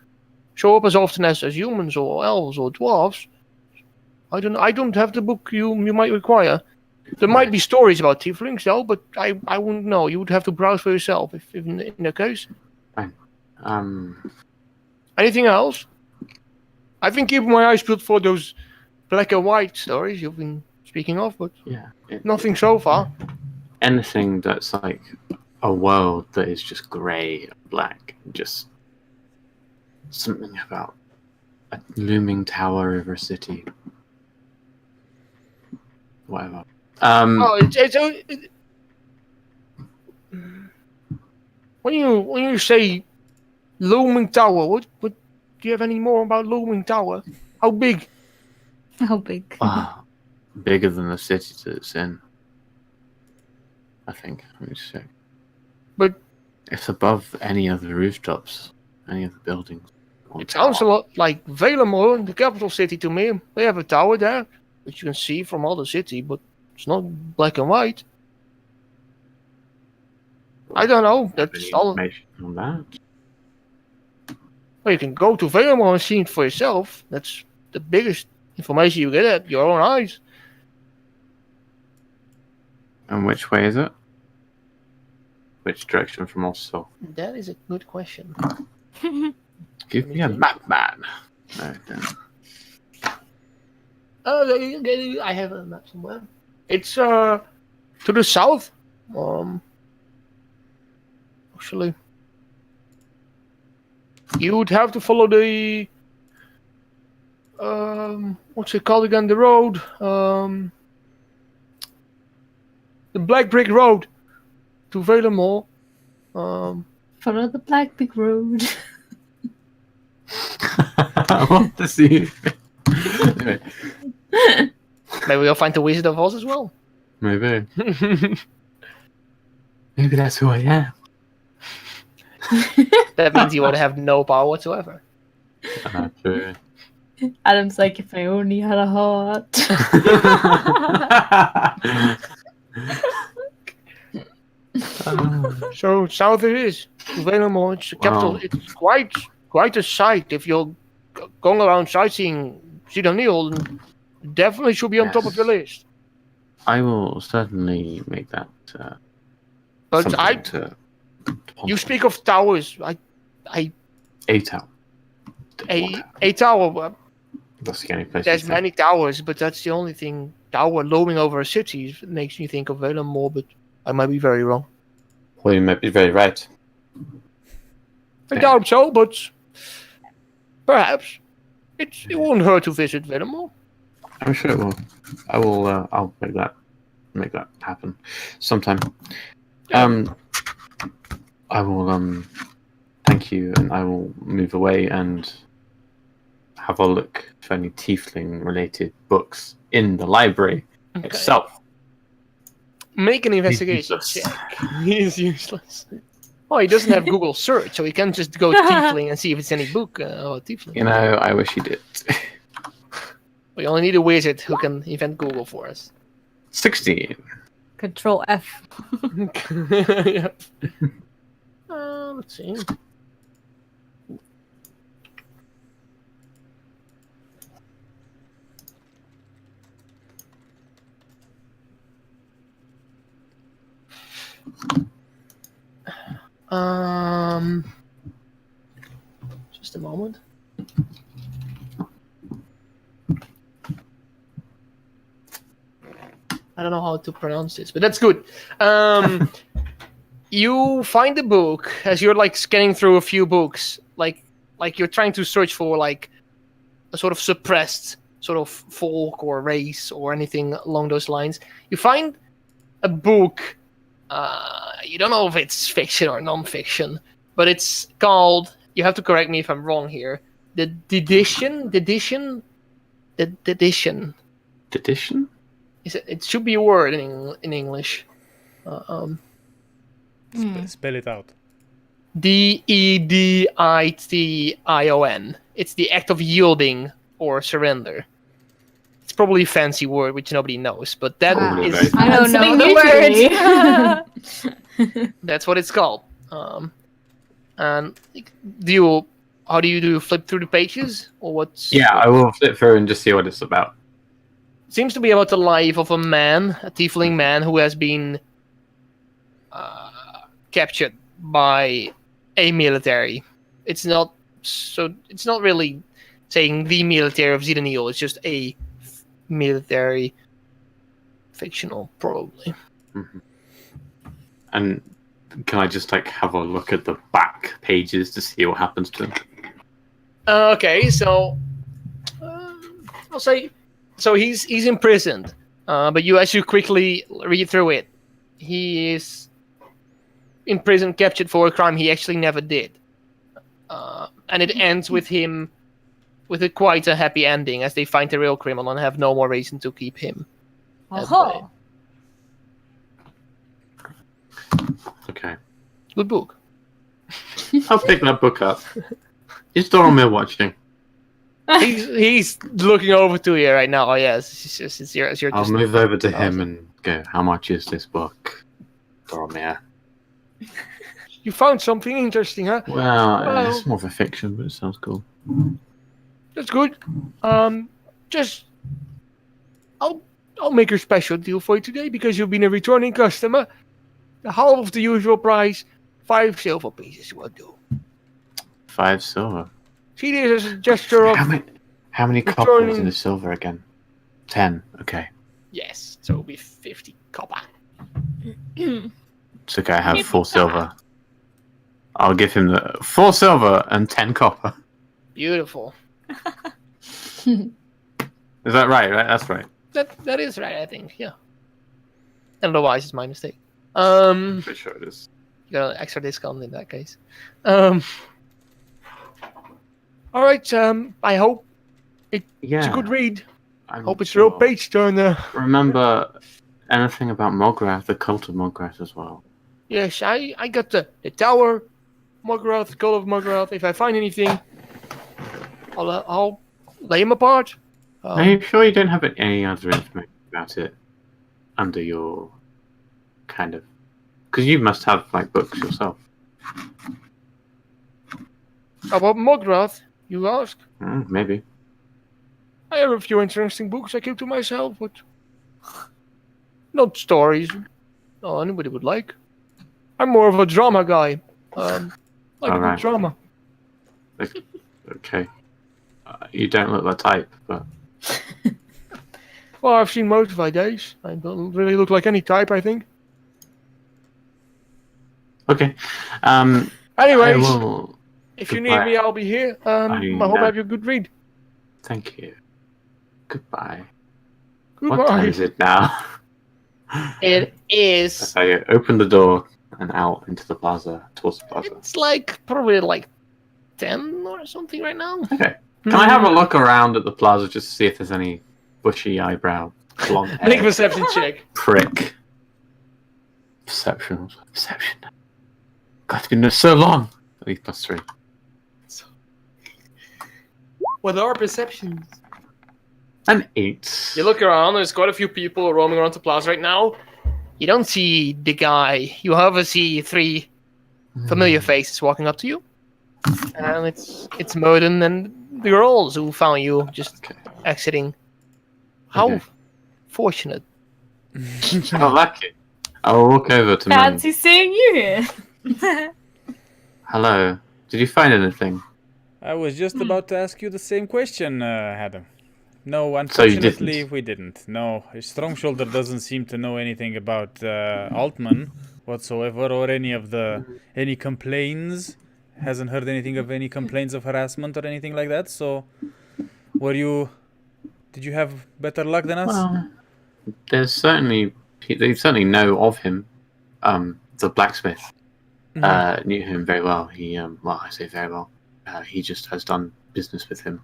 show up as often as humans or elves or dwarves. I don't have the book you might require. There might be stories about tieflings though, but I wouldn't know. You would have to browse for yourself if in that case. Fine. Anything else? I've been keeping my eyes peeled for those black and white stories you've been speaking of, but Yeah. nothing so far. Anything that's like a world that is just grey and black, just something about a looming tower over a city. Whatever. When you say looming tower, what do you have any more about looming tower? How big? How big? Bigger than the city that it's in. I think. Let me just check. But it's above any of the rooftops, any of the buildings. It sounds a lot like Valemor, the capital city, to me. They have a tower there, which you can see from all the city, but it's not black and white. I don't know. That's all. Information on that. Well, you can go to Valemor and see it for yourself. That's the biggest information you get at your own eyes. And which way is it? Which direction from Oslo? That is a good question. Give me a map, man. No, I have a map somewhere. It's to the south. Actually, you would have to follow the what's it called again? The road. The Black Brick Road to Valemor. Follow the Black Brick Road. I want to see. Anyway. Maybe we'll find the Wizard of Oz as well. Maybe. Maybe that's who I am. That means you would have no power whatsoever. True. Adam's like, if I only had a heart. So south it is. Valemor, it's the capital. Wow. It's quite a sight. If you're going around sightseeing Cedar Neal, definitely should be on top of your list. I will certainly make that. But you speak of towers. A tower. A tower. That's the only place. There's many towers, but that's the only thing. Tower looming over a city makes me think of Valemor, but I might be very wrong. Well, you might be very right. I doubt so, but perhaps it won't hurt to visit Valemor. I'm sure it will. I will. I'll make that happen sometime. I will. Thank you, and I will move away and have a look for any tiefling-related books in the library itself. Make an investigation check. He's useless. Oh, he doesn't have Google search, so he can just go to Tiefling and see if it's any book about Tiefling. You know, I wish he did. We only need a wizard who can invent Google for us. 16. Control F. Yeah. Let's see. Just a moment. I don't know how to pronounce this, but that's good. You find the book as you're like scanning through a few books, like you're trying to search for like a sort of suppressed sort of folk or race or anything along those lines. You find a book. You don't know if it's fiction or non-fiction, but it's called. You have to correct me if I'm wrong here. The Dedition. Tradition? It should be a word in English. Spell it out. Dedition. It's the act of yielding or surrender. It's probably a fancy word which nobody knows, but that Probably is. right. I don't know Something the new to words. That's what it's called. And how do you flip through the pages, or what's? Yeah, I will flip through and just see what it's about. Seems to be about the life of a tiefling man who has been captured by a military. It's not really saying the military of Zidaniel. It's just a military, fictional, probably. Mm-hmm. And can I just like have a look at the back pages to see what happens to him? Okay, so I'll say, so he's imprisoned, but as you quickly read through it, he is in prison, captured for a crime he actually never did, and it ends with him with quite a happy ending, as they find the real criminal and have no more reason to keep him. at bay. Oh, Okay. Good book. I'll pick that book up. Is Doromir watching? He's looking over to you right now. Oh, yes, you're I'll just. move over to him and go, how much is this book, Doromir? You found something interesting, huh? Well, it's more of a fiction, but it sounds cool. That's good. Just I'll make a special deal for you today because you've been a returning customer. The half of the usual price, 5 silver pieces will do. 5 silver. See this as a gesture of How many copper is in the silver again? 10. Okay. yes, so it'll be 50 copper. It's okay. I have 4 silver. I'll give him the 4 silver and 10 copper. Beautiful. Is that right? Right. That's right. That is right, I think. Yeah. Otherwise, it's my mistake. Pretty sure it is. You got an extra discount in that case. All right. I hope it's a good read. I Hope it's a real page turner. Remember anything about Mograth, the cult of Mograth as well? Yes, I got the tower, Mograth, the cult of Mograth. If I find anything, I'll lay them apart. Are you sure you don't have any other information about it under your kind of? Because you must have like books yourself. About Mograth, you ask? Maybe. I have a few interesting books I keep to myself, but not stories. No, anybody would like. I'm more of a drama guy. Like a good Alright. drama. Okay. You don't look the type, but Well, I've seen most of my days. I don't really look like any type, I think. okay. Anyways, I will. if you goodbye. need me, I'll be here. I hope I have you a good read. Thank you. Goodbye. Goodbye. What time is it now? It is. I open the door and out into the plaza, towards the plaza. It's like probably like 10 or something right now. Okay. Can I have a look around at the plaza just to see if there's any bushy eyebrow, blonde hair, Make a perception check. prick? Perception. God, it's been so long. At least +3. What are perceptions? An 8. You look around, there's quite a few people roaming around the plaza right now. You don't see the guy. You however see 3 familiar faces walking up to you. And it's Merden and the girls who found you just exiting. How Okay. fortunate. Oh, lucky. I'll walk over to Mum. Fancy seeing you here. Hello. Did you find anything? I was just about to ask you the same question, Adam. No, So you unfortunately, didn't? we didn't. No, Strong Shoulder doesn't seem to know anything about Altman whatsoever, or any complaints. Hasn't heard anything of any complaints of harassment or anything like that. So, did you have better luck than us? Well, they certainly know of him. The blacksmith knew him very well. He, well, I say very well. He just has done business with him.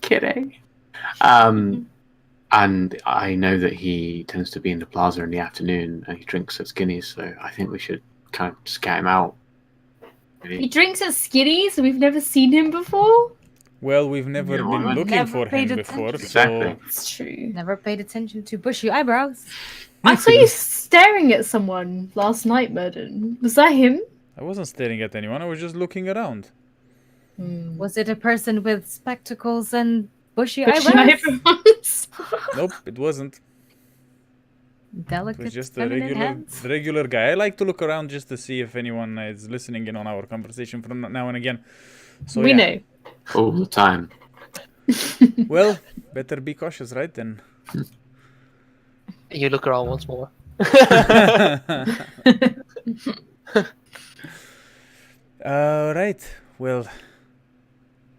Kidding. And I know that he tends to be in the plaza in the afternoon, and he drinks at Skinny's. So I think we should kind of scat him out. Maybe. He drinks at Skinny's. We've never seen him before. Well, we've never Yeah, been well, looking never for paid him attention. before, Exactly. It's true. Never paid attention to bushy eyebrows. I saw you staring at someone last night, Murden. Was that him? I wasn't staring at anyone. I was just looking around. Was it a person with spectacles and bushy Bushy eyebrows? eyebrows. Nope, it wasn't. It Delicate was just a feminine hands. regular guy. I like to look around just to see if anyone is listening in on our conversation from now and again. So We yeah. know. All the time. Well, better be cautious, right? Then. You look around once more. Right. Well,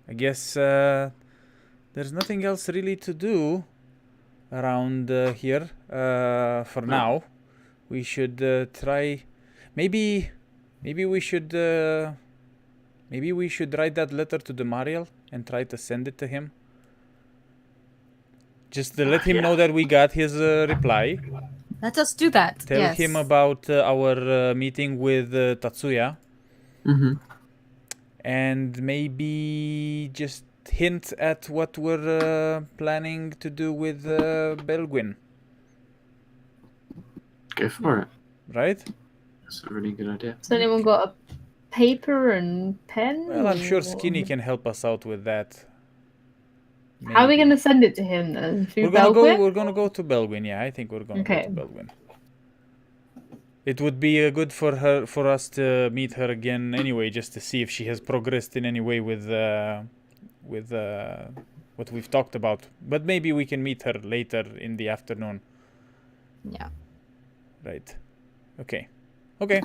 I guess there's nothing else really to do around here for now. We should try. Maybe we should. Maybe we should write that letter to Demariel and try to send it to him. Just to let him know that we got his reply. Let us do that. Tell yes. him about our meeting with Tatsuya. Mm-hmm. And maybe just hint at what we're planning to do with Belguin. Go for it. Right? That's a really good idea. Has anyone got a paper and pen? Well, I'm sure or- Skinny can help us out with that. How are we Maybe. going to send it to him then? Through We're gonna Belgrade? go. We're gonna go to Belguin. Yeah, I think we're gonna Okay. go to Belguin. It would be good for us to meet her again anyway, just to see if she has progressed in any way with what we've talked about. But maybe we can meet her later in the afternoon. Yeah. Right. Okay. Okay.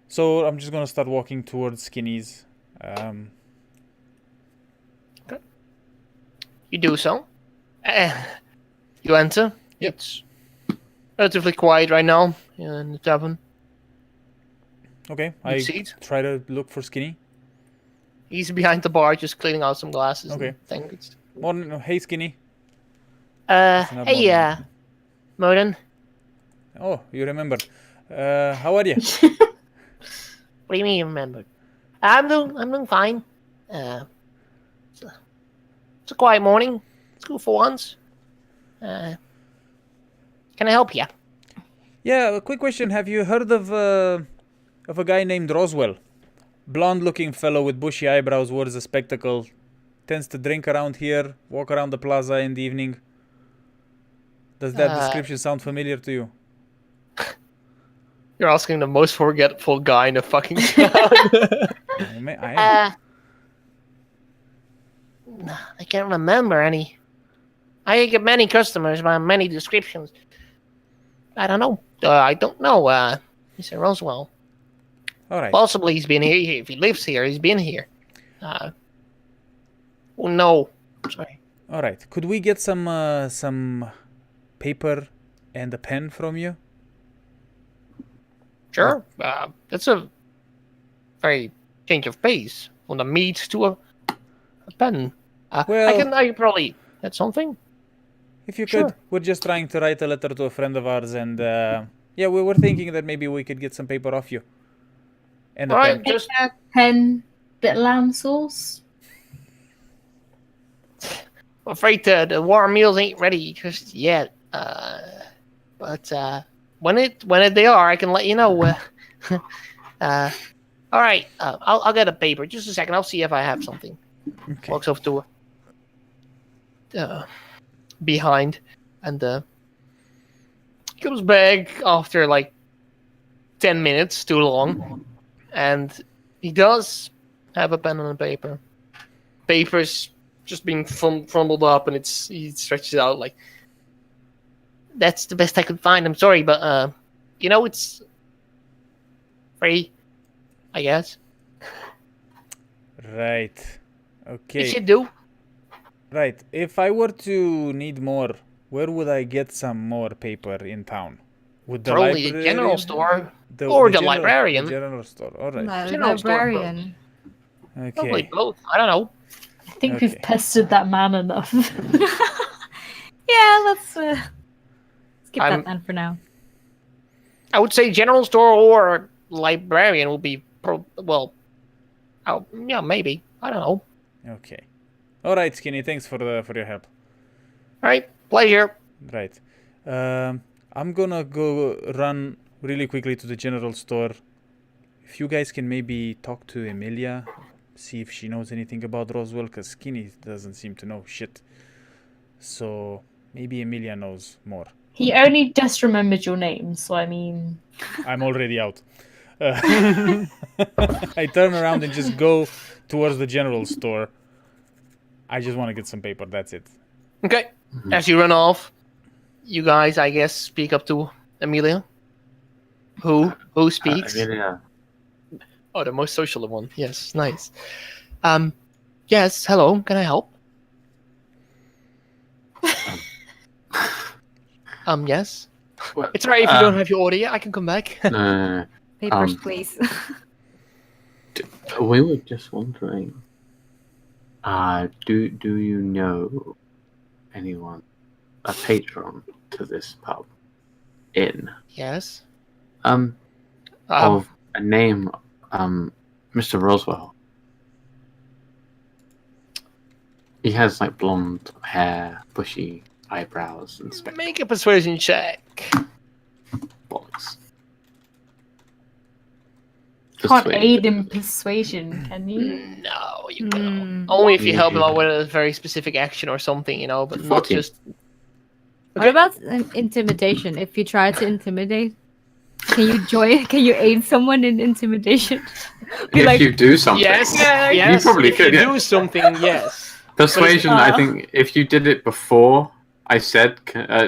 So I'm just gonna start walking towards Skinny's. You do so. You enter. Yep. It's relatively quiet right now in the tavern. Okay. You I see it? try to look for Skinny. He's behind the bar, just cleaning out some glasses. Okay. And things. Morning. Hey, Skinny. not Hey, morning. Merlin. Oh, you remembered. How are you? What do you mean you remembered? I'm doing fine. It's a quiet morning. It's cool for once. Can I help you? Yeah, a quick question. Have you heard of a guy named Roswell? Blonde-looking fellow with bushy eyebrows, wears a spectacle, tends to drink around here, walk around the plaza in the evening. Does that description sound familiar to you? You're asking the most forgetful guy in the fucking town. I I can't remember any. I get many customers by many descriptions. I don't know. I don't know, Mr. Roswell. All right. Possibly he's been here. If he lives here, he's been here. Oh, no. Sorry. All right. Could we get some paper and a pen from you? Sure. That's a very change of pace from the meat to a pen. Well- I can probably get something. If you Sure. could. We're just trying to write a letter to a friend of ours, and yeah, we were thinking that maybe we could get some paper off you. And a All right, pen. just Pen, bit of lamb sauce. I'm afraid the warm meals ain't ready just yet. But when they are, I can let you know. All right, I'll get a paper. Just a second. I'll see if I have something. Okay. Walks off to behind, and comes back after like 10 minutes, too long, and he does have a pen and a paper. Paper's just being crumbled up, and he stretches it out like, that's the best I could find. I'm sorry, but it's free, I guess. Right. Okay. It should do. Right. If I were to need more, where would I get some more paper in town? Would the Probably the librarian general have- store. The, Or the general- librarian. The general store. All right. No, General store, librarian. Probably Okay. both. I don't know. I think Okay. we've pestered that man enough. Yeah, let's skip I'm- that then for now. I would say general store or librarian will be maybe. I don't know. Okay. All right, Skinny. Thanks for your help. All right, pleasure. Right. I'm gonna go run really quickly to the general store. If you guys can maybe talk to Emilia, see if she knows anything about Roswell, because Skinny doesn't seem to know shit. So maybe Emilia knows more. He only just remembered your name, so I mean, I'm already out. I turn around and just go towards the general store. I just want to get some paper. That's it. Okay. As you run off, you guys, I guess, speak up to Amelia. Who speaks? Amelia, Oh, the most social one. Yes, nice. Yes. Hello. Can I help? Yes. well, It's alright if you don't have your order yet. I can come back. no. Papers, Um, please. We were just wondering. Do you know anyone, a patron to this pub, Yes. of a name, Mr. Roswell? He has like blonde hair, bushy eyebrows, and spectacles. Make a persuasion check. Bollocks. can't Persuade. aid in persuasion, can you? No, you cannot. Mm. Only if you help him Yeah. out with a very specific action or something, but not 14. just. What about intimidation? If you try to intimidate, can you join? Can you aid someone in intimidation? Be If like, you do something, Yes, Yeah, yes. you probably if could. you Yeah. do something, yes. Persuasion. I Uh, think if you did it before I said,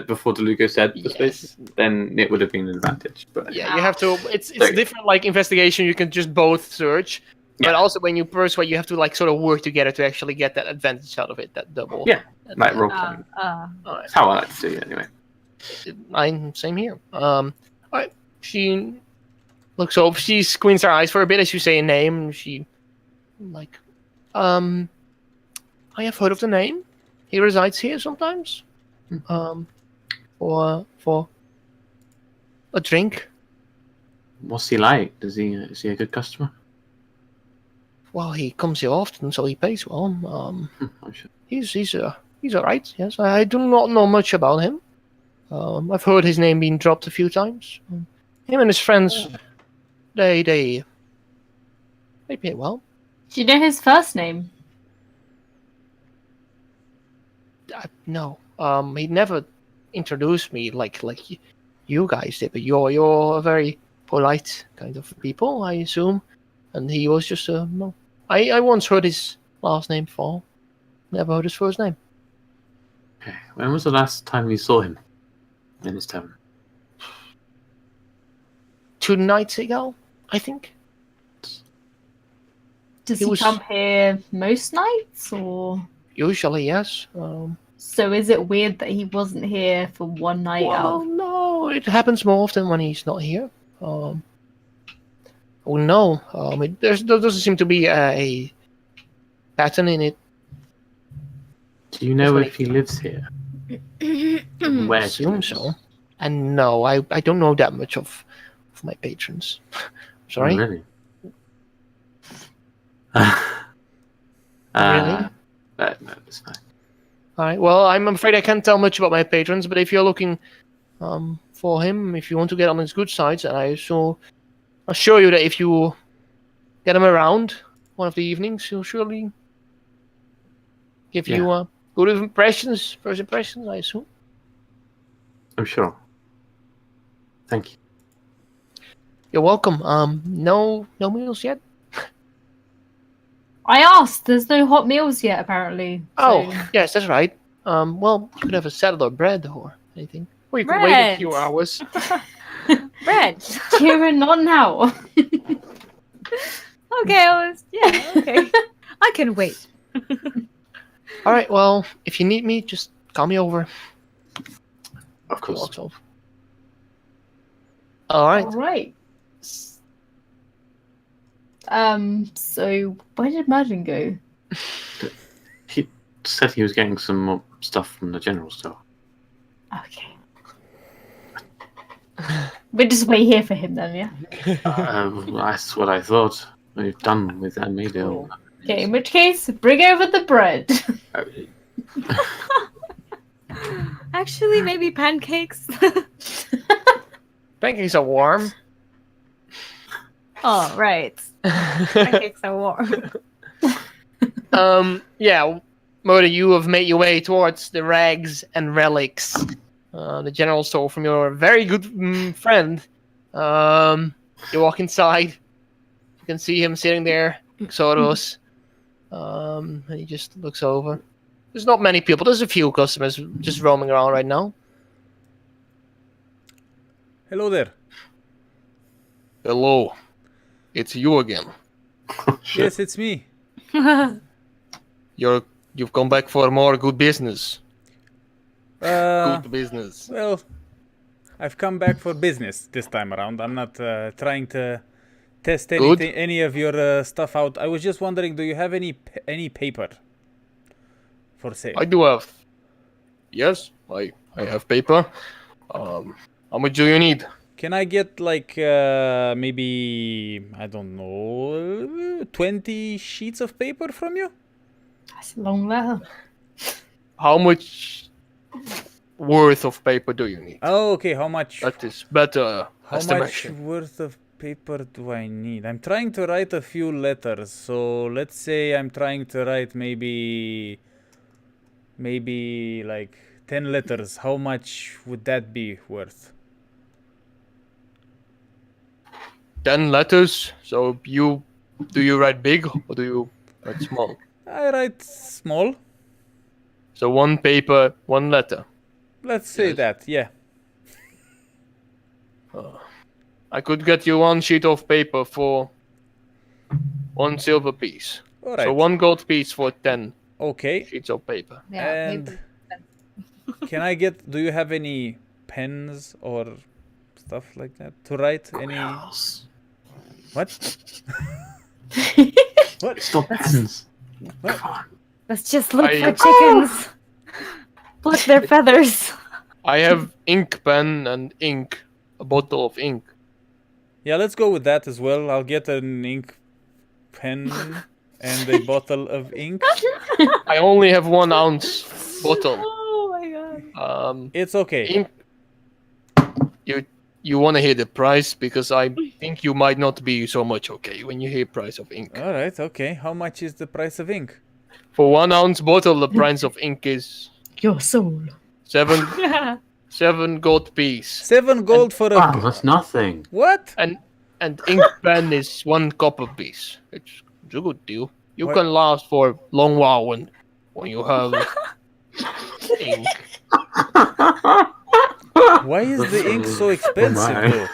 before DeLuca said persuasion, Yes. then it would have been an advantage. But Yeah, you have to. It's Like- different. Like investigation, you can just both search, but Yeah. also when you persuade, you have to like sort of work together to actually get that advantage out of it. That double. Yeah, like role uh, playing. uh, All right. That's how I like to do it anyway. I'm same here. All right. She looks over. She squints her eyes for a bit as you say a name. She like, I have heard of the name. He resides here sometimes. For a drink. What's he like? Is he a good customer? Well, he comes here often, so he pays well. I'm sure. He's all right. Yes, I do not know much about him. I've heard his name being dropped a few times. Him and his friends, they pay well. Do you know his first name? No, he never introduced me like you guys did. But you're a very polite kind of people, I assume. And he was just no. I once heard his last name before. Never heard his first name. Okay. When was the last time you saw him in his tavern? 2 nights ago, I think. Does He he was- come here most nights, or Usually, yes. so is it weird that he wasn't here for one night Well, out? no, it happens more often when he's not here. Oh no, there doesn't seem to be a pattern in it. Do you know That's if he lives here? I Where? he assume lives? so. And no, I don't know that much of my patrons. Sorry. Oh, really? Really? No, it's fine. All right. Well, I'm afraid I can't tell much about my patrons, but if you're looking for him, if you want to get on his good sides, and I shall assure you that if you get him around one of the evenings, he'll surely give you good impressions, first impressions, I assume. I'm sure. Thank you. You're welcome. No meals yet? I asked. There's no hot meals yet, apparently. Oh, so- yes, that's right. Well, you could have a salad or bread or anything. Or you could wait a few Bread. hours. Bread. Kieran, not now. Okay, okay. I can wait. All right, well, if you need me, just call me over. Of course. Walks off. All right. All right. So where did Merlin go? He said he was getting some more stuff from the general store. Okay. We'll just wait here for him then, yeah? That's what I thought. We've done with that meal. Okay, in which case, bring over the bread. Actually, maybe pancakes. Pancakes are warm. Oh, right. Pancakes are warm. Yeah, Murder, you have made your way towards the Rags and Relics, the general store from your very good friend. You walk inside. You can see him sitting there, Xordos. And he just looks over. There's not many people. There's a few customers just roaming around right now. Hello there. Hello. It's you again. Yes, it's me. You've come back for more good business. Uh, Good business. well, I've come back for business this time around. I'm not trying to test Good. any of your stuff out. I was just wondering, do you have any paper for sale? I do have. Yes, I have paper. How much do you need? Can I get like maybe, I don't know, 20 sheets of paper from you? That's a long letter. How much worth of paper do you need? Oh, okay. How much? That is better How much estimation. worth of paper do I need? I'm trying to write a few letters. So let's say I'm trying to write maybe like 10 letters. How much would that be worth? 10 letters. So do you write big or do you write small? I write small. So one paper, one letter. Let's say Yes. that. Yeah. I could get you one sheet of paper for 1 silver piece. All right. So 1 gold piece for 10 Okay. sheets of paper. Yeah, And maybe. can I get? Do you have any pens or stuff like that to write? Any? Else. What? What? Stop pens. What? Come on. Let's just look I- for chickens. Pluck their feathers. I have ink pen and ink. A bottle of ink. Yeah, let's go with that as well. I'll get an ink pen and a bottle of ink. I only have 1 ounce bottle. Oh my god. It's okay. Ink. You want to hear the price because I think you might not be so much okay when you hear price of ink. All right, okay. How much is the price of ink? For 1 ounce bottle, the price of ink is Your soul. 7 gold piece, 7 gold for a... Wow, that's nothing. What? and ink pen is 1 copper piece. It's a good deal. You What? can last for a long while when you have ink. Why is the ink so expensive my. though?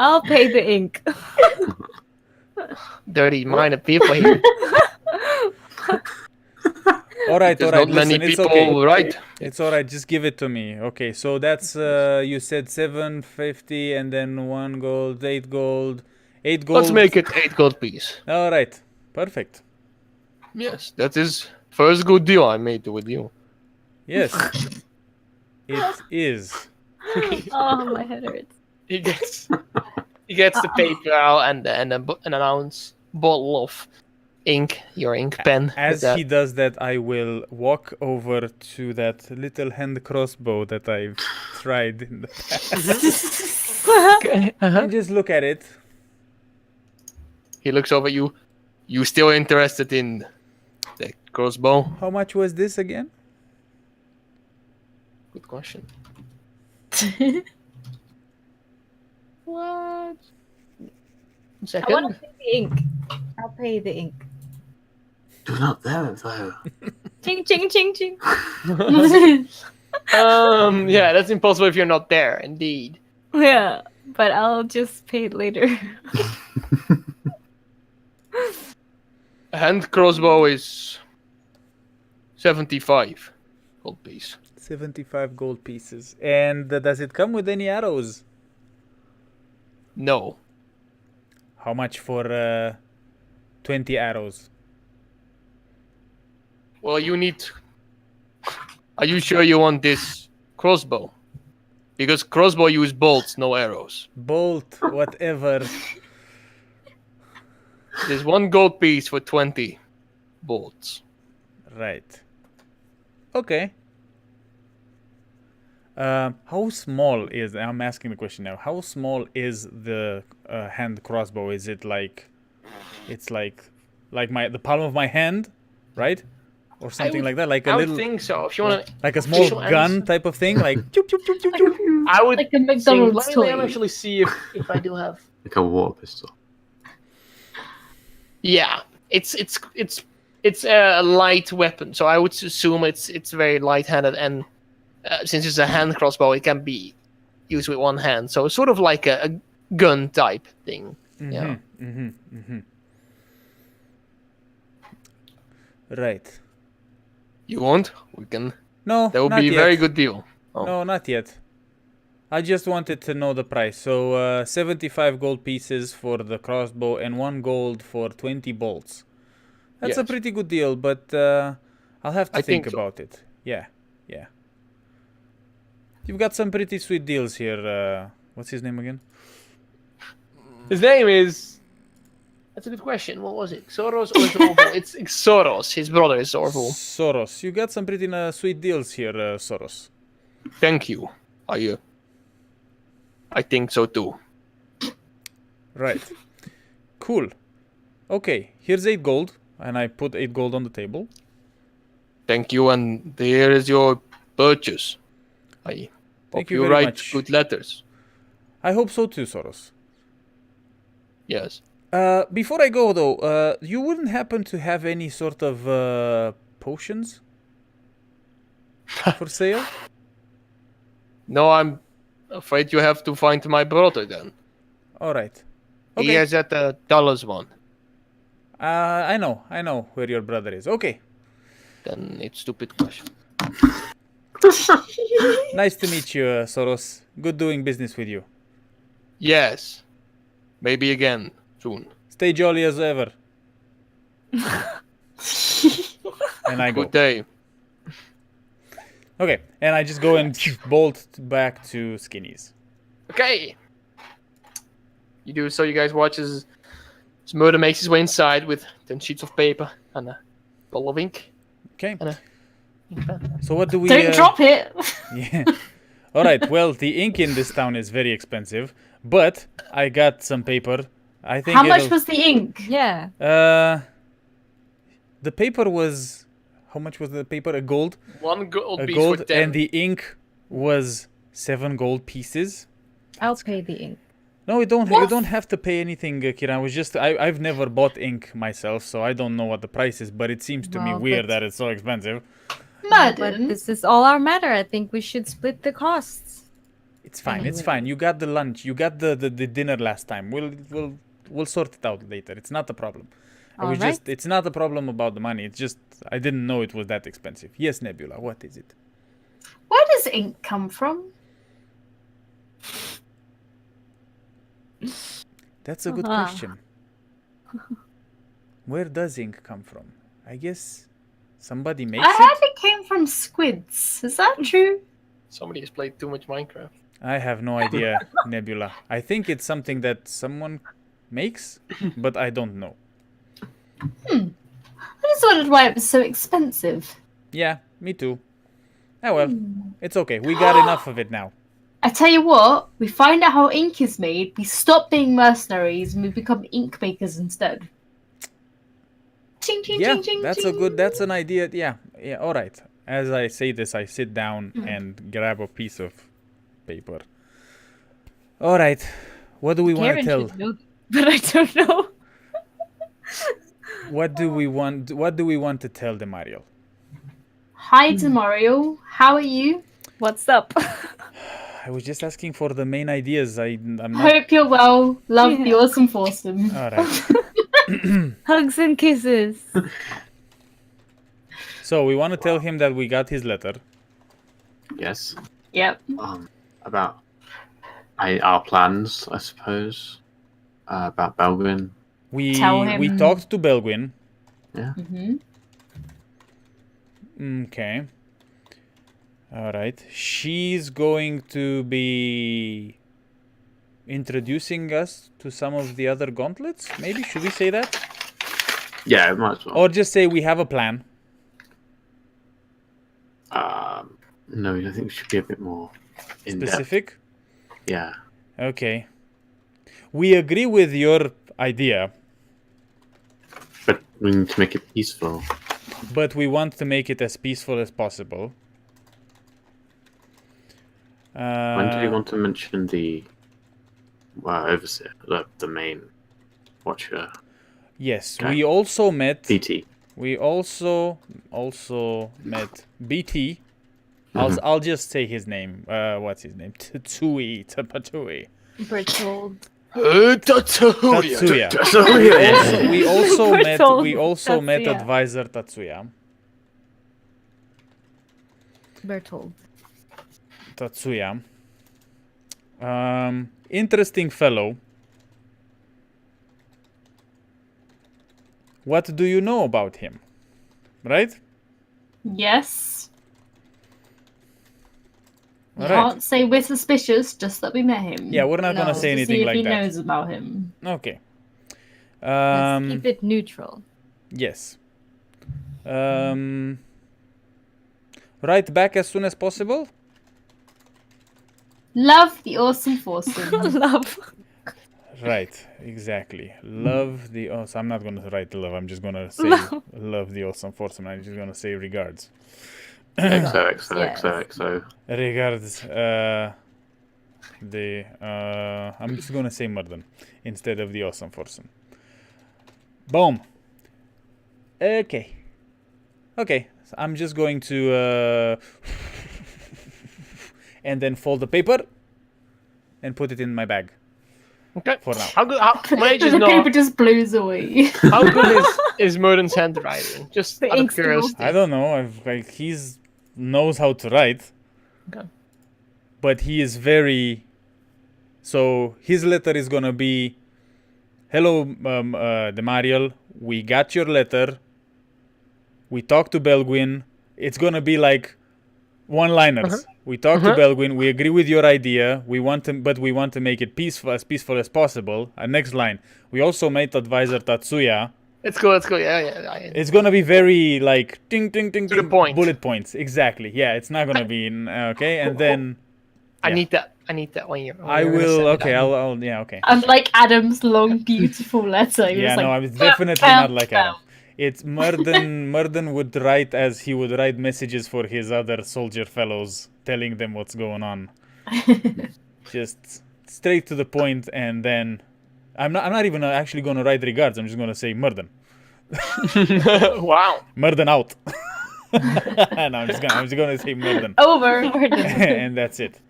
I'll pay the ink. Dirty minded people here. All right, There's all right. not many Listen, it's people, okay. right? It's all right. Just give it to me. Okay, so that's you said 750 and then 1 gold, 8 gold, 8 gold. Let's make it 8 gold piece. All right, perfect. Yes, that is first good deal I made with you. Yes, it is. Oh, my head hurts. He gets the paper out and an ounce bottle of ink, your ink pen. with As that. he does that, I will walk over to that little hand crossbow that I've tried in the past Okay, uh-huh. and just look at it. He looks over you. You still interested in the crossbow? How much was this again? Good question. What? I Second. want to pay the ink. I'll pay the ink. Do not there, though. Ching, ching, ching, ching. Yeah, that's impossible if you're not there. Indeed. Yeah, but I'll just pay it later. A hand crossbow is 75 gold piece. 75 gold pieces. And does it come with any arrows? No. How much for 20 arrows? Well, you need. Are you sure you want this crossbow? Because crossbow use bolts, no arrows. Bolt, whatever. There's 1 gold piece for 20 bolts. Right. Okay. How small is? I'm asking the question now. How small is the hand crossbow? Is it like? It's like the palm of my hand, right? Or something like that, like a I little, would think so. If you want to, like a small official gun answer. type of thing, like. Choop, choop, choop, choop, choop. I would Like a think, McDonald's let toy. me actually see if I do have. Like a war pistol. Yeah, it's a light weapon, so I would assume it's very light-handed, and since it's a hand crossbow, it can be used with one hand. So it's sort of like a gun type thing. Yeah. Right. You want? We can. No, That would not be a yet. very good deal. Oh. No, not yet. I just wanted to know the price. So 75 gold pieces for the crossbow and 1 gold for 20 bolts. That's a Yes. pretty good deal, but I'll have to I think think so. about it. Yeah. You've got some pretty sweet deals here. What's his name again? His name is. That's a good question. What was it? Soros or Zorval? It's Soros. His brother is Zorval. Soros. You got some pretty sweet deals here, Soros. Thank you. I think so too. Right. Cool. Okay, here's 8 gold, and I put 8 gold on the table. Thank you, and there is your purchase. I Thank hope you you very write much. good letters. I hope so too, Soros. Yes. Before I go though, you wouldn't happen to have any sort of potions for sale? No, I'm afraid you have to find my brother then. All right. He Okay. has that dollars one. I know where your brother is. Okay. Then it's stupid question. Nice to meet you, Soros. Good doing business with you. Yes. Maybe again soon. Stay jolly as ever. And I go. Good day. Okay, and I just go and bolt back to Skinny's. Okay. You do so. You guys watch as Murder makes his way inside with 10 sheets of paper and a bottle of ink. Okay. And a ink pen. So what do we? Don't drop it. Yeah. All right. Well, the ink in this town is very expensive, but I got some paper. I think. How much was the ink? Yeah. The paper was. How much was the paper? A gold. 1 gold A piece gold, for 10. and the ink was 7 gold pieces. I'll pay the ink. No, you don't. What? You don't have to pay anything, Kira. I was just. I've never bought ink myself, so I don't know what the price is. But it seems to me Well, weird but- that it's so expensive. But Madden. this is all our matter. I think we should split the costs. It's fine. It's Anyway. fine. You got the lunch. You got the dinner last time. We'll sort it out later. It's not a problem. I was Alright. just. It's not a problem about the money. It's just I didn't know it was that expensive. Yes, Nebula. What is it? Where does ink come from? That's a good Uh-huh. question. Where does ink come from? I guess somebody makes I it. heard it came from squids. Is that true? Somebody has played too much Minecraft. I have no idea, Nebula. I think it's something that someone makes, but I don't know. I just wondered why it was so expensive. Yeah, me too. Oh well, it's okay. We got enough of it now. I tell you what, we find out how ink is made, we stop being mercenaries, and we become ink makers instead. Ching, ching, Yeah, ching, ching, that's ching. that's an idea. Yeah, all right. As I say this, I sit down and grab a piece of paper. All right. What do we want to Karen tell? should know, but I don't know. What do we want? What do we want to tell Demariel? Hi, Demario. How are you? What's up? I was just asking for the main ideas. I'm not. Hope you're well. Love the Yeah. awesome foursome. All right. Hugs and kisses. So we want to tell him that we got his letter. Yes. Yep. About our plans, I suppose. About Belgrin. Tell We him. talked to Belgwin. Mm-hmm. Okay. All right. She's going to be introducing us to some of the other gauntlets. Maybe should we say that, Yeah, might as well. or just say we have a plan? No, I think we should be a bit more in depth. Specific. Yeah. Okay. We agree with your idea, But we need to make it peaceful. but we want to make it as peaceful as possible. When did you want to mention the overseer, the main watcher, Yes, Okay. we also met. BT? We also met BT. I'll just say his name. What's his name? Tatsuya. Bertold. Tatsuya. We also met. We also met Tatsuya. advisor Tatsuya. Bertold. Tatsuya. Interesting fellow. What do you know about him? Right? Yes. All right. Can't say we're suspicious, just that we met him. Yeah, we're not gonna Just say to anything see if like he that. knows about him. Okay. Let's keep it neutral. Yes. Right back as soon as possible. Love the awesome foursome. Love. Right, exactly. Love the awesome. I'm not gonna write love. I'm just gonna say love the awesome foursome. I'm just gonna say regards. XOXOXOXO. Regards. I'm just gonna say Murden instead of the awesome foursome. Boom. Okay. Okay. So I'm just going to and then fold the paper and put it in my bag. Okay. For now. How good? How, may I just The know paper just blows away. how good is Merden's handwriting? Just The out of ink's still curiosity. I don't know. He's knows how to write. Okay. But he is very. So his letter is gonna be, "Hello, Demariel. We got your letter. We talked to Belgwin. It's gonna be like one-liners. We talked to Belgwin. We agree with your idea. We want to make it peaceful as possible. Next line. We also met advisor Tatsuya. Let's go. Let's go. Yeah. It's gonna be very like ding ding ding To the ding, point. bullet points. Exactly. Yeah, it's not gonna be okay. And then I yeah. need that. I need that when you're. I will. Okay, I'll. Yeah. Okay. And like Adam's long, beautiful letter. He Yeah. was No, like, I'm definitely not like Adam. It's Murden. Murden would write as he would write messages for his other soldier fellows, telling them what's going on. Just straight to the point, and then I'm not even actually gonna write regards. I'm just gonna say Murden. Wow. Murden out. No, I'm just gonna say Murden. Over. And that's it.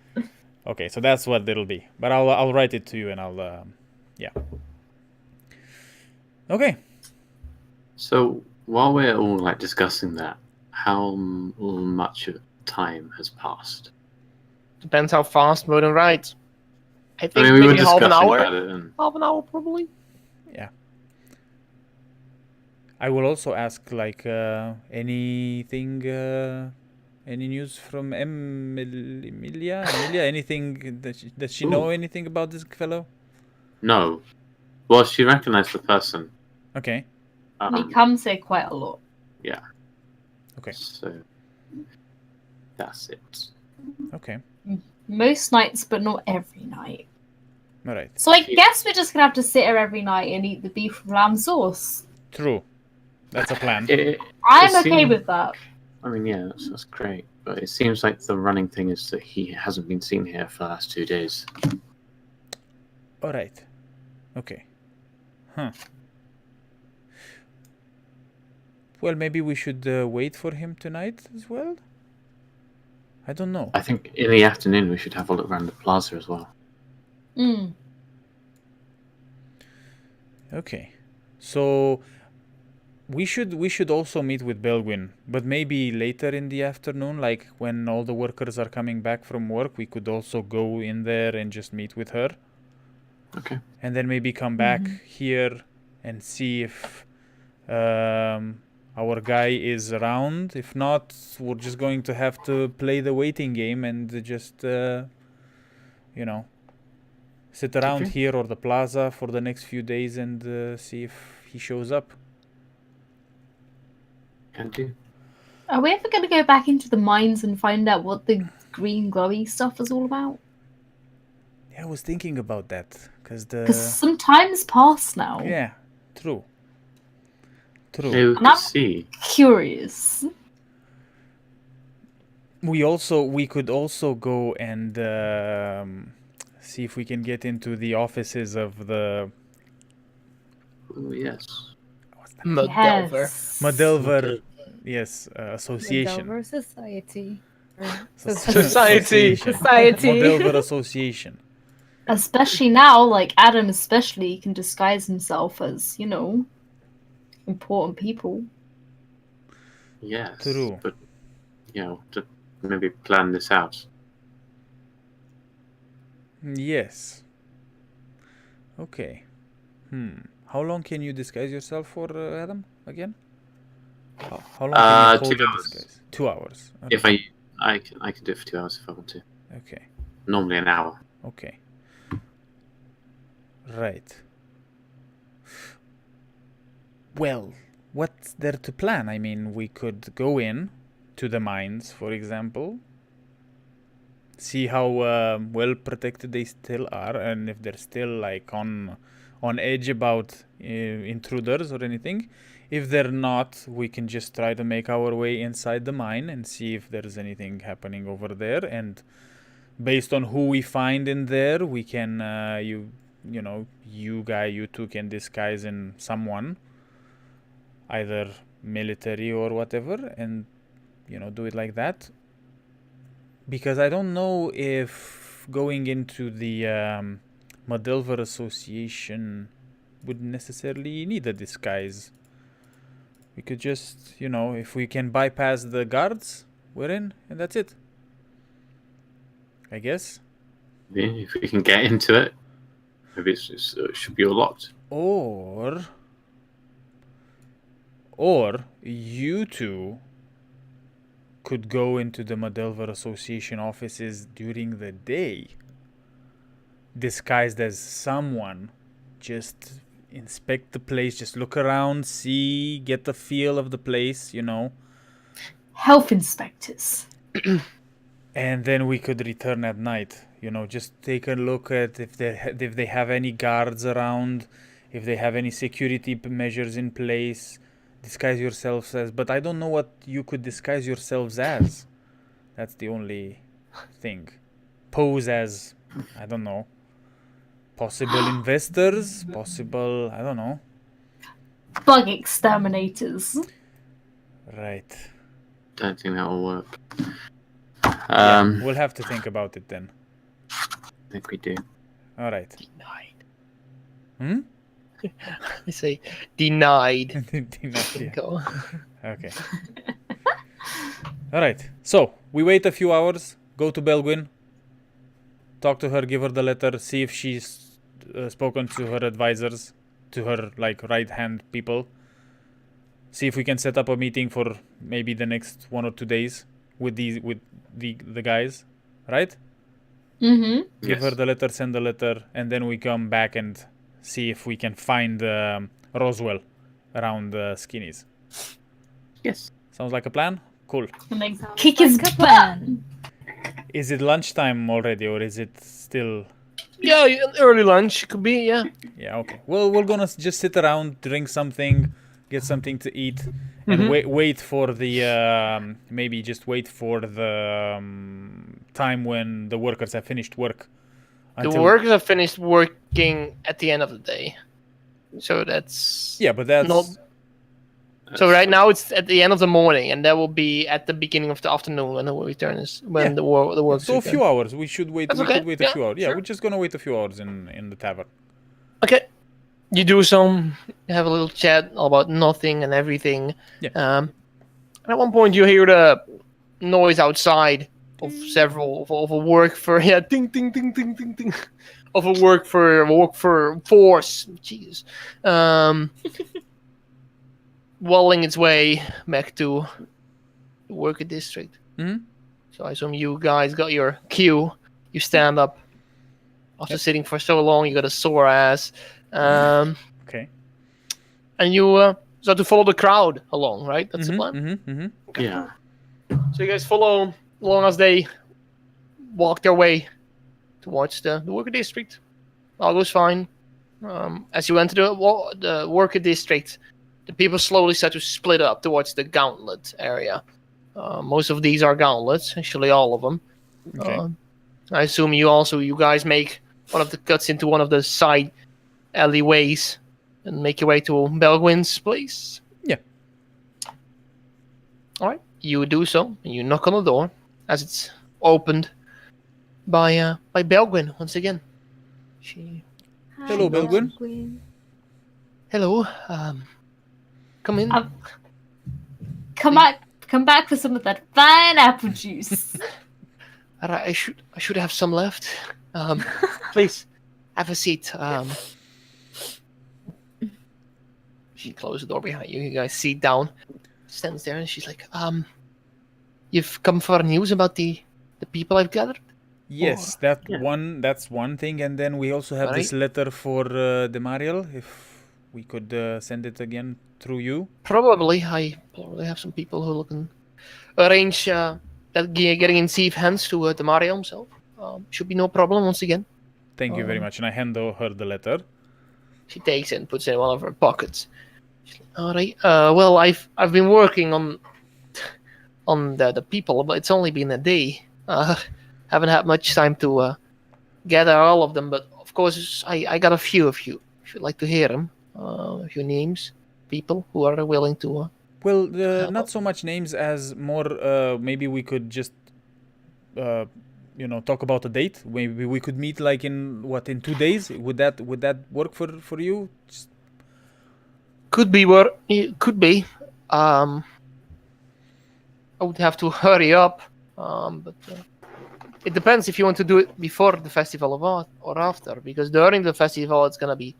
Okay, so that's what it'll be. But I'll write it to you, and I'll yeah. Okay. So while we're all like discussing that, how much of time has passed? Depends how fast Merden writes. I think I mean, we were maybe half discussing an hour. about it, and Half an hour probably. Yeah. I will also ask like anything any news from Emilia? Anything does she know anything about this fellow? no. Well, she recognized the person. Okay. He comes here quite a lot. Yeah. Okay. So that's it. Okay. Most nights, but not every night. All right. So I guess we're just gonna have to sit here every night and eat the beef with lamb sauce. True. That's a plan. I'm It okay seems- with that. I mean, yeah, that's great. But it seems like the running thing is that he hasn't been seen here for the last 2 days. All right. Okay. Huh. Well, maybe we should wait for him tonight as well. I don't know. I think in the afternoon we should have a look around the plaza as well. Mm. Okay. So we should also meet with Belwin, but maybe later in the afternoon, like when all the workers are coming back from work, we could also go in there and just meet with her. Okay. And then maybe come back here and see if our guy is around. If not, we're just going to have to play the waiting game and just, sit around Okay. here or the plaza for the next few days and see if he shows up. Can do. Are we ever going to go back into the mines and find out what the green glowy stuff is all about? Yeah, I was thinking about that because Because some time's passed now. yeah, true. Maybe we And could I'm see. curious. We could also go and see if we can get into the offices of the Oh, yes. Modelver. Yes. Modelver, yes, association. Delver Society. Society. Society. Modelver Association. Especially now, like Adam especially can disguise himself as, important people. Yes. True. But, to maybe plan this out. Yes. Okay. How long can you disguise yourself for, Adam? Again? How long can you hold 2 a hours. disguise? 2 hours. Okay. If I can do it for 2 hours if I want to. Okay. Normally an hour. Okay. Right. Well, what's there to plan? I mean, we could go in to the mines, for example, see how well protected they still are, and if they're still like on edge about intruders or anything. If they're not, we can just try to make our way inside the mine and see if there's anything happening over there. And based on who we find in there, we can you two can disguise in someone, either military or whatever, and do it like that. Because I don't know if going into the Modelver Association would necessarily need a disguise. We could just, if we can bypass the guards, we're in, and that's it. I guess. Yeah, if we can get into it, maybe it should be all locked. Or you two could go into the Modelver Association offices during the day, disguised as someone. Just inspect the place, just look around, see, get the feel of the place, Health inspectors. And then we could return at night. Just take a look at if they have any guards around, if they have any security measures in place. Disguise yourselves as, but I don't know what you could disguise yourselves as. That's the only thing. Pose as, I don't know, possible investors, possible, I don't know. Bug exterminators. Right. Don't think that will work. Yeah, we'll have to think about it then. I think we do. All right. Denied. I say denied. Yeah. Go. Okay. All right. So we wait a few hours. Go to Belwin. Talk to her. Give her the letter. See if she's spoken to her advisors, to her right hand people. See if we can set up a meeting for maybe the next 1 or 2 days with the guys. Right? Mm-hmm. Give her the letter. Send the letter, and then we come back and see if we can find Roswell around Skinnies. Yes. Sounds like a plan? Cool. And then kick his like a butt. plan. Is it lunchtime already, or is it still... Yeah, early lunch could be, yeah. Yeah, okay. Well, we're gonna just sit around, drink something, get something to eat, and wait for the... maybe just wait for the time when the workers have finished work The workers are finished working at the end of the day. So that's... Yeah, but that's... not... So right now it's at the end of the morning, and that will be at the beginning of the afternoon when the return is the work. So a few hours. We should wait. That's we okay. could wait a few hours. Yeah, Sure. we're just gonna wait a few hours in the tavern. Okay. You do some, have a little chat about nothing and everything. Yeah. And at one point you hear the noise outside of several of a work for ding ding ding ding ding ding of a work for force. Jesus. Walling its way back to the worker district. Mm-hmm. So I assume you guys got your cue. You stand up. After sitting for so long, you got a sore ass. Okay. And you start to follow the crowd along, right? That's the plan? Mm-hmm, mm-hmm. Okay. Yeah. So you guys follow along as they walk their way towards the worker district. All goes fine. As you enter the worker district, the people slowly start to split up towards the gauntlet area. Most of these are gauntlets, actually all of them. Okay. I assume you guys make one of the cuts into one of the side alleyways and make your way to Belgwin's place. Yeah. All right. You do so, and you knock on the door as it's opened by Belgwin once again. Hello, Belgwin. Hello. Come in. Come back for some of that fine apple juice. I should have some left. Please have a seat. She closed the door behind you. You guys sit down. Stands there and she's like, you've come for news about the people I've gathered? Yes, that's one thing, and then we also have this letter for Demariel. If we could send it again through you. Probably. I probably have some people who can arrange that getting in safe hands to Demariel himself. Should be no problem once again. Thank you very much, and I hand her the letter. She takes it and puts it in one of her pockets. She's like, all right. Well, I've been working on the people, but it's only been a day. Haven't had much time to gather all of them, but of course I got a few of you. If you'd like to hear them, a few names, people who are willing to. Well, not so much names as more. Maybe we could just, talk about a date. Maybe we could meet like in 2 days. Would that work for you? Could be. Could be. I would have to hurry up. But it depends if you want to do it before the festival or after. Because during the festival, it's gonna be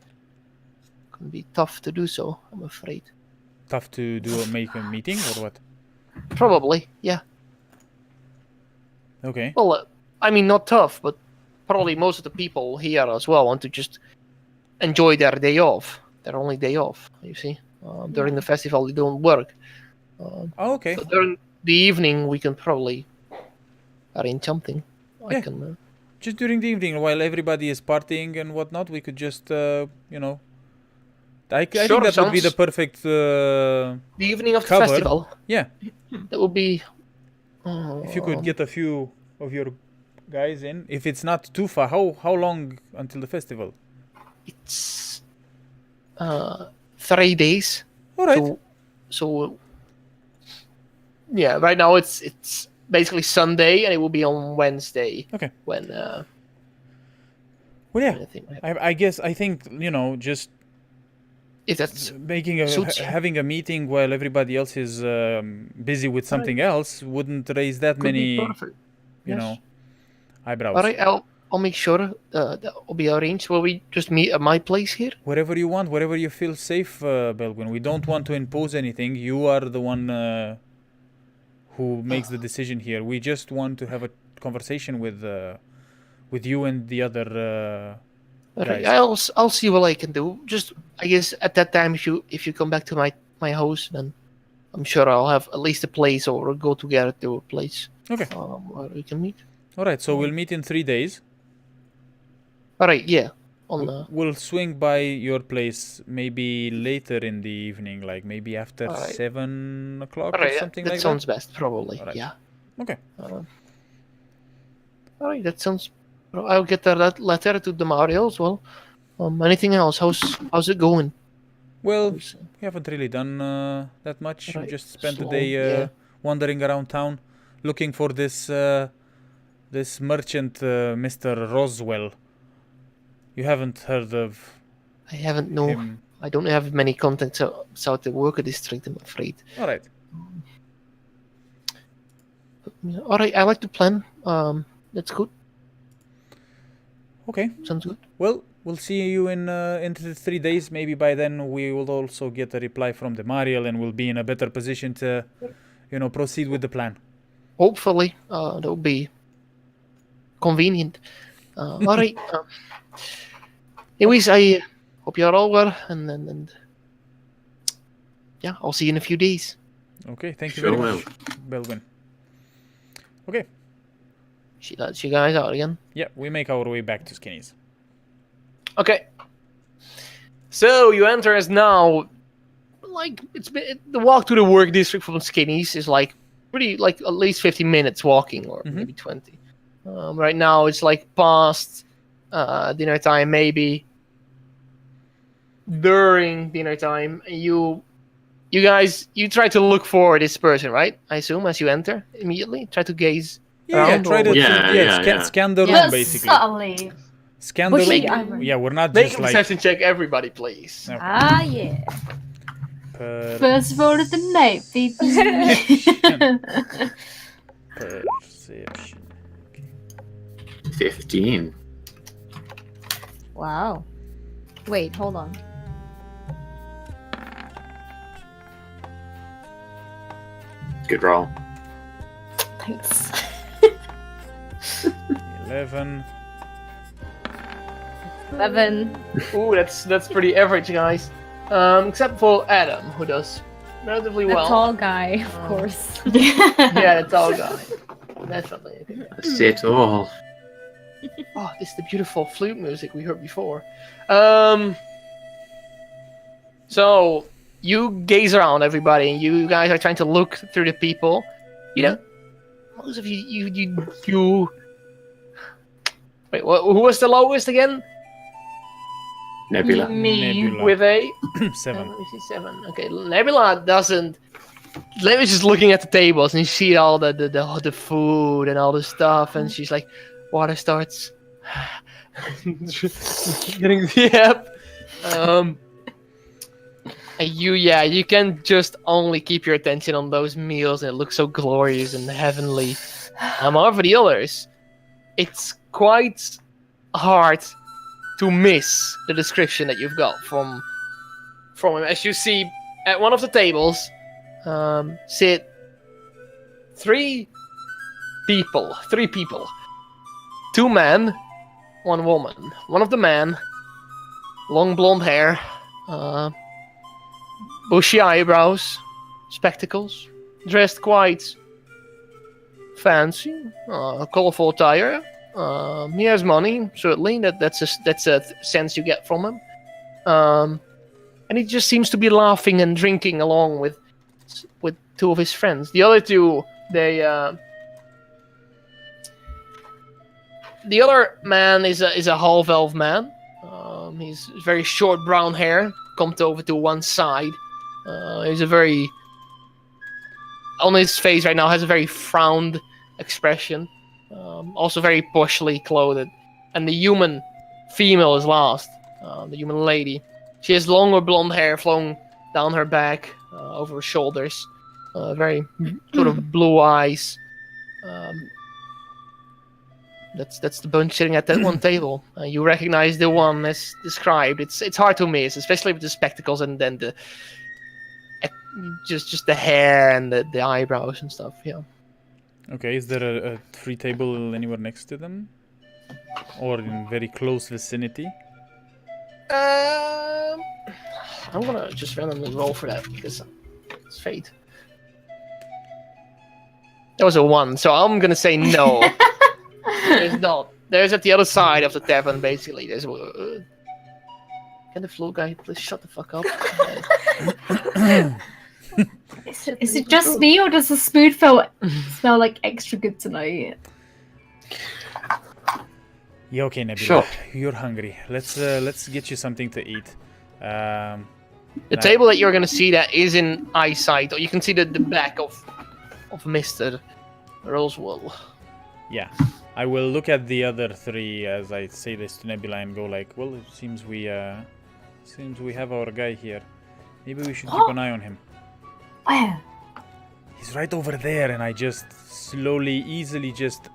tough to do so. I'm afraid. Tough to make a meeting or what? Probably, yeah. Okay. Well, I mean, not tough, but probably most of the people here as well want to just enjoy their day off. Their only day off, you see. During the festival, they don't work. Okay. So during the evening, we can probably arrange something. Yeah. Just during the evening, while everybody is partying and whatnot, we could just, I think that would be the perfect the evening of the cover. festival. Yeah. That would be... if you could get a few of your guys in. If it's not too far, how long until the festival? It's 3 days. All right. So yeah, right now it's basically Sunday, and it will be on Wednesday. Okay. When well, yeah. I think just if that's making having a meeting while everybody else is busy with something else wouldn't raise that many eyebrows. All right, I'll make sure that will be arranged. Will we just meet at my place here? Wherever you want, wherever you feel safe, Belgwin. We don't want to impose anything. You are the one who makes the decision here. We just want to have a conversation with you and the other guys. I'll see what I can do. Just I guess at that time, if you come back to my house, then I'm sure I'll have at least a place or go together to a place. Okay. Where we can meet. All right. So we'll meet in 3 days. All right. Yeah. We'll swing by your place maybe later in the evening, like maybe after 7 o'clock or something like that. That sounds best, probably. Right. Yeah. Okay. All right. That sounds Well, I'll get that letter to Demario as well. Anything else? How's it going? Well, we haven't really done that much. We Right. just spent the So, day yeah. wandering around town, looking for this merchant, Mr. Roswell. You haven't heard of I haven't no. him? I don't have many contacts outside the worker district, I'm afraid. All right. All right, I like to plan. That's good. Okay. Sounds good. Well, we'll see you in 3 days. Maybe by then we will also get a reply from the Mariel and we'll be in a better position to, proceed with the plan. Hopefully, that will be convenient. All right. Anyways, I hope you're all well, and yeah, I'll see you in a few days. Okay, thank you Sure very will. much, Belwin. Okay, She lets you guys out again. yeah, we make our way back to Skinny's. Okay. So you enter as now, like the walk to the work district from Skinny's is like pretty like at least 15 minutes walking or maybe 20. Right now it's like past dinner time, maybe during dinner time. You guys try to look for this person, right? I assume as you enter immediately, try to gaze. Yeah, around try or- to Yeah. scan the room But basically. subtly. Scan the Bushy room. eyebrow. Yeah, we're not Make just a like perception check, everybody, please. No. Ah, yeah. First roll of the night, baby. perception. 15. Wow. Wait, hold on. Good roll. Thanks. 11. 11. Ooh, that's pretty average, guys. Except for Adam, who does relatively The well. tall guy, of course. Yeah, the tall guy. Definitely. Okay. That's it all. Oh, this is the beautiful flute music we heard before. So you gaze around, everybody, and you guys are trying to look through the people. You know, most of you. Wait, who was the lowest again? Nebula. Me. Nebula. With a 7. let me see, 7. Okay, Nebula doesn't. Let me just looking at the tables and you see all the food and all the stuff, and she's like, water starts getting yep. And you can just only keep your attention on those meals, and it looks so glorious and heavenly. However, for the others, it's quite hard to miss the description that you've got from him. As you see, at one of the tables sit three people. 2 men, 1 woman. One of the men, long blonde hair, bushy eyebrows, spectacles, dressed quite fancy, colorful attire. He has money, certainly. That's a sense you get from him. And he just seems to be laughing and drinking along with 2 of his friends. The other 2, the other man is a half elf man. He's very short brown hair, combed over to one side. He's on his face right now has a very frowned expression. Also very poshly clothed. And the human female is last. The human lady. She has longer blonde hair flowing down her back, over her shoulders. Very sort of blue eyes. That's the bunch sitting at that one table. You recognize the one as described. It's hard to miss, especially with the spectacles and then the just the hair and the eyebrows and stuff. Yeah. Okay, is there a free table anywhere next to them? Or in very close vicinity? I'm gonna just randomly roll for that because it's fate. That was a 1, so I'm gonna say no. There's not. There's at the other side of the tavern, basically. There's. Can the floor guy please shut the fuck up? Is it just me, or does the spoon smell like extra good tonight? Yeah, okay, Nebula. Sure. You're hungry. Let's get you something to eat. The table that you're gonna see that is in eyesight, or you can see the back of Mr. Roswell. Yeah, I will look at the other three as I say this to Nebula and go like, well, it seems we have our guy here. Maybe we should keep an eye on him. Where? He's right over there, and I just slowly, easily just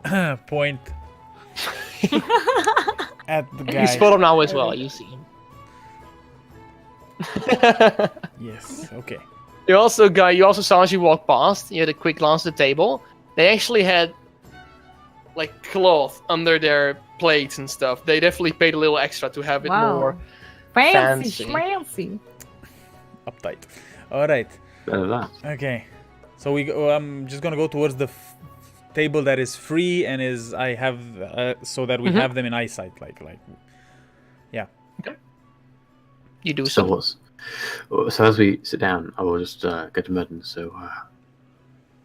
point at the guy. You spot him now as well. You see him. Yes. Okay. You also saw as you walked past. You had a quick glance at the table. They actually had like cloth under their plates and stuff. They definitely paid a little extra to have it more Fancy, fancy. schmancy. Uptight. All right. Better that. Okay. So I'm just gonna go towards the table that is free and I have so that we have them in eyesight. Like. Yeah. You do So so. so as we sit down, I will just go to Merton. So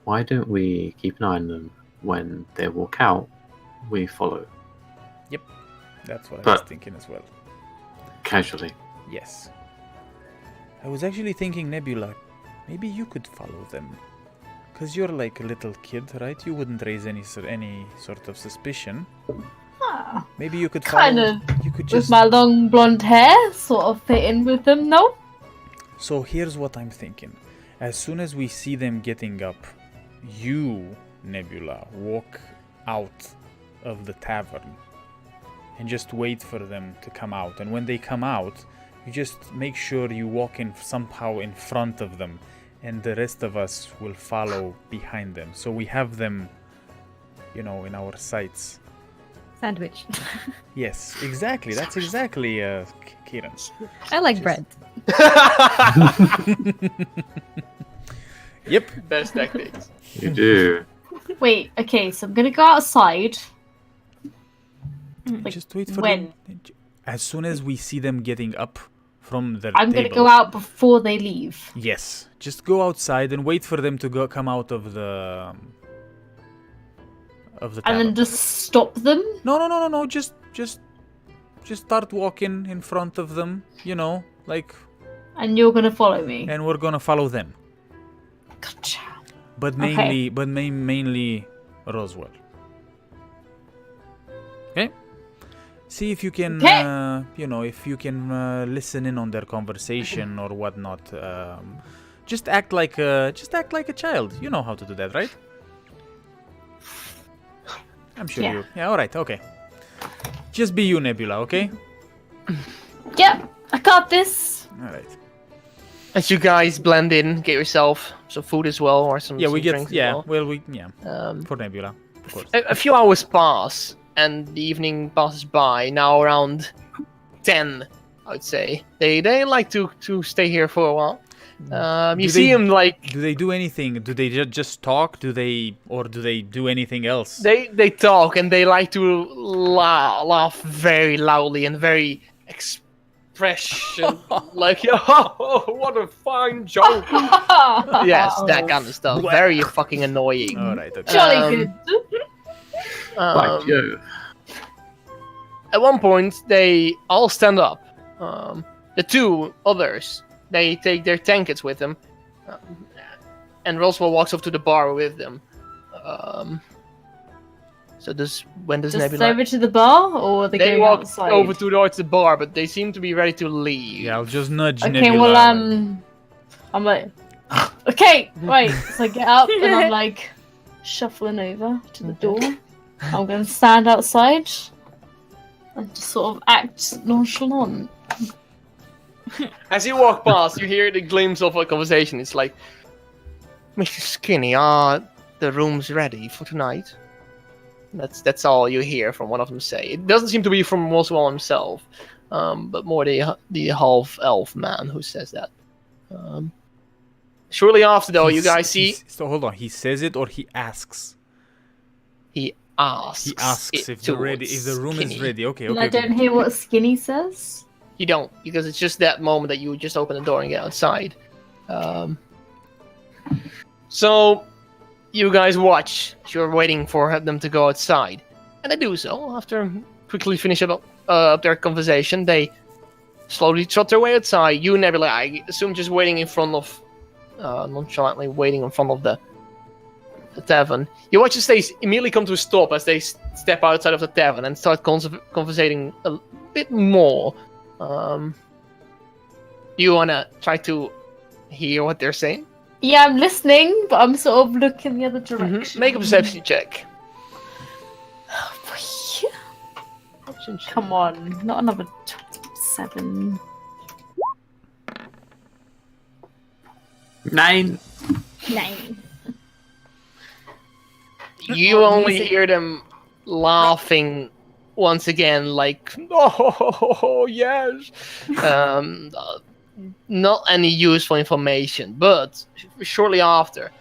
why don't we keep an eye on them when they walk out? We follow That's what I But- was thinking as well. casually. Yes. I was actually thinking, Nebula, maybe you could follow them. Because you're like a little kid, right? You wouldn't raise any sort of suspicion. Ah, Maybe you could follow... kind of. You could With just... my long blonde hair, sort of fit in with them, no? So here's what I'm thinking. As soon as we see them getting up, you, Nebula, walk out of the tavern and just wait for them to come out. And when they come out, you just make sure you walk in somehow in front of them, and the rest of us will follow behind them. So we have them, in our sights. Sandwich. Yes, exactly. That's exactly Kieran. I like bread. Yep. Best tactics. You do. Wait, okay, so I'm gonna go outside. Like, Just wait for when? them. As soon as we see them getting up from their I'm table. gonna go out before they leave. Yes. Just go outside and wait for them to come out of the And tavern. then just stop them? No. Just start walking in front of them, And you're gonna follow me. and we're gonna follow them. Gotcha. But mainly Roswell. Okay? See if you can, Okay. if you can listen in on their conversation or whatnot. Just act like a child. You know how to do that, right? I'm sure Yeah. you. Yeah. All right. Okay. Just be you, Nebula. Okay. Yep, I got this. All right. As you guys blend in, get yourself some food as well, or some Yeah, some we get. drinks as Yeah. well. Well, for Nebula, of course. A few hours pass, and the evening passes by. Now around 10, I would say. They like to stay here for a while. You Do see they- him like Do they do anything? Do they just talk? Do they do anything else? they talk, and they like to laugh very loudly and very expression like, oh, what a fine joke. Yes, that kind of stuff. Very fucking annoying. All right. Okay. Jolly Um, good. Like you. At one point, they all stand up. The two others, they take their tankards with them, and Roswell walks up to the bar with them. When does Just Nebula? over to the bar, or they They go walk outside? over towards the bar, but they seem to be ready to leave. Yeah, I'll just nudge Okay, Nebula. well, I'm like, okay, right. So I get up and I'm like shuffling over to the door. I'm gonna stand outside and just sort of act nonchalant. As you walk past, you hear the glimpse of a conversation. It's like, Mr. Skinny, are the rooms ready for tonight? That's all you hear from one of them say. It doesn't seem to be from Roswell himself, but more the half-elf man who says that. Shortly after, though, you guys see So hold on. He says it or he asks. he asks. He asks it if the room towards is ready. Okay. And Okay. I don't hear what Skinny says. You don't, because it's just that moment that you just open the door and get outside. So you guys watch. You're waiting for them to go outside, and they do so after quickly finish up their conversation, they slowly trot their way outside. You, Nebula, I assume, just waiting in front of, nonchalantly waiting in front of the tavern. You watch as they immediately come to a stop as they step outside of the tavern and start conversating a bit more. You wanna try to hear what they're saying? Yeah, I'm listening, but I'm sort of looking the other direction. Make a perception check. Come on, not another 7. 9. 9. You only hear them laughing once again, like, oh, yes. Not any useful information, but shortly after,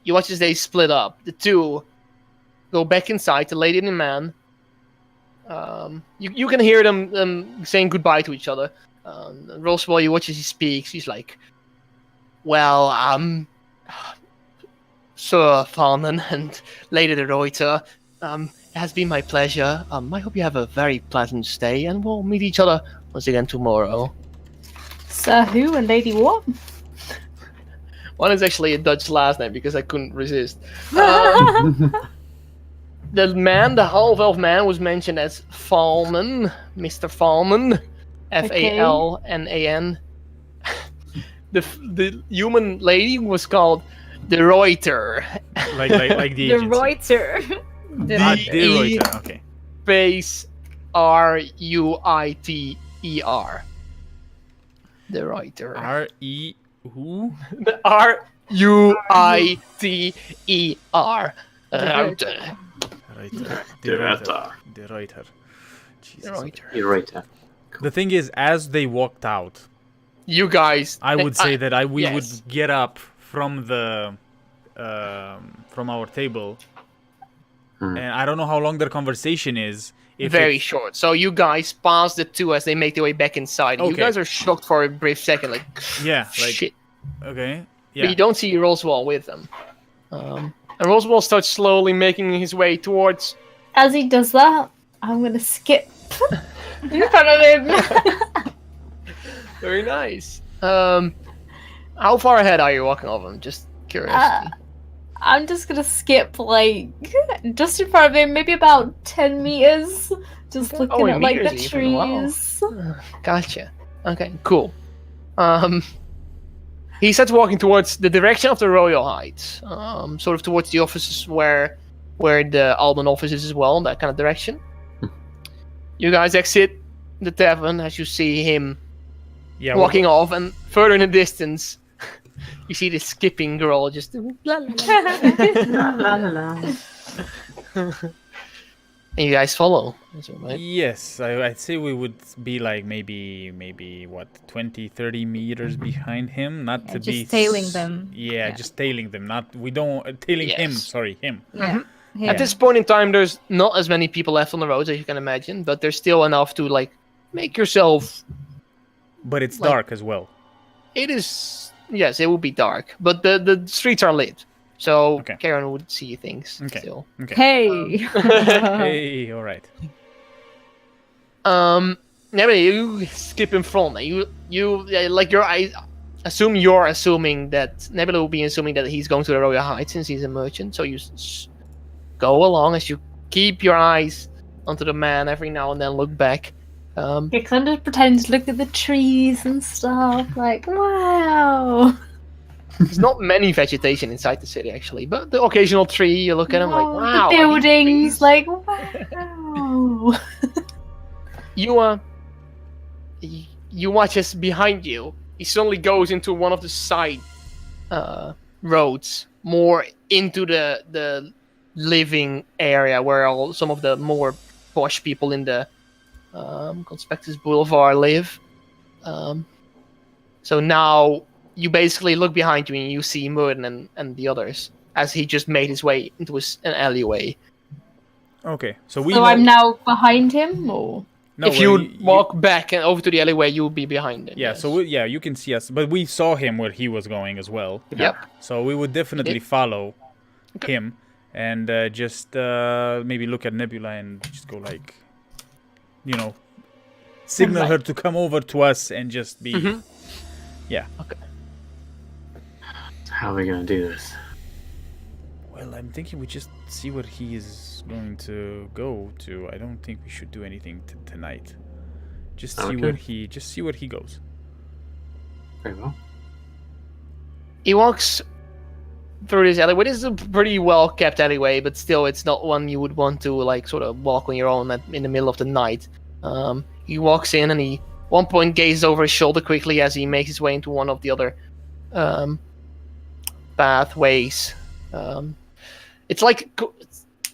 you watch as they split up. The two go back inside, the lady and the man. You can hear them saying goodbye to each other. Roswell, you watch as he speaks. He's like, well, Sir Farnan and Lady de Reuter, it has been my pleasure. I hope you have a very pleasant stay, and we'll meet each other once again tomorrow. Sir who and Lady what? One is actually a Dutch last name because I couldn't resist. The man, the half-elf man, was mentioned as Falman, Mr. Falman, Falnan. The human lady was called De Reuter. Like the The agency. Reuter. De Reuter, okay. Space Ruiter. De Reuter. R-E... who? Ruiter. Reuter. De Reuter. Jesus. You're right. Yeah. The thing is, as they walked out, You guys. I would say that we yes. would get up from the from our table, and I don't know how long their conversation is. Very short. So you guys pass the two as they make their way back inside. You Okay. guys are shocked for a brief second, like, Yeah, like shit. okay, But yeah. you don't see Roswell with them. And Roswell starts slowly making his way towards. As he does that, I'm gonna skip in front of him. Very nice. How far ahead are you walking of him? Just curiosity. I'm just gonna skip like just in front of him, maybe about 10 meters. Just Okay. looking in at like the meters even, wow. trees. Gotcha. Okay, cool. He starts walking towards the direction of the Royal Heights, sort of towards the offices where the Alban office is as well, that kind of direction. You guys exit the tavern as you see him Yeah, walking off, and further in the distance, you see the skipping girl just. La, la, la. La, la, la. And you guys follow. That's all right. Yes, I'd say we would be like maybe what 20, 30 meters behind him, not Yeah, to just be tailing them. Yeah, Yeah. just tailing them. Not we don't tailing him. Yes. Sorry, him. Yeah. Here. At this point in time, there's not as many people left on the roads as you can imagine, but there's still enough to like make yourself. But it's Like- dark as well. It is, yes, it will be dark, but the streets are lit, so Okay. Karen would see things Okay. still. Okay. Hey. Hey, all right. Anyway, you skip in front. I assume you're assuming that Nebula will be assuming that he's going to the Royal Heights since he's a merchant. So you go along as you keep your eyes onto the man every now and then. Look back. You kind of pretend to look at the trees and stuff, like, wow. There's not many vegetation inside the city actually, but the occasional tree you look at them like, Oh, wow. the are these buildings, trees?" like, wow. You watch as behind you, he suddenly goes into one of the side roads, more into the living area where some of the more posh people in the Conspectus Boulevard live. So now you basically look behind you and you see Merton and the others as he just made his way into an alleyway. Okay, so we. So know- I'm now behind him, or? No, if you walk back and over to the alleyway, you'll be behind him. Yeah, yes. so you can see us, but we saw him where he was going as well. Yep. So we would definitely follow him and just maybe look at Nebula and just go like, signal Right. her to come over to us and just be. Mhm. Yeah. Okay. How are we going to do this? Well, I'm thinking we just see where he is going to go to. I don't think we should do anything tonight. Just see where he goes. Very well. He walks through this alleyway. This is a pretty well kept alleyway, but still, it's not one you would want to like sort of walk on your own in the middle of the night. He walks in and he, at one point, gazes over his shoulder quickly as he makes his way into one of the other pathways. It's like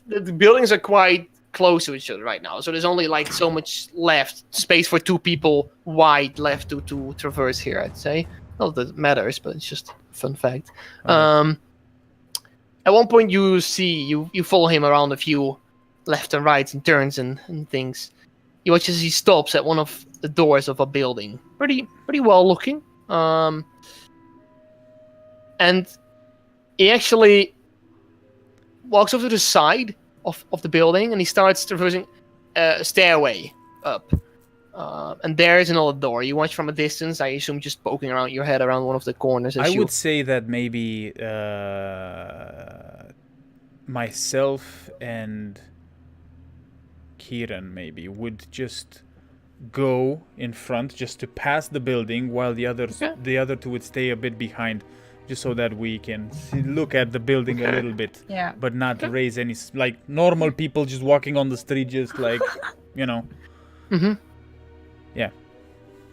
the buildings are quite close to each other right now, so there's only like so much left space for two people wide left to traverse here. I'd say not that it matters, but it's just a fun fact. Okay. At one point, you see you follow him around a few left and rights and turns and things. You watch as he stops at one of the doors of a building, pretty well looking, and he actually walks over to the side of the building and he starts traversing a stairway up. And there is another door. You watch from a distance, I assume just poking around your head around one of the corners. I would say that maybe myself and Kieran maybe would just go in front just to pass the building while the other two would stay a bit behind, just so that we can look at the building a little bit, but not raise any like normal people just walking on the street, just like Mm-hmm. Yeah.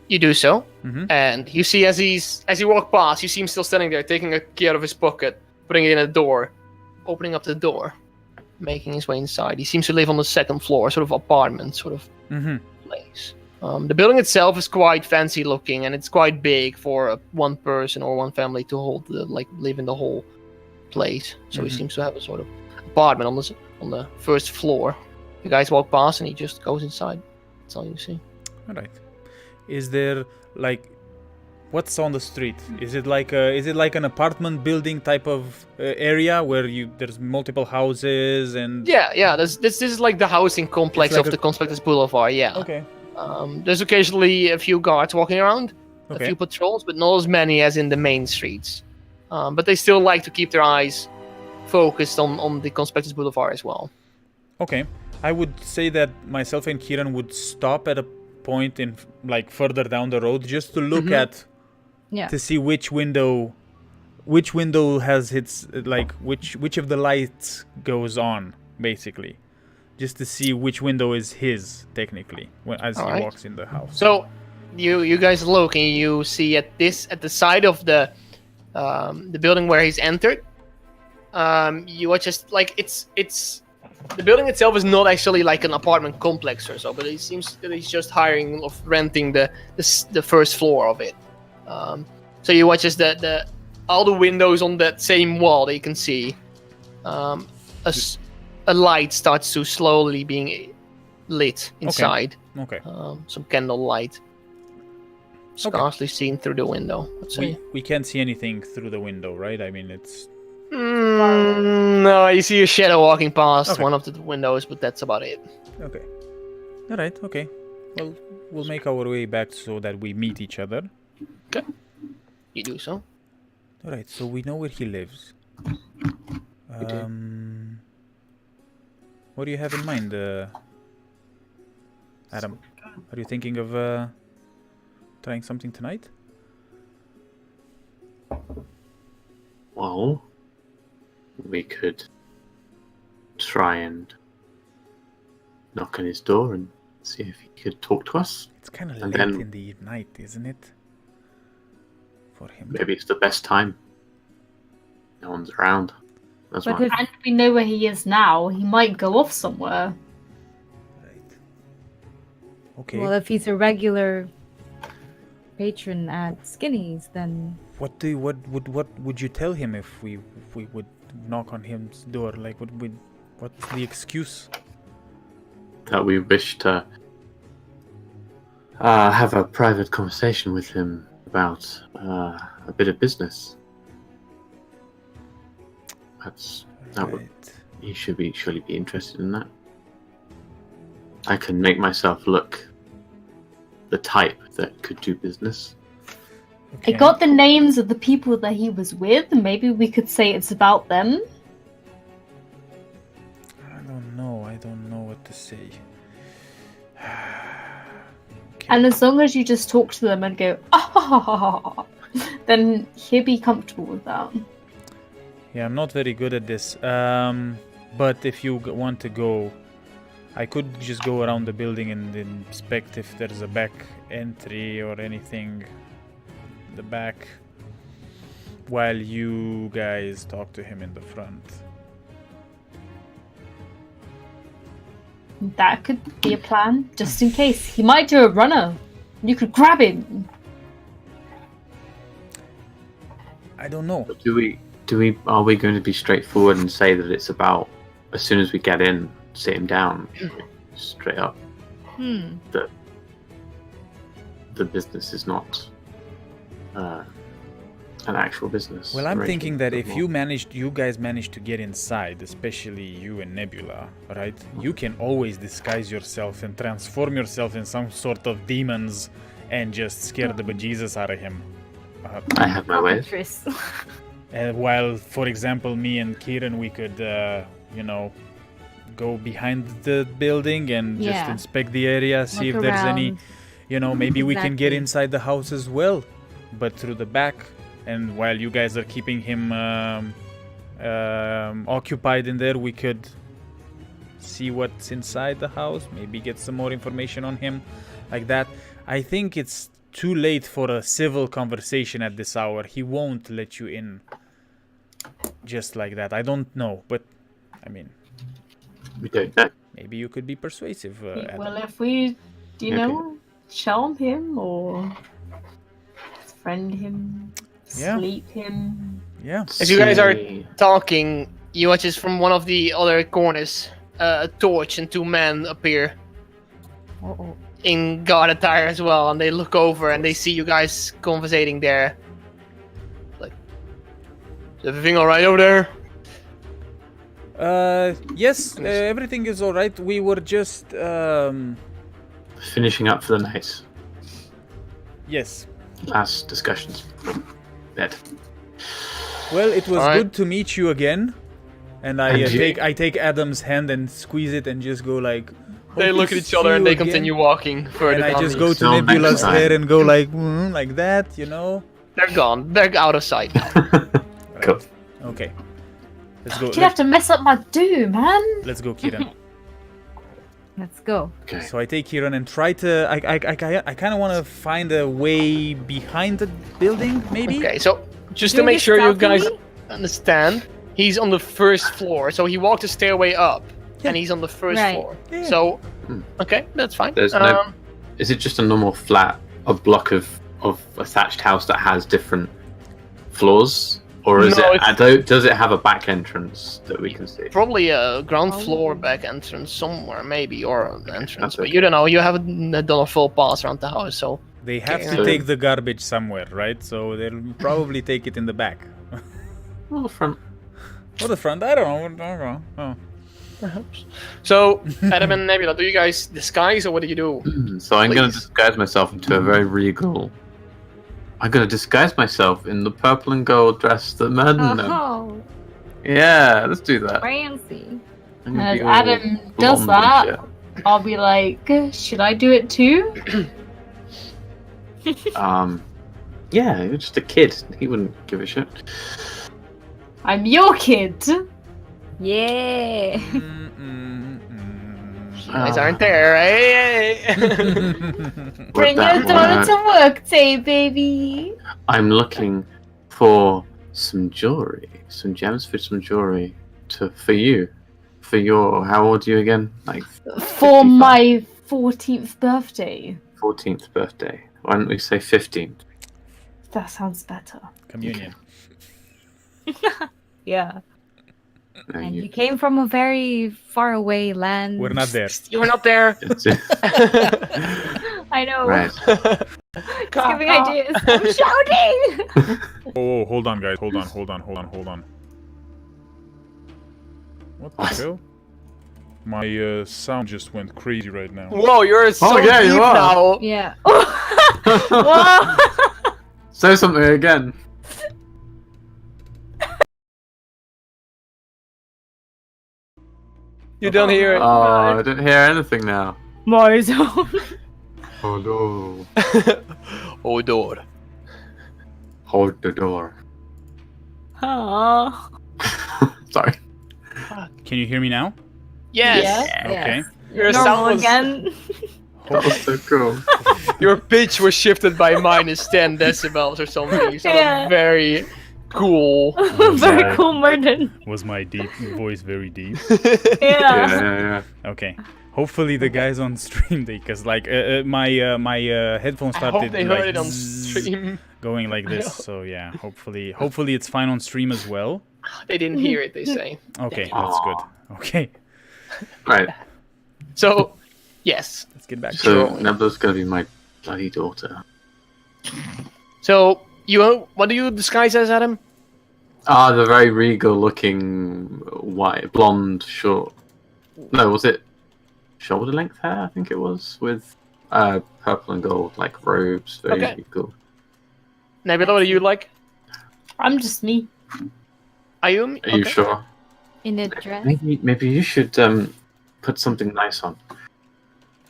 You do so, Mm-hmm. and you see as you walk past, you see him still standing there, taking a key out of his pocket, putting it in a door, opening up the door, making his way inside. He seems to live on the second floor, sort of apartment, sort of place. The building itself is quite fancy looking, and it's quite big for one person or one family to live in the whole place. So he seems to have a sort of apartment on the first floor. You guys walk past, and he just goes inside. That's all you see. All right. Is there what's on the street? Is it like an apartment building type of area where there's multiple houses and? Yeah. This is like the housing complex like of the Conspectus Boulevard. Yeah. Okay. There's occasionally a few guards walking around, Okay. a few patrols, but not as many as in the main streets. But they still like to keep their eyes focused on the Conspectus Boulevard as well. Okay. I would say that myself and Kieran would stop at a point in further down the road just to look at to see which window has its which of the lights goes on, basically, just to see which window is his technically as he walks in the house. So you guys look and you see at the side of the building where he's entered. You watch just like it's the building itself is not actually like an apartment complex or so, but it seems that he's just hiring or renting the first floor of it. So you watch as all the windows on that same wall that you can see, a light starts to slowly being lit inside. Okay. Some candle light. Scarcely seen through the window. Let's say. We can't see anything through the window, right? I mean, it's. No, you see a shadow walking past one of the windows, but that's about it. Okay. All right. Okay. Well, we'll make our way back so that we meet each other. Okay. You do so. All right. So we know where he lives. What do you have in mind, Adam? Are you thinking of trying something tonight? Well, we could try and knock on his door and see if he could talk to us. It's kind of And late then- in the night, isn't it? For him. Maybe it's the best time. No one's around. That's But why. if And we know where he is now. He might go off somewhere. Right. Okay. well, if he's a regular patron at Skinny's, then What would you tell him if we would knock on his door? Like, what's the excuse? That we wish to have a private conversation with him about a bit of business. That would Right. he should surely be interested in that. I can make myself look the type that could do business. I got the names of the people that he was with. Maybe we could say it's about them. I don't know what to say. Okay. And as long as you just talk to them and go, ah, then he'll be comfortable with that. Yeah, I'm not very good at this. But if you want to go, I could just go around the building and inspect if there's a back entry or anything. The back, while you guys talk to him in the front. That could be a plan, just in case. He might do a runner. You could grab him. I don't know. Are we going to be straightforward and say that it's about, as soon as we get in, sit him down, straight up? That the business is not an actual business. Well, I'm thinking that if arrangement. you guys managed to get inside, especially you and Nebula, right? You can always disguise yourself and transform yourself in some sort of demons and just scare the bejesus out of him. I have my ways. Actress. While, for example, me and Kieran, we could, go behind the building and just Yeah. inspect the area, see Look if there's any, around. maybe we can get Exactly. inside the house as well, but through the back. And while you guys are keeping him occupied in there, we could see what's inside the house, maybe get some more information on him, like that. I think it's too late for a civil conversation at this hour. He won't let you in just like that. I don't know, but I mean, We don't know. maybe you could be persuasive. Well, Adam. if we, you Okay. know, charm him or friend him, Yeah. sleep him. Yeah. As you guys are See- talking, you watch as from one of the other corners, a torch and two men appear Uh-oh. in guard attire as well, and they look over and they see you guys conversating there. Like, is everything alright over there? Yes, everything is all right. We were just, Finishing up for the night. yes. Last discussions. Bed. Well, it was All right. good to meet you again. And I And you- take Adam's hand and squeeze it and just go like. They "Hope look to at each see other and you they again." continue walking further And I down just the- go to Till next Nebula's time. there and go like that, you know. They're gone. They're out of sight now. Cool. Okay. Let's go. You have to mess up my do, man. Let's go, Kieran. Let's go. Okay. So I take Kieran and try to. I kind of want to find a way behind the building, maybe. Okay, so just to Doing make this sure you guys stealthily? understand, he's on the first floor, so he walked the stairway up, Yeah. and he's on the first Right. floor. Yeah. So, Hmm. okay, that's fine. There's no- Is it just a normal flat, a block of a thatched house that has different floors? Or is No, does it have a back entrance that we can see? Probably a ground Oh. floor back entrance somewhere, maybe, or an entrance. that's But okay. you don't know. You haven't done a full pass around the house, so They have Okay. to take the garbage somewhere, right? So they'll probably take it in the back. Well, the front. Or the front. I don't know. Oh. perhaps. So, Adam and Nebula, do you guys disguise or what do you do? So I'm going to Please. disguise myself into a very regal. I'm going to disguise myself in the purple and gold dress that Madden. Oh, Yeah, let's do that. fancy. I'm gonna As be all Adam does blonde and that, shit. I'll be like, should I do it too? Yeah, you're just a kid. He wouldn't give a shit. I'm your kid. Yeah. You guys aren't there, eh? Would Bring that your daughter work? to work day, baby. I'm looking for some jewelry, some gems for some jewelry for you. For your, how old are you again? Like For 55. my 14th birthday. 14th birthday. Why don't we say 15th? That sounds better. Communion. Yeah. No, And you- you came from a very far away land. We're not there. You were not there. it's it. I know. Right. Just giving ideas. I'm shouting. Oh, hold on, guys. Hold on. What the What? hell? My sound just went crazy right now. Whoa, you're so yeah, you deep are. now. Yeah. Whoa! Say something again. You don't hear it. Oh, I didn't hear anything now. My zone. Oh no. Oh, door. Hold the door. Aww. Sorry. Can you hear me now? Yes. Yeah. Okay. Your sound Normal was, again. That was so cool. your pitch was shifted by -10 decibels or something. You sounded Yeah. very cool. Very Right. cool, Merton. Was my deep voice very deep? Yeah. Okay. Hopefully the guys on stream, because like my headphones I started hope they like heard it on zzz, stream. going like this. So yeah, hopefully it's fine on stream as well. They didn't hear it, they say. Okay, that's good. Okay, Right. So, yes. let's get back to So it. Nebula's gonna be my bloody daughter. So, what do you disguise as, Adam? Ah, the very regal-looking white, blonde, short. No, was it shoulder-length hair? I think it was with purple and gold, like robes. Very Okay. regal. Nebula, what do you like? I'm just me. Ayumi? Are you Okay. sure? In a dress. Maybe you should put something nice on.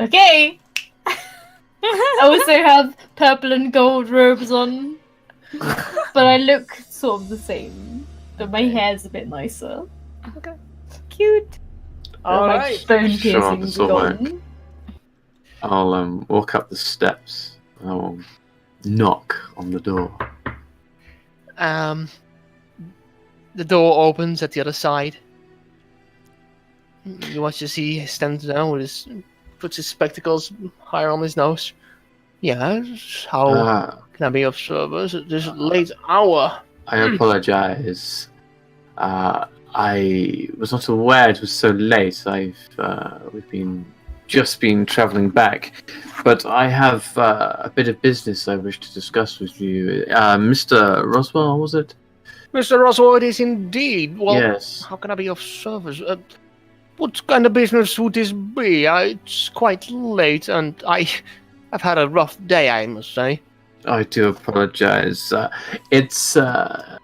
Okay. I also have purple and gold robes on, but I look sort of the same. But my hair's a bit nicer. Okay. Cute. All my right. bone Sure, piercings this'll are work. gone. I'll walk up the steps. I'll knock on the door. The door opens at the other side. You watch as he stands down with puts his spectacles higher on his nose. Yes, how can I be of service at this late hour? I apologize. I was not aware it was so late. We've just been traveling back, but I have a bit of business I wish to discuss with you. Mr. Roswell, was it? Mr. Roswell, it is indeed. Well, Yes. how can I be of service? What kind of business would this be? It's quite late, and I've had a rough day, I must say. I do apologize. It's a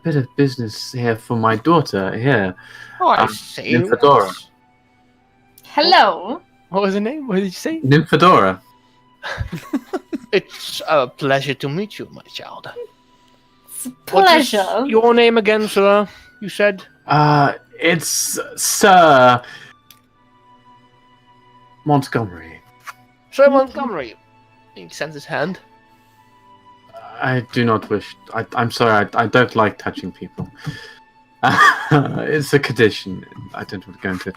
bit of business here for my daughter here. Oh, I Um, see. Nymphadora. Hello. What was her name? What did you say? Nymphadora. It's a pleasure to meet you, my child. It's a What is pleasure. your name again, sir? You said? It's Sir Montgomery. Sir Montgomery. He extends his hand. I do not wish. I'm sorry. I don't like touching people. It's a condition. I don't want to go into it.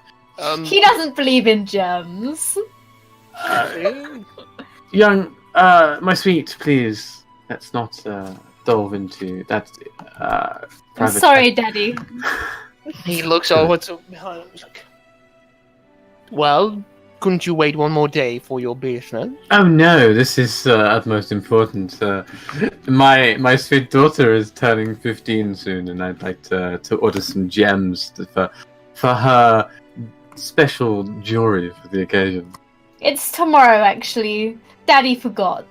He doesn't believe in gems. Young, my sweet, please. Let's not delve into that. I'm Private sorry, Daddy. He looks over to behind him. He's like, well, couldn't you wait one more day for your business? Oh no, this is utmost important. My sweet daughter is turning 15 soon, and I'd like to order some gems for her special jewelry for the occasion. It's tomorrow, actually. Daddy forgot.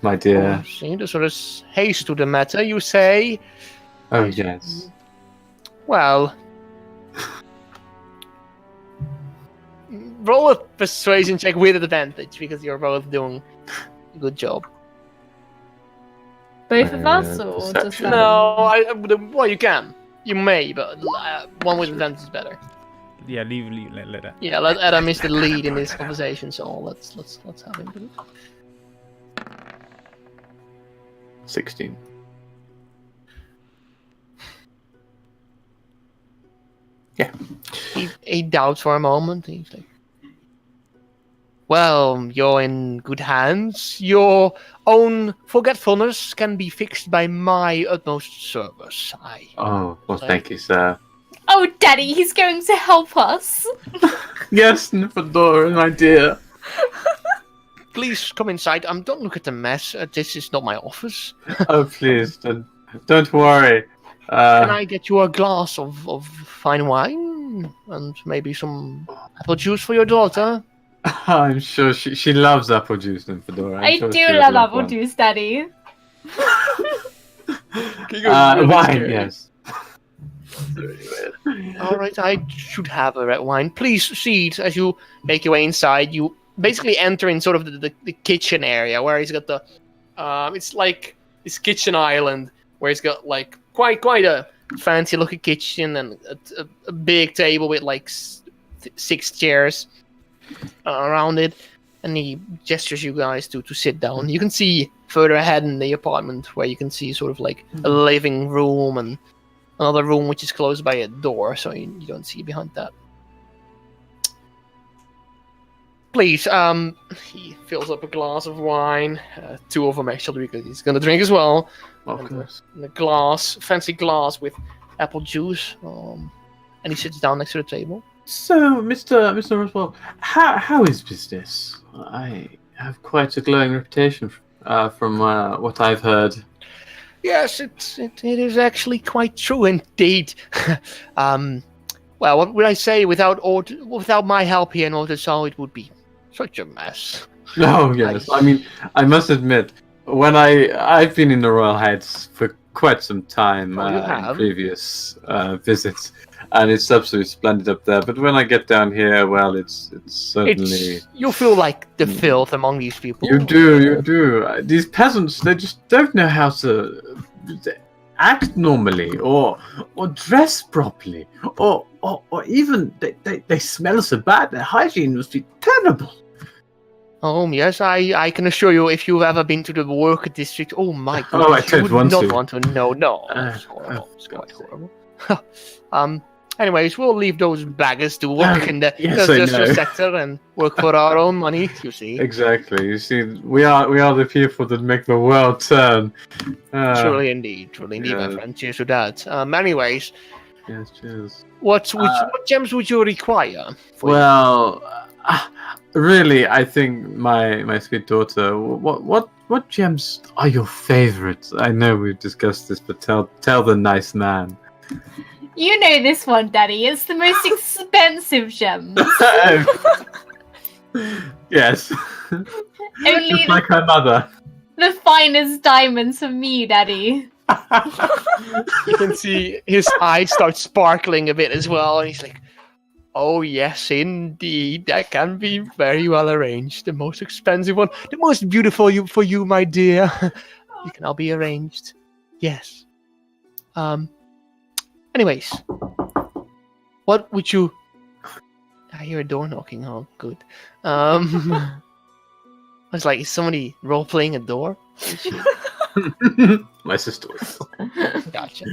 My dear. Oh, see, there's sort of haste to the matter, you say? Oh yes. Well, roll a persuasion check with advantage because you're both doing a good job. Both of us, or just perception. Adam? No, well, you can. You may, but one with advantage is better. Yeah, let that. Yeah, let Adam is the lead in this conversation, so let's have him do it. 16. He doubts for a moment. He's like, well, you're in good hands. Your own forgetfulness can be fixed by my utmost service. Oh, well, thank you, sir. Oh, Daddy, he's going to help us. Yes, Nymphadora, my dear. Please come inside. Don't look at the mess. This is not my office. Oh, please, don't worry. Can I get you a glass of fine wine? wine and maybe some apple juice for your daughter. I'm sure she loves apple juice and Fedora. I do love apple juice, Daddy. Wine, yes. All right, I should have a red wine. Please proceed as you make your way inside. You basically enter in sort of the kitchen area where he's got the it's like this kitchen island where he's got like quite a fancy looking kitchen and a big table with like 6 chairs around it, and he gestures you guys to sit down. You can see further ahead in the apartment where you can see sort of like a living room and another room which is closed by a door, so you don't see behind that. Please, he fills up a glass of wine, 2 of them actually, because he's gonna drink as well. Of course. And a fancy glass with apple juice, and he sits down next to the table. So, Mr. Roswell, how is business? I have quite a glowing reputation from what I've heard. Yes, it is actually quite true indeed. Well, what would I say? Without my help here in order, so it would be such a mess. Oh yes, I mean, I must admit, when I've been in the Royal Heights for quite some time in previous visits, and it's absolutely splendid up there. But when I get down here, well, it's certainly you feel like the filth among these people. You do. These peasants, they just don't know how to act normally, or dress properly, or even they smell so bad. Their hygiene must be terrible. Oh yes, I can assure you, if you've ever been to the work district, oh my god, I don't want to. Want to know. No, it's horrible. It's quite horrible. Anyways, we'll leave those blaggers to work in the industrial sector and work for our own money. You see. Exactly. You see, we are the people that make the world turn. Truly indeed, my friend. Cheers to that. Anyways. Yes, cheers. What gems would you require? Really, I think my sweet daughter. What gems are your favorites? I know we've discussed this, but tell the nice man. You know this one, Daddy. It's the most expensive gems. Yes. Only just like her mother. The finest diamonds for me, Daddy. You can see his eyes start sparkling a bit as well, and he's like, "Oh yes, indeed, that can be very well arranged. The most expensive one, the most beautiful for you, my dear. You can all be arranged. Yes. Anyways, what would you? I hear a door knocking. Oh, good. I was like, is somebody role playing a door? My sister. Gotcha.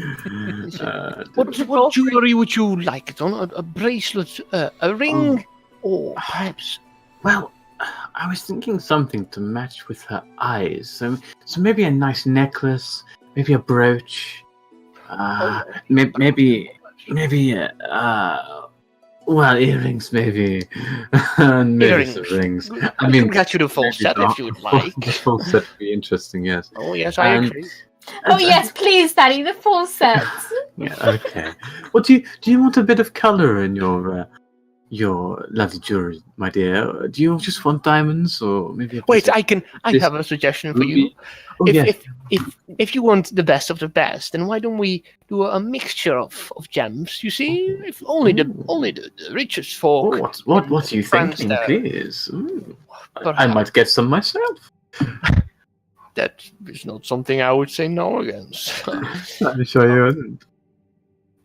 What jewelry would you like? A bracelet, a ring, or perhaps? Well, I was thinking something to match with her eyes. So maybe a nice necklace, maybe a brooch. Maybe earrings, maybe. Maybe earrings. Some rings. I mean, we got you the full set if you would like. The full set would be interesting, yes. Oh yes, I agree. Oh yes, please, Daddy, the full set. Yeah, okay. Well, do you want a bit of colour in your lovely jewelry, my dear? Do you just want diamonds, or maybe? Wait, I have a suggestion for you. If you want the best of the best, then why don't we do a mixture of gems? You see, if only the richest folk. What are you thinking, please? I might get some myself. That is not something I would say no against. I'm sure you wouldn't.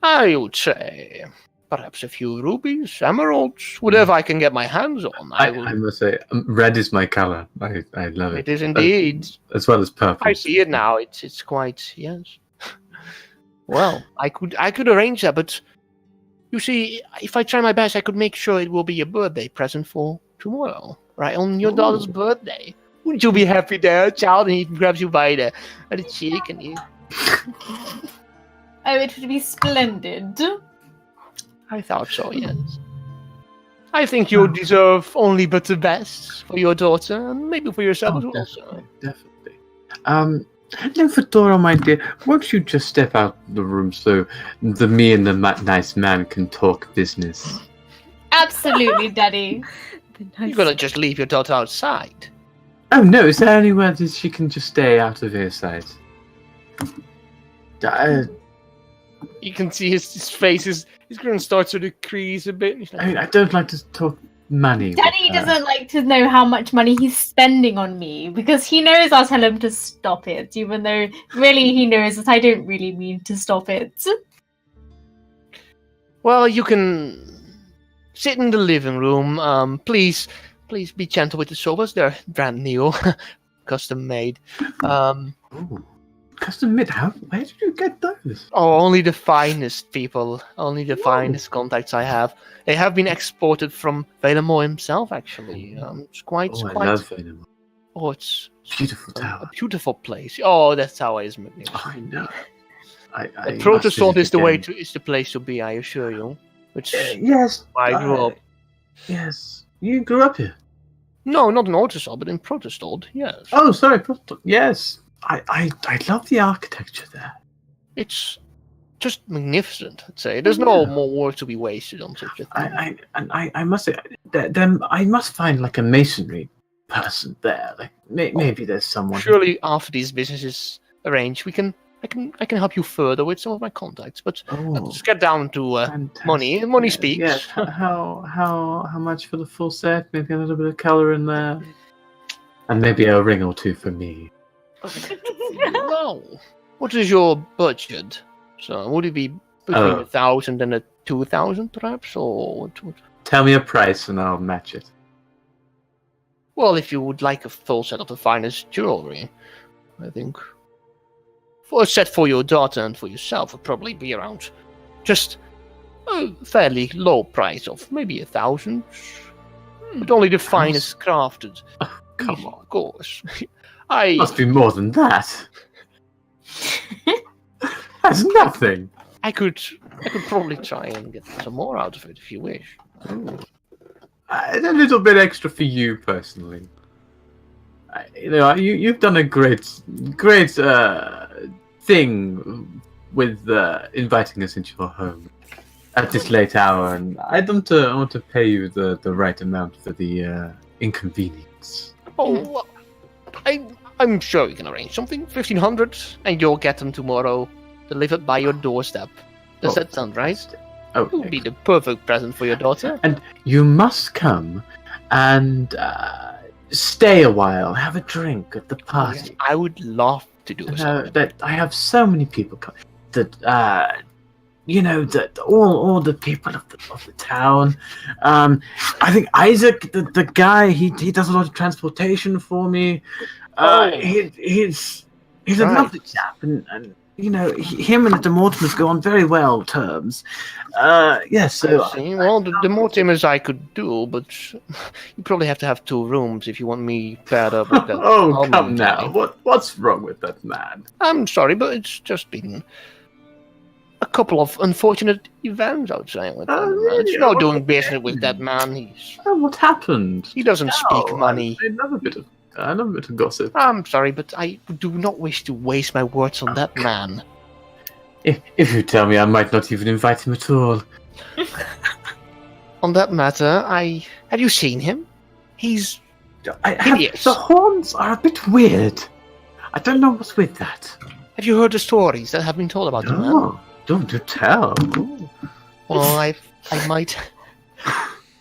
I would say perhaps a few rubies, emeralds, whatever I can get my hands on. I must say, red is my color. I love it. It is indeed. As well as purple. I see it now. It's quite, yes. Well, I could arrange that, but you see, if I try my best, I could make sure it will be a birthday present for tomorrow, right on your daughter's birthday. Wouldn't you be happy there, child? And he grabs you by the cheek and you. Oh, it would be splendid. I thought so, yes. I think you deserve only but the best for your daughter, and maybe for yourself as well. Definitely. Then, Fedora, my dear, won't you just step out the room so me and the nice man can talk business? Absolutely, Daddy. You're gonna just leave your daughter outside. Oh no, is there anywhere that she can just stay out of earsight? You can see his face, his grin starts to decrease a bit. He's like, I mean, I don't like to talk money. Daddy doesn't like to know how much money he's spending on me because he knows I'll tell him to stop it, even though really he knows that I don't really mean to stop it. well, you can sit in the living room. Please be gentle with the sofas. They're brand new, custom made. Ooh, custom made? Where did you get those? Oh, only the finest people, only the finest contacts I have. They have been exported from Valemore himself, actually. It's quite. I love Valemore. Oh, it's Beautiful a tower. beautiful place. Oh, that tower is magnificent. I know. I The Protosalt is the way to. is the place to be, I assure you. Which Yes. I grew up. Yes. You grew up here. No, not in Autosol, but in Protosalt, yes. Oh, sorry. Yes. I love the architecture there. It's just magnificent, I'd say. There's no more work to be wasted on such a thing. I must say, I must find like a masonry person there. Like maybe there's someone. Surely after these businesses arranged, I can help you further with some of my contacts. But let's get down to Fantastic. money. Money speaks. Yes. How much for the full set? Maybe a little bit of color in there, and maybe a ring or two for me. No. What is your budget? So would it be between 1,000 and 2,000, perhaps, or what? Tell me a price and I'll match it. Well, if you would like a full set of the finest jewelry, I think for a set for your daughter and for yourself would probably be around just a fairly low price of maybe 1,000, but only the finest crafted. Oh, come Yes, on. of course. Must be more than that. That's nothing. I could probably try and get some more out of it if you wish. A little bit extra for you personally. You've done a great thing with inviting us into your home at this late hour, and I want to pay you the right amount for the inconvenience. Oh, well, I'm sure we can arrange something. 1,500, and you'll get them tomorrow, delivered by your doorstep. Does that sound right? Oh, It would be the perfect present for your daughter. and you must come and stay a while, have a drink at the Yes, party. I would love to do so. That I have so many people come. That that all the people of the town. I think Isaac, the guy, he does a lot of transportation for me. He's a Right. lovely chap, and him and the Mortimers go on very well terms. So See, well, the more timers I could do, but you probably have to have 2 rooms if you want me paired up with that. oh, almond come now! lady. What's wrong with that man? I'm sorry, but it's just been a couple of unfortunate events, I would say. With that man. Really? It's no What doing happened? business with that man. Oh, what happened? He doesn't speak money. I love a bit of gossip. I'm sorry, but I do not wish to waste my words on that man. If you tell me, I might not even invite him at all. On that matter, have you seen him? He's hideous. The horns are a bit weird. I don't know what's with that. Have you heard the stories that have been told about the man? No, don't do tell. Well,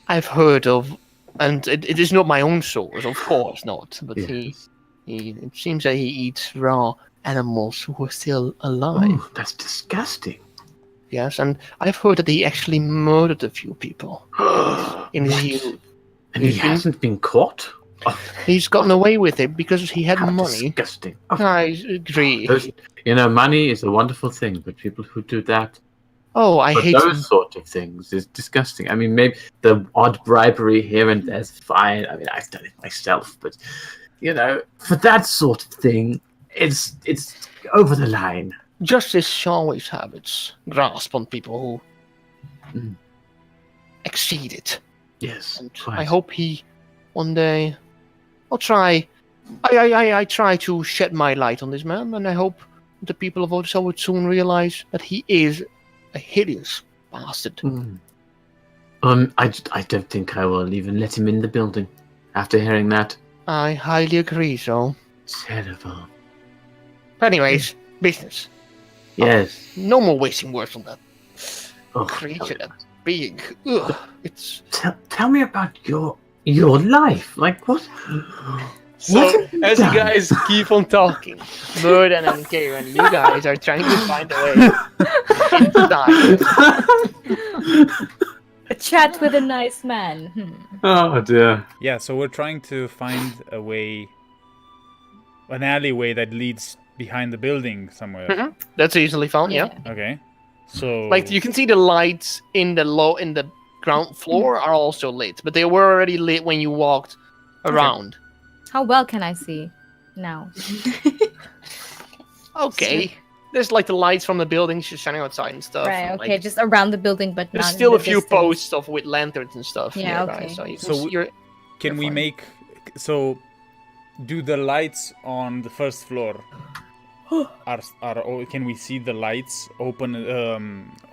I've heard of, and it is not my own source, of course not. But Yes. it seems that he eats raw animals who are still alive. Oh, that's disgusting. Yes, and I've heard that he actually murdered a few people in his youth. And he hasn't been caught? Oh, He's gotten away with it because he had how money. disgusting. Oh, I agree. money is a wonderful thing, but people who do that, Oh, I hate those sort of things, is disgusting. I mean, maybe the odd bribery here and there's fine. I mean, I've done it myself, but for that sort of thing, it's over the line. Justice shall always have its grasp on people who exceed it. Yes, And quite. I hope he one day will try I try to shed my light on this man, and I hope the people of Odessa would soon realize that he is a hideous bastard. I don't think I will even let him in the building after hearing that. I highly agree, so. Terrible. Anyways, business. Yes. No more wasting words on that Oh, creature, that being. Ugh, it's. Tell me about your life. Like what? So, What have you as done? you guys keep on talking, Murden and Karen, you guys are trying to find a way inside. A chat with a nice man. Oh dear. Yeah, so we're trying to find a way, an alleyway that leads behind the building somewhere. Mhm. That's easily found, yeah. Okay, so Like you can see the lights in the ground floor are also lit, but they were already lit when you walked around. How well can I see now? Okay. There's like the lights from the buildings just shining outside and stuff. Right, and, okay, like, just around the building, but there's not still in a the few distance. posts of with lanterns and stuff. Yeah, nearby, okay. So you can So see you're, can you're we fine. make so? Do the lights on the first floor can we see the lights open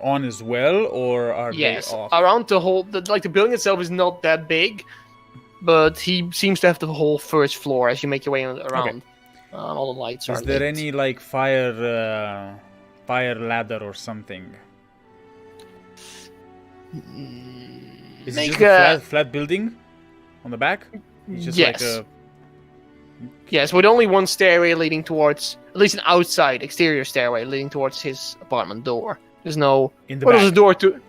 on as well, or are Yes, they off? around the whole the building itself is not that big, but he seems to have the whole first floor as you make your way around. All the lights are Is there lit. any like fire ladder or something? Is it Make just a flat building on the back? It's just yes. like a Yes, with only one stairway leading towards, at least an outside exterior stairway leading towards his apartment door. There's no. in the Well, there's a back. door to.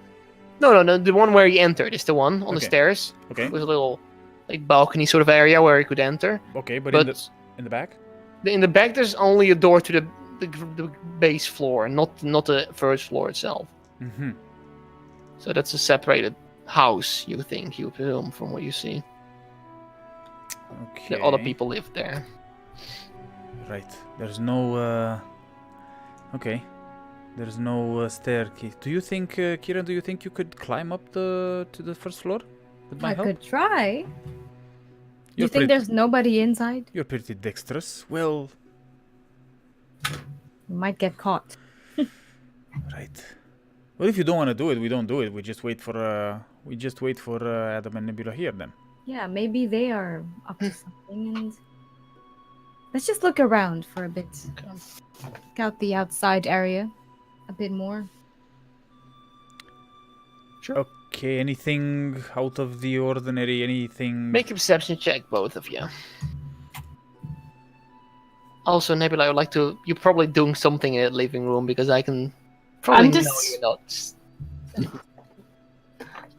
No. The one where he entered is the one on the Okay. stairs. Okay, With a little, like balcony sort of area where he could enter. okay, but But in the back. in the back, there's only a door to the base floor, not the first floor itself. Mm-hmm. So that's a separated house. You think you presume from what you see. Okay. The other people live there. Right. There's no. Okay. There's no staircase. Do you think, Kieran? Do you think you could climb up to the first floor with my I help? could try. You're You think there's nobody inside? You're pretty dexterous. Well, You might get caught. right. Well, if you don't want to do it, we don't do it. We just wait for Adam and Nebula here then. Yeah, maybe they are up to something, and let's just look around for a bit. Check out the outside area a bit more. Okay. Anything out of the ordinary? Anything? Make a perception check, both of you. Also, Nebula, I would like to. You're probably doing something in the living room because I can probably I'm know just- you're not.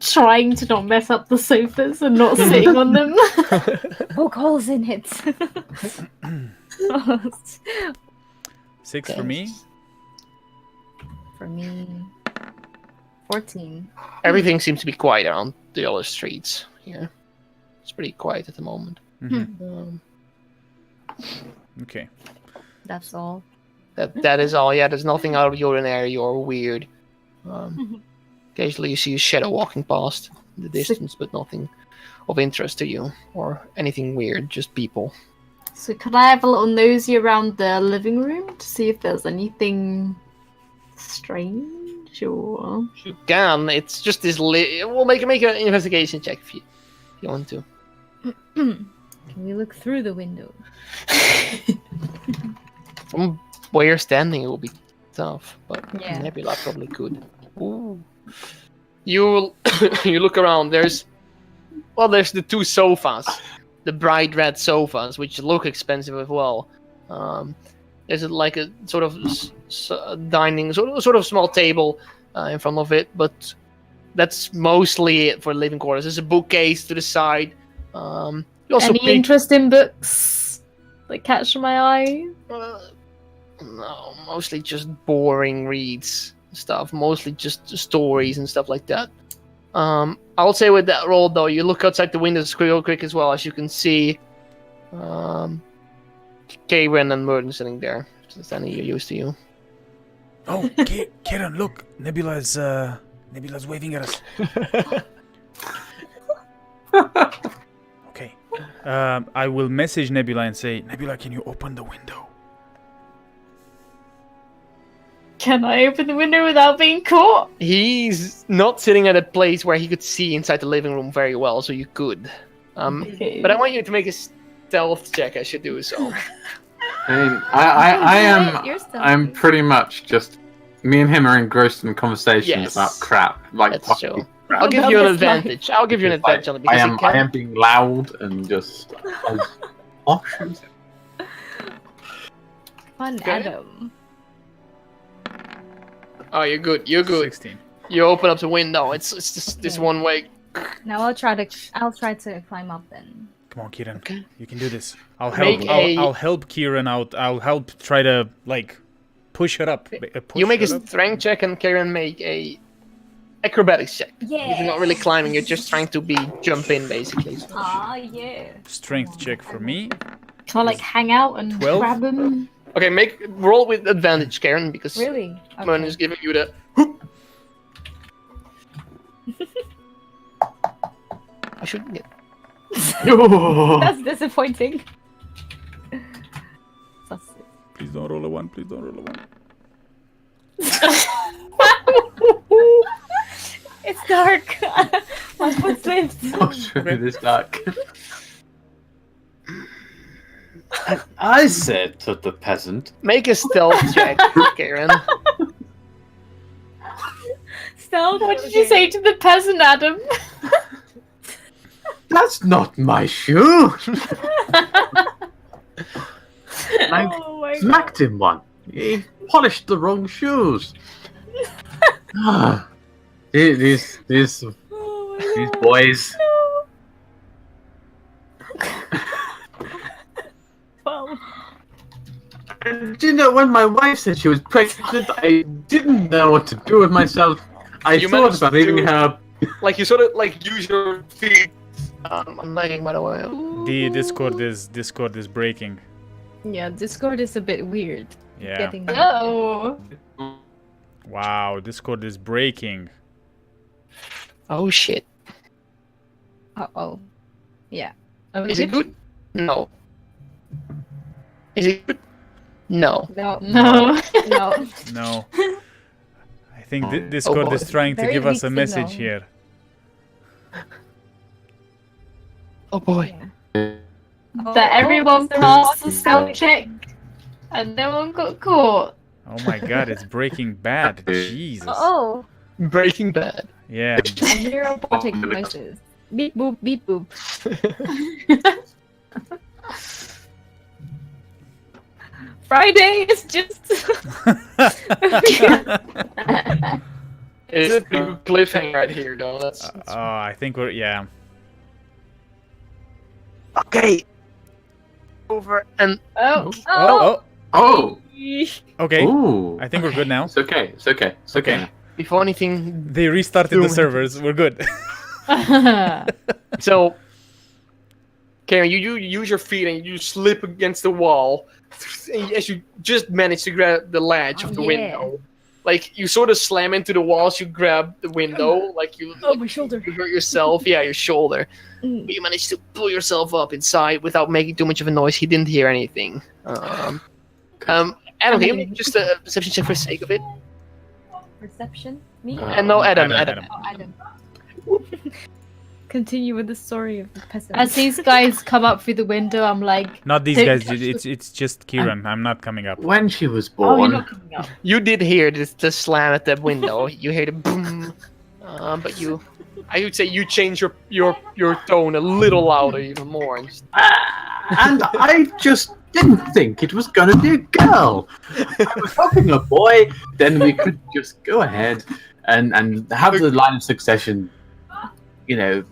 Trying to not mess up the sofas and not sitting on them. Poke holes in it. 6 for me. For me, 14. Everything seems to be quiet around the other streets here. It's pretty quiet at the moment. Mhm. Okay. That's all. That is all. Yeah, there's nothing out of the ordinary or weird. Occasionally, you see a shadow walking past in the distance, but nothing of interest to you or anything weird. Just people. So could I have a little nosy around the living room to see if there's anything strange or... You can. It's just this. We'll make an investigation check if you want to. Can we look through the window? From where you're standing, it will be tough, but Yeah. Nebula probably could. Ooh. You you look around. There's the two sofas, the bright red sofas, which look expensive as well. There's like a sort of dining, sort of small table in front of it, but that's mostly it for living quarters. There's a bookcase to the side. You also Any peek- interest in books that catch my eye? No, mostly just boring reads and stuff. Mostly just stories and stuff like that. I'll say with that roll though, you look outside the windows real quick as well, as you can see Karen and Merton sitting there. Is any use to you? Oh, Kieran, look! Nebula's waving at us. Okay. I will message Nebula and say, Nebula, can you open the window? Can I open the window without being caught? He's not sitting at a place where he could see inside the living room very well, so you could. Okay. But I want you to make a stealth check. I should do so. I mean, I am. You're still I'm pretty much just. Me and him are engrossed in conversation Yes. about crap. Like That's fucking true. crap. I'll give you an That's fine. advantage. I'll give you an Like, advantage on it because he I can. am being loud and just. Oh, shoot. Fun, Okay. Adam. Oh, you're good. You're good. 16. You open up the window. It's just this one way. Now I'll try to climb up then. Come on, Kieran. Okay. You can do this. I'll Make help. a- I'll help Kieran out. I'll help try to like push her up. You make a her up. strength check and Karen make a acrobatics check. Yeah. You're not really climbing. You're just trying to jump in, basically. Ah, yeah. Strength check for me. Can I like hang out and 12? grab him? Okay, roll with advantage, Karen, because Really? someone Okay. is giving you the. I shouldn't get. That's disappointing. Please don't roll a 1. Please don't roll a 1. It's dark. My foot slipped. What's really this dark? I said to the peasant. Make a stealth check, Karen. Stealth. What did you say to the peasant, Adam? That's not my shoe. I Oh my god. smacked him one. He polished the wrong shoes. Ah, these Oh my god. boys. Well, Do you know when my wife said she was pregnant? I didn't know what to do with myself. I You thought managed about to- leaving her. Like you sort of like use your feet. I'm lagging, by the way. The Discord is breaking. yeah, Discord is a bit weird. Yeah. Getting Oh. Wow, Discord is breaking. Oh shit. oh. Yeah. Is it good? No. Is it good? No. No. No. No. No. I think Discord boy. is trying to Very give us a weak message signal. here. Oh boy. Yeah. That everyone passed the stealth check and no one got caught. Oh my god, it's breaking bad. Jesus. Oh. Breaking Bad. Yeah. I hear robotic noises. Beep boop, beep boop. Friday is just. It's a pretty good cliffhanger right here, though. That's I think we're yeah. okay. Over and Oh. Oh. Oh, Okay. ooh. I think we're good now. It's okay. It's okay. It's okay. Okay. before anything. They restarted the Doing- servers. We're good. So, Karen, you use your feet and you slip against the wall as you just manage to grab the latch of the Yeah. window. Like you sort of slam into the walls, you grab the window, like you, Oh, my shoulder. you hurt yourself. Yeah, your shoulder. Mm. But you managed to pull yourself up inside without making too much of a noise. He didn't hear anything. Adam, can you make just a perception check for the sake of it? Perception? Me? And no, Adam. Adam. Oh, Adam. Continue with the story of the peasant. As these guys come up through the window, I'm like, Not these Take- guys. It's just Kieran. I'm not coming up. When she was oh, you're born, not coming up. You did hear the slam at the window. You hear the boom. But I would say you change your tone a little louder, even more. And just, and I just didn't think it was gonna be a girl. I was hoping a boy. Then we could just go ahead and have the line of succession,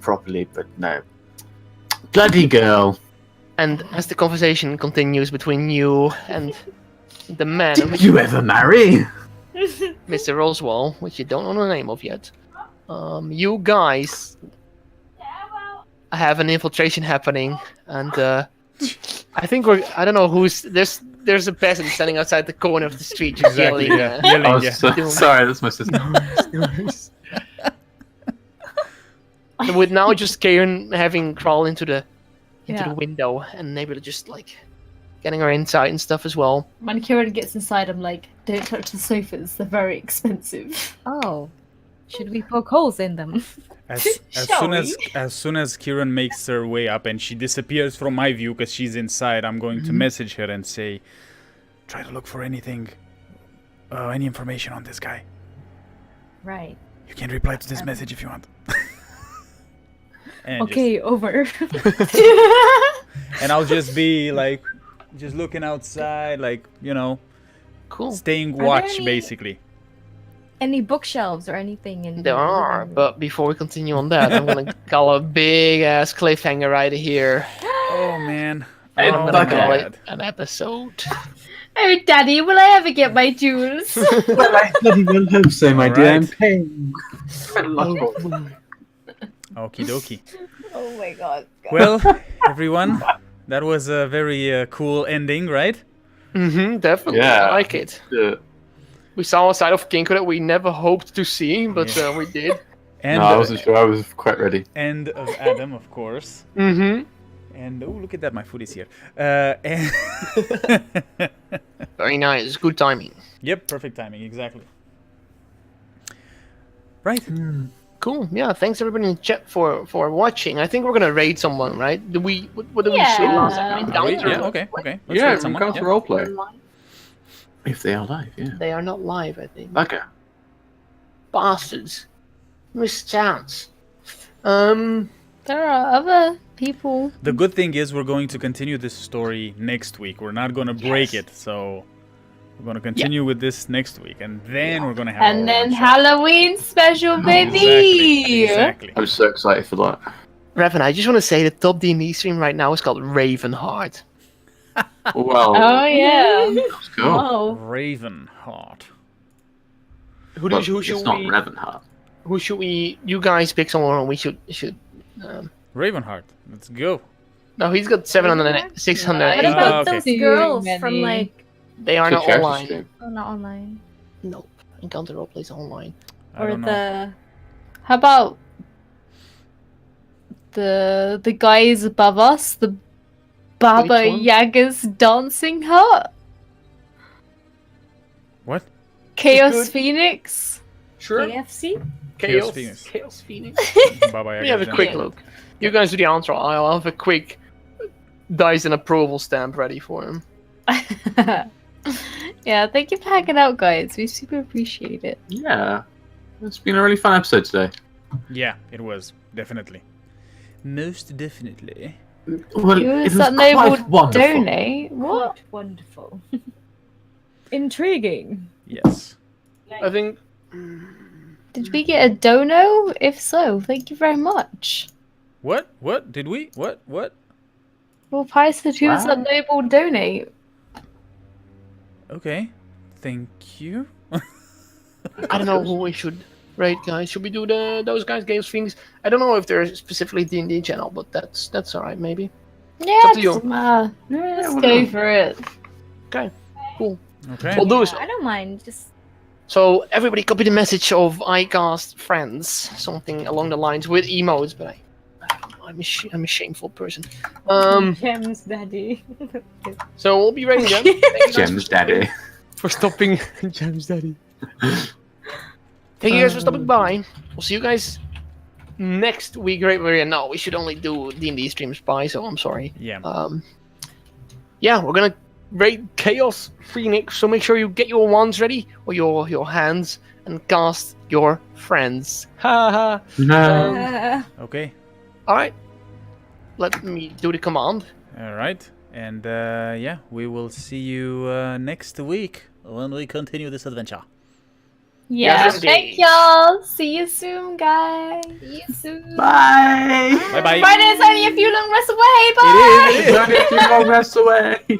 properly. But no, bloody girl. and as the conversation continues between you and the man, Did you ever marry? Mr. Roswell, which you don't know the name of yet, you guys have an infiltration happening, and I think I don't know who's there's a peasant standing outside the corner of the street just Exactly. yelling. Yeah. Oh, Yelling. Yeah. sorry, that's my sister. And with now just Karen having crawled into the into Yeah. the window, and able to just like getting her inside and stuff as well. When Kieran gets inside, I'm like, don't touch the sofas. They're very expensive. Oh, should we poke holes in them? As Shall soon as Kieran makes her way up and she disappears from my view because she's inside, I'm going to message her and say, try to look for anything, any information on this guy. Right. You can reply to this message if you want. And Okay, over. and I'll just be like, just looking outside, like, Cool. staying there watch, any- basically. Any bookshelves or anything in There the are, living room? but before we continue on that, I'm gonna call a big ass cliffhanger right here. Oh, man. Hey, Oh, I'm gonna call okay. it an episode. Oh, Daddy, will I ever get my jewels? Well, I bloody well hope so, my dear. I'm Alright. paying. Okie dokie. Oh my god. Well, everyone, that was a very cool ending, right? Definitely. Yeah. I like it. We saw a side of Kinko that we never hoped to see, but we did. And No, I wasn't sure. I was quite ready. and of Adam, of course. Mm-hmm. And oh, look at that, my food is here. And Very nice. Good timing. yep, perfect timing, exactly. Right. Cool. Yeah. Thanks everybody in the chat for watching. I think we're gonna raid someone, right? Do we? What do we say last time? Yeah. Wait, Encounter? yeah, okay. Let's Yeah, rate we someone. can't Yeah. roleplay. If they are live, yeah. They are not live, I think. Okay. Bastards. Missed chance. There are other people. The good thing is we're going to continue this story next week. We're not going to break it, so we're going to continue with this next week, and then we're going to have And our then one shot. Halloween special, baby! Exactly. I'm so excited for that. Revan, I just want to say the top D&D stream right now is called Ravenheart. Well, Oh, yeah. let's go. Oh. Ravenheart. Who But should it's not we? Ravenheart. Who should we? You guys pick someone, and we should. Ravenheart. Let's go. No, he's got 700, 600. What about okay. those Too girls many. from like? They are Good not character online. stream. Oh, not online. Nope. Encounter roleplays online. I Or don't know. the How about the guys above us? The Baba Which one? Yaga's dancing hut? What? Chaos good. Phoenix? Sure. KFC. Chaos Phoenix. Chaos Phoenix. Baba Let Yaga me have a Jump. quick look. You guys do the answer. I'll have a quick dice and approval stamp ready for him. Yeah, thank you for hanging out, guys. We super appreciate it. Yeah. It's been a really fun episode today. Yeah, it was. Definitely. Most definitely. Well, You it was that quite noble wonderful. donate? What? Wonderful. Intriguing. Yes. I think. Did we get a dono? If so, thank you very much. What? What? Did we? What? Well, Python, who was that Wow. noble donate? Okay. Thank you. I don't know who we should rate, guys. Should we do those guys, Chaos Phoenix? I don't know if they're specifically D&D channel, but that's alright, maybe. Yeah, up to you. doesn't matter. Let's go whatever. for it. Okay, cool. Okay. We'll do so. I don't mind. Just So everybody copy the message of iCast friends, something along the lines with emotes, but I'm a shameful person. Gems, Daddy. So we'll be ready then. Thank you guys Gems, Daddy. for stopping. Gems, Daddy. Thank you guys for stopping by. We'll see you guys next week. Right, no, we should only do D&D streams by. So I'm sorry. Yeah. Yeah, we're gonna raid Chaos Phoenix. So make sure you get your wands ready or your hands and cast your friends. Ha ha. No. Okay. All right. Let me do the command. All right. And yeah, we will see you next week when we continue this adventure. Yeah, Yes, thank indeed. y'all. See you soon, guys. See you soon. Bye. Bye bye. Friday's only a few long rests away. Bye. It is. Don't get too long rest away.